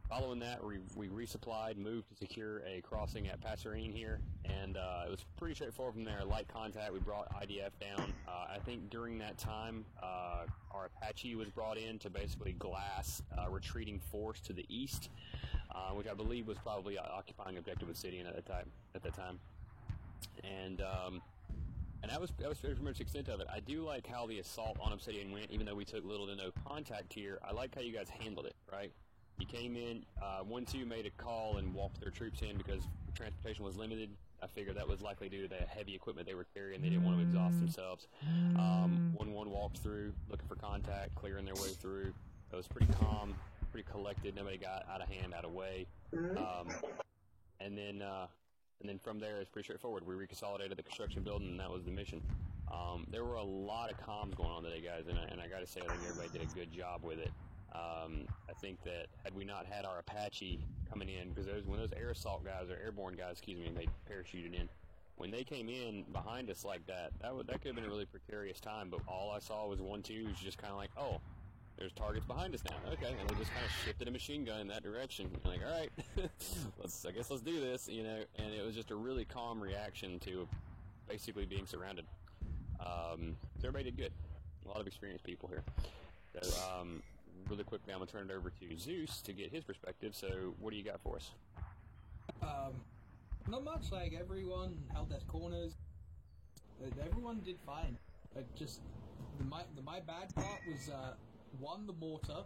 Following that, we resupplied, moved to secure a crossing at Passerine here, and it was pretty straightforward from there. Light contact, we brought IDF down. I think during that time, our Apache was brought in to basically glass retreating force to the east, which I believe was probably occupying Objective Obsidian at that time. And that was pretty much the extent of it. I do like how the assault on Obsidian went, even though we took little to no contact here. I like how you guys handled it, right? You came in, 1-2 made a call and walked their troops in because transportation was limited. I figured that was likely due to the heavy equipment they were carrying. They didn't want to exhaust themselves. 1-1 walked through, looking for contact, clearing their way through. It was pretty calm, pretty collected. Nobody got out of hand, out of way. And then from there, it's pretty straightforward. We reconsolidated the construction building, and that was the mission. There were a lot of comms going on today, guys, and I got to say, I think everybody did a good job with it. I think that had we not had our Apache coming in, because when those air assault guys, or airborne guys, they parachuted in, when they came in behind us like that, that could have been a really precarious time, but all I saw was 1-2 was just kind of like, oh, there's targets behind us now, okay, and they just kind of shifted a machine gun in that direction, and like, alright, I guess let's do this, and it was just a really calm reaction to basically being surrounded. So everybody did good. A lot of experienced people here. So, really quickly, I'm going to turn it over to Zeus to get his perspective. So, what do you got for us? Not much. Everyone held their corners. Everyone did fine. Just my bad part was one, the mortar.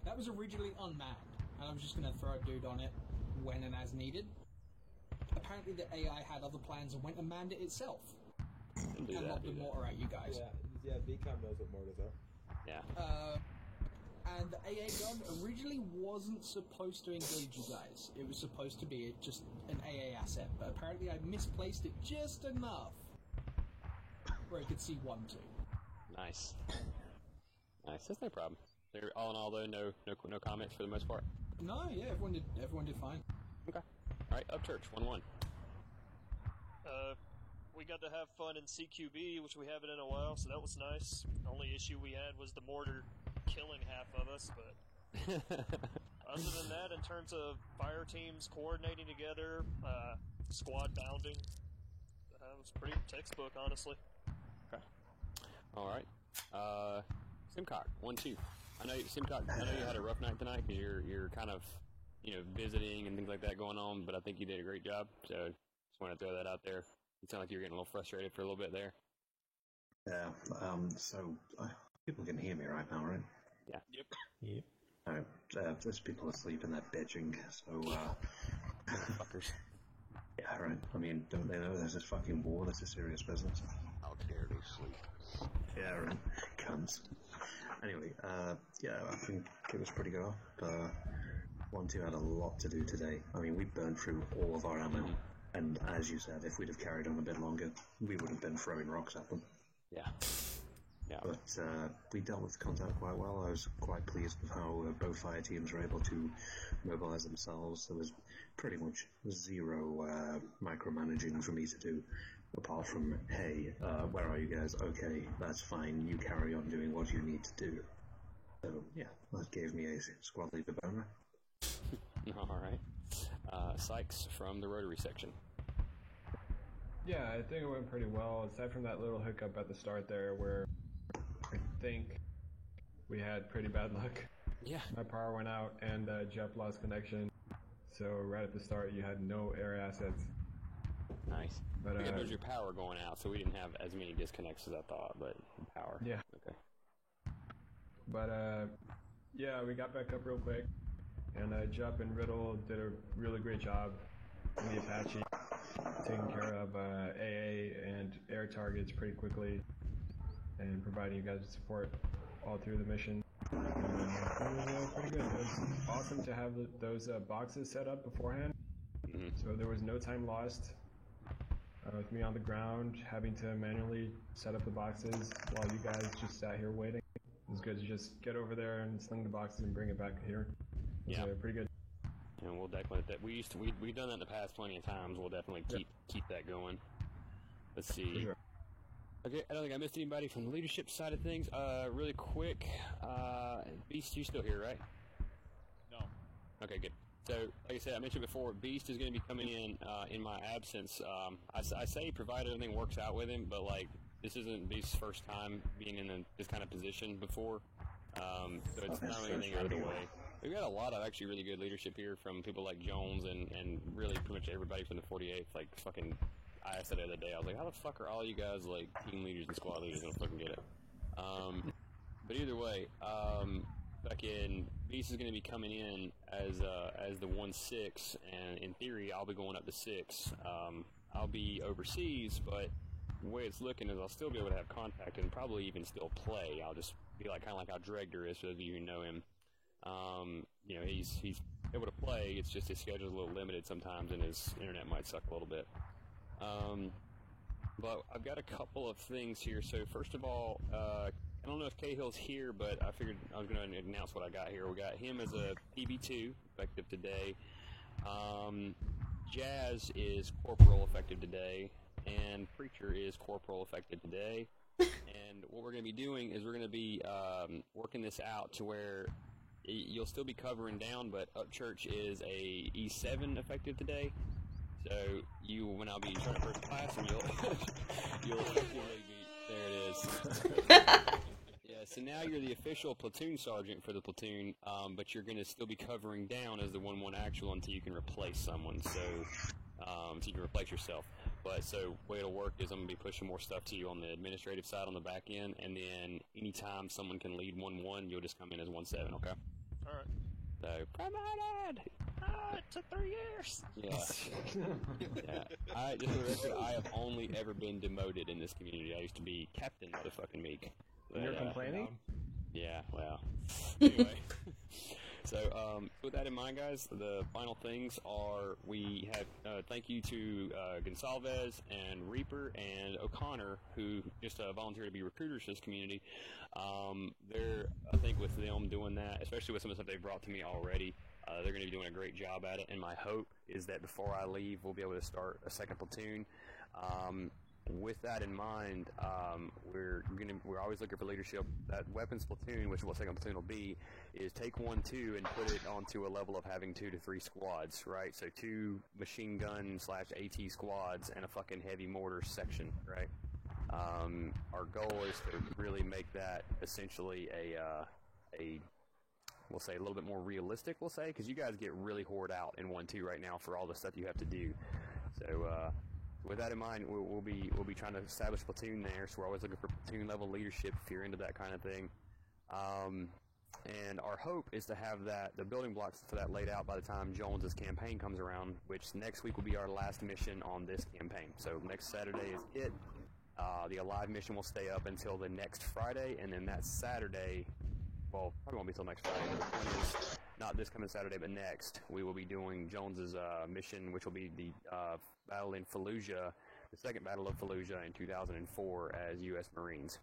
That was originally unmanned, and I was just going to throw a dude on it when and as needed. Apparently, the AI had other plans and went and manned it itself. And lobbed the mortar at you guys. Yeah, Yeah, VCAM knows what mortars are. Yeah. And the AA gun originally wasn't supposed to engage you guys. It was supposed to be just an AA asset, but apparently I misplaced it just enough where it could see 1-2. Nice. Nice. That's no problem. There, all in all, though, no comments for the most part. No, yeah, everyone did fine. Okay. All right, Upchurch 1-1. We got to have fun in CQB, which we haven't in a while, so that was nice. The only issue we had was the mortar killing half of us, but other than that, in terms of fire teams coordinating together, squad bounding, it was pretty textbook, honestly. Okay. All right. Simcock 1-2. I know Simcock. I know you had a rough night tonight because you're kind of visiting and things like that going on, but I think you did a great job. So just want to throw that out there. It sounded like you were getting a little frustrated for a little bit there. Yeah. So people can hear me right now, right? Yeah. Yep. Alright. There's people asleep and they're bitching. So fuckers. Yeah. Right. I mean, don't they know there's this fucking war? That's a serious business. How dare they sleep? Yeah. Right. Cunts. Anyway, yeah, I think it was pretty good. 1-2 had a lot to do today. I mean, we burned through all of our ammo, and as you said, if we'd have carried on a bit longer, we would have been throwing rocks at them. Yeah. Yeah. But we dealt with contact quite well. I was quite pleased with how both fire teams were able to mobilize themselves. There was pretty much zero micromanaging for me to do. Apart from, hey, where are you guys? Okay, that's fine. You carry on doing what you need to do. So, yeah, that gave me a squad leader boner. All right. Sykes from the Rotary section. Yeah, I think it went pretty well, aside from that little hiccup at the start there where I think we had pretty bad luck. Yeah. My power went out and Jeff lost connection. So right at the start, you had no air assets. Nice. But, there was your power going out, so we didn't have as many disconnects as I thought, but power. Yeah. Okay. But, yeah, we got back up real quick, and Jupp and Riddle did a really great job in the Apache, taking care of AA and air targets pretty quickly, and providing you guys with support all through the mission. And, it was pretty good. It was awesome to have those boxes set up beforehand, so there was no time lost. With me on the ground, having to manually set up the boxes while you guys just sat here waiting. It was good to just get over there and sling the boxes and bring it back here. Yeah, pretty good. And we'll definitely we've done that in the past plenty of times. We'll definitely keep that going. Let's see. Sure. Okay, I don't think I missed anybody from the leadership side of things. Really quick, Beast, you still here, right? No. Okay, good. So, like I said, I mentioned before, Beast is going to be coming in my absence. I say provided everything works out with him, but like this isn't Beast's first time being in this kind of position before, so it's not really anything out of the way. We've got a lot of actually really good leadership here from people like Jones and really pretty much everybody from the 48th. Like fucking, I said the other day, I was like, how the fuck are all you guys like team leaders and squad leaders gonna fucking get it? But either way, fucking Beast is going to be coming in as the 1-6, and in theory, I'll be going up to 6. I'll be overseas, but the way it's looking is I'll still be able to have contact and probably even still play. I'll just be like kind of like how Dregder is, for those of you who know him. He's able to play. It's just his schedule's a little limited sometimes, and his internet might suck a little bit. But I've got a couple of things here. So first of all, I don't know if Cahill's here, but I figured I was going to announce what I got here. We got him as a PB2, effective today. Jazz is Corporal, effective today. And Preacher is Corporal, effective today. And what we're going to be doing is we're going to be working this out to where you'll still be covering down, but Upchurch is a E7 effective today. So when I'll be trying first class, and you'll effectively be, there it is. Yeah, so now you're the official platoon sergeant for the platoon, but you're going to still be covering down as the 1-1 actual until you can replace someone, so you can replace yourself. But so the way it'll work is I'm going to be pushing more stuff to you on the administrative side on the back end, and then anytime someone can lead 1-1, you'll just come in as 1-7, okay? Alright. So, promoted! It took 3 years! Yeah. Yeah. Just for the record, I have only, ever been demoted in this community. I used to be Captain Motherfucking Meek. And you're complaining? Yeah, well. Anyway. So, with that in mind, guys, the final things are we have thank you to Gonsalves and Reaper and O'Connor, who just volunteered to be recruiters for this community. I think with them doing that, especially with some of the stuff they've brought to me already, they're going to be doing a great job at it. And my hope is that before I leave, we'll be able to start a second platoon. With that in mind, we're always looking for leadership. That weapons platoon, which is what second platoon will be, is take 1-2 and put it onto a level of having 2 to 3 squads, right? So 2 machine gun / AT squads and a fucking heavy mortar section, right? Our goal is to really make that essentially we'll say a little bit more realistic, we'll say, because you guys get really hoard out in 1-2 right now for all the stuff you have to do. So, with that in mind, we'll be trying to establish a platoon there, so we're always looking for platoon level leadership if you're into that kind of thing. And our hope is to have the building blocks for that laid out by the time Jones's campaign comes around, which next week will be our last mission on this campaign. So next Saturday is it. The Alive mission will stay up until the next Friday, and then that Saturday, well, probably won't be until next Friday, but the point is, not this coming Saturday, but next, we will be doing Jones's mission, which will be the battle in Fallujah, the second battle of Fallujah in 2004 as U.S. Marines.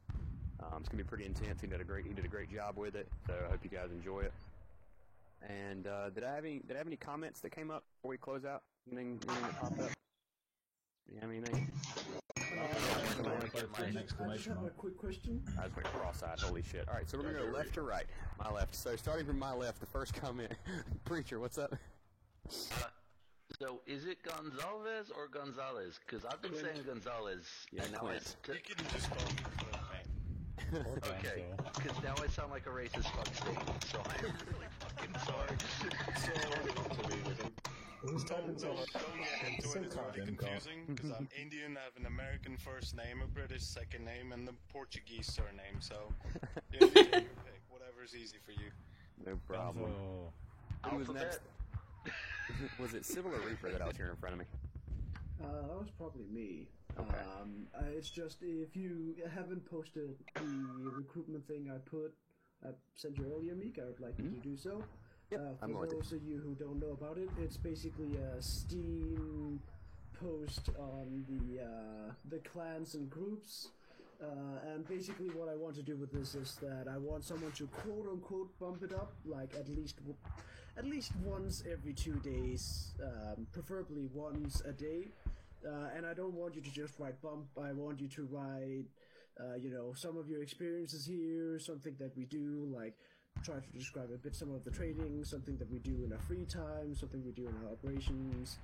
It's gonna be pretty intense. He did a great job with it. So I hope you guys enjoy it. And did I have any comments that came up before we close out? Anything that popped up? Do you have anything? I just have a quick question. I just went cross-eyed. Holy shit! All right, so we're gonna go left to right. My left. So starting from my left, the first comment. Preacher, what's up? So is it Gonsalves or Gonzalez? Because I've been saying Gonzalez. Yeah, and now Clint. You can just call me Clint. Okay, because now I sound like a racist fuckstate, so I'm really fucking sorry. Don't get into it, it's really confusing, because I'm Indian, I have an American first name, a British second name, and a Portuguese surname, so you have to take your pick, whatever's easy for you. No problem. Who was next? Was it Civil or Reaper that I was hearing in front of me? That was probably me. Okay. It's just if you haven't posted the recruitment thing I sent you earlier, Meek, I would like you to do so. For those of you who don't know about it, it's basically a Steam post on the clans and groups. And basically what I want to do with this is that I want someone to quote-unquote bump it up, like at least once every 2 days, preferably once a day. And I don't want you to just write bump, I want you to write, some of your experiences here, something that we do, like try to describe a bit some of the training, something that we do in our free time, something we do in our operations.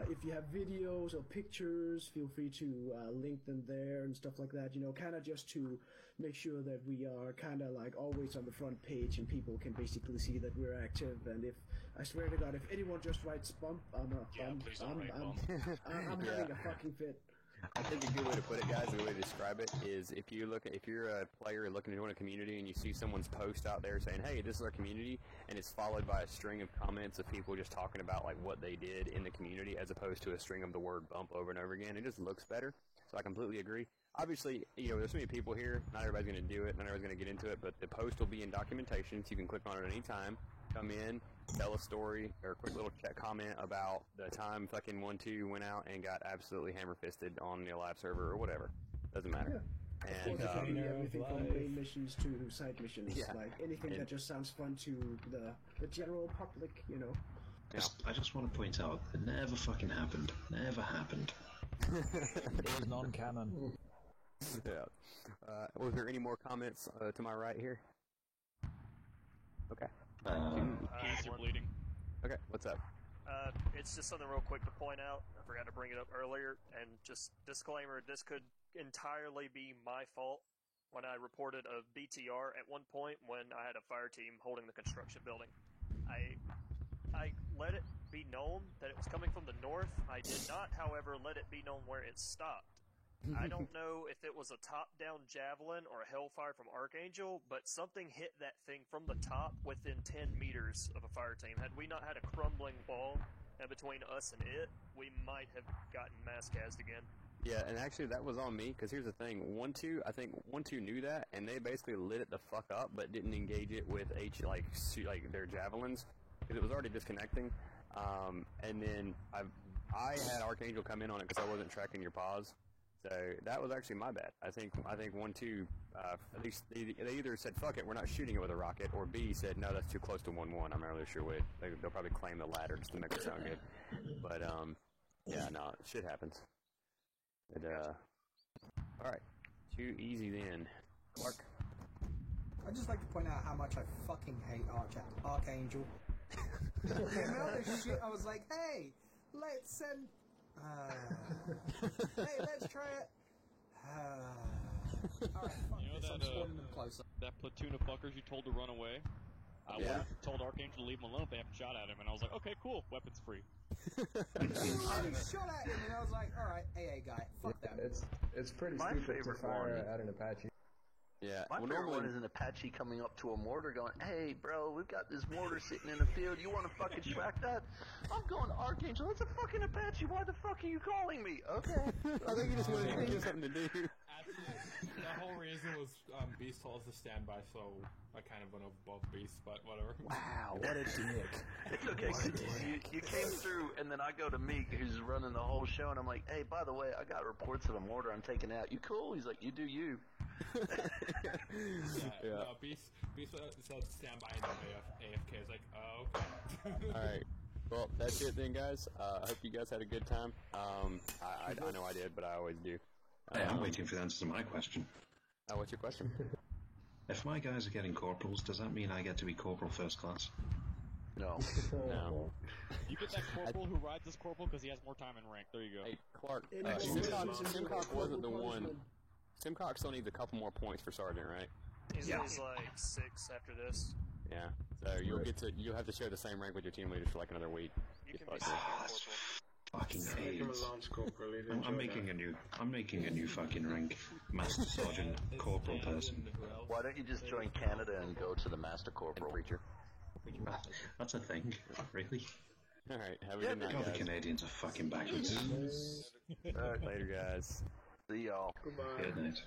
If you have videos or pictures, feel free to link them there and stuff like that, kind of just to make sure that we are kind of like always on the front page and people can basically see that we're active. And I swear to God, if anyone just writes bump, I'm having a fucking fit. I think a good way to put it, guys, the way to describe it is if you're a player looking to join a community and you see someone's post out there saying, hey, this is our community, and it's followed by a string of comments of people just talking about like what they did in the community as opposed to a string of the word bump over and over again, it just looks better. So I completely agree. Obviously, there's so many people here, not everybody's going to do it, not everybody's going to get into it, but the post will be in documentation, so you can click on it at any time, come in, tell a story, or a quick little chat comment about the time fucking 1-2 went out and got absolutely hammer-fisted on the Alive server or whatever. Doesn't matter. Yeah. And everything from main missions to side missions, like anything that just sounds fun to the general public, I just want to point out, it never fucking happened. Never happened. It was non-canon. Yeah. Was there any more comments to my right here? Okay. Keys are bleeding. Okay, what's up? It's just something real quick to point out. I forgot to bring it up earlier, and just disclaimer, this could entirely be my fault when I reported a BTR at one point when I had a fire team holding the construction building. I let it be known that it was coming from the north. I did not, however, let it be known where it stopped. I don't know if it was a top-down javelin or a hellfire from Archangel, but something hit that thing from the top within 10 meters of a fire team. Had we not had a crumbling wall between us and it, we might have gotten mass cast again. Yeah, and actually that was on me, because here's the thing. 1-2, I think 1-2 knew that, and they basically lit it the fuck up, but didn't engage it with like their javelins, because it was already disconnecting. And then I had Archangel come in on it because I wasn't tracking your pause. So that was actually my bad. I think 1-2, at least they either said fuck it, we're not shooting it with a rocket, or B said no, that's too close to 1-1. I'm not really sure which. They'll probably claim the latter just to make it sound good. But yeah, no, shit happens. All right, too easy then. Clark. I'd just like to point out how much I fucking hate Archangel. The amount of shit I was like, hey, let's send. Hey, let's try it. Alright, fuck You know this, I'm that, spawning them closer. that platoon of fuckers you told to run away? I Yeah. told Archangel to leave him alone if they haven't shot at him, and I was like, okay, cool, weapons free. You already shot at him, and I was like, alright, AA guy, fuck that. It's pretty My stupid to favorite fire one- at an Apache. Yeah. My favorite one is an Apache coming up to a mortar going, hey, bro, we've got this mortar sitting in the field. You want to fucking track that? I'm going to Archangel. It's a fucking Apache. Why the fuck are you calling me? Okay. I think you just wanted to give something to do. The whole reason was Beast told us to stand by, so I kind of went above Beast, but whatever. Wow, what a dick. It's okay, 'cause you came through, and then I go to Meek, who's running the whole show, and I'm like, hey, by the way, I got reports of a mortar I'm taking out. You cool? He's like, you do you. Yeah. No, Beast said stand by and then AFK. Is like, oh, okay. Alright. Well, that's it then, guys. I hope you guys had a good time. I know I did, but I always do. Hey, I'm waiting for the answer to my question. What's your question? If my guys are getting corporals, does that mean I get to be corporal first class? No. No. You get that corporal who rides this corporal because he has more time in rank. There you go. Hey, Clark, Simcock wasn't the one. Simcock still needs a couple more points for sergeant, right? He's like 6 after this. Yeah. So you'll have to share the same rank with your team leaders for like another week. You can be second corporal. Fucking Make him AIDS. a lance corporal. he'd I'm enjoy making a new fucking rank. Master Sergeant, corporal person. Why don't you just join Canada and go to the Master Corporal? Preacher. That's a thing, really? Alright, have a good night, God, the guys. Canadians are fucking backwards. Alright, later, guys. See y'all. Goodbye. Good night.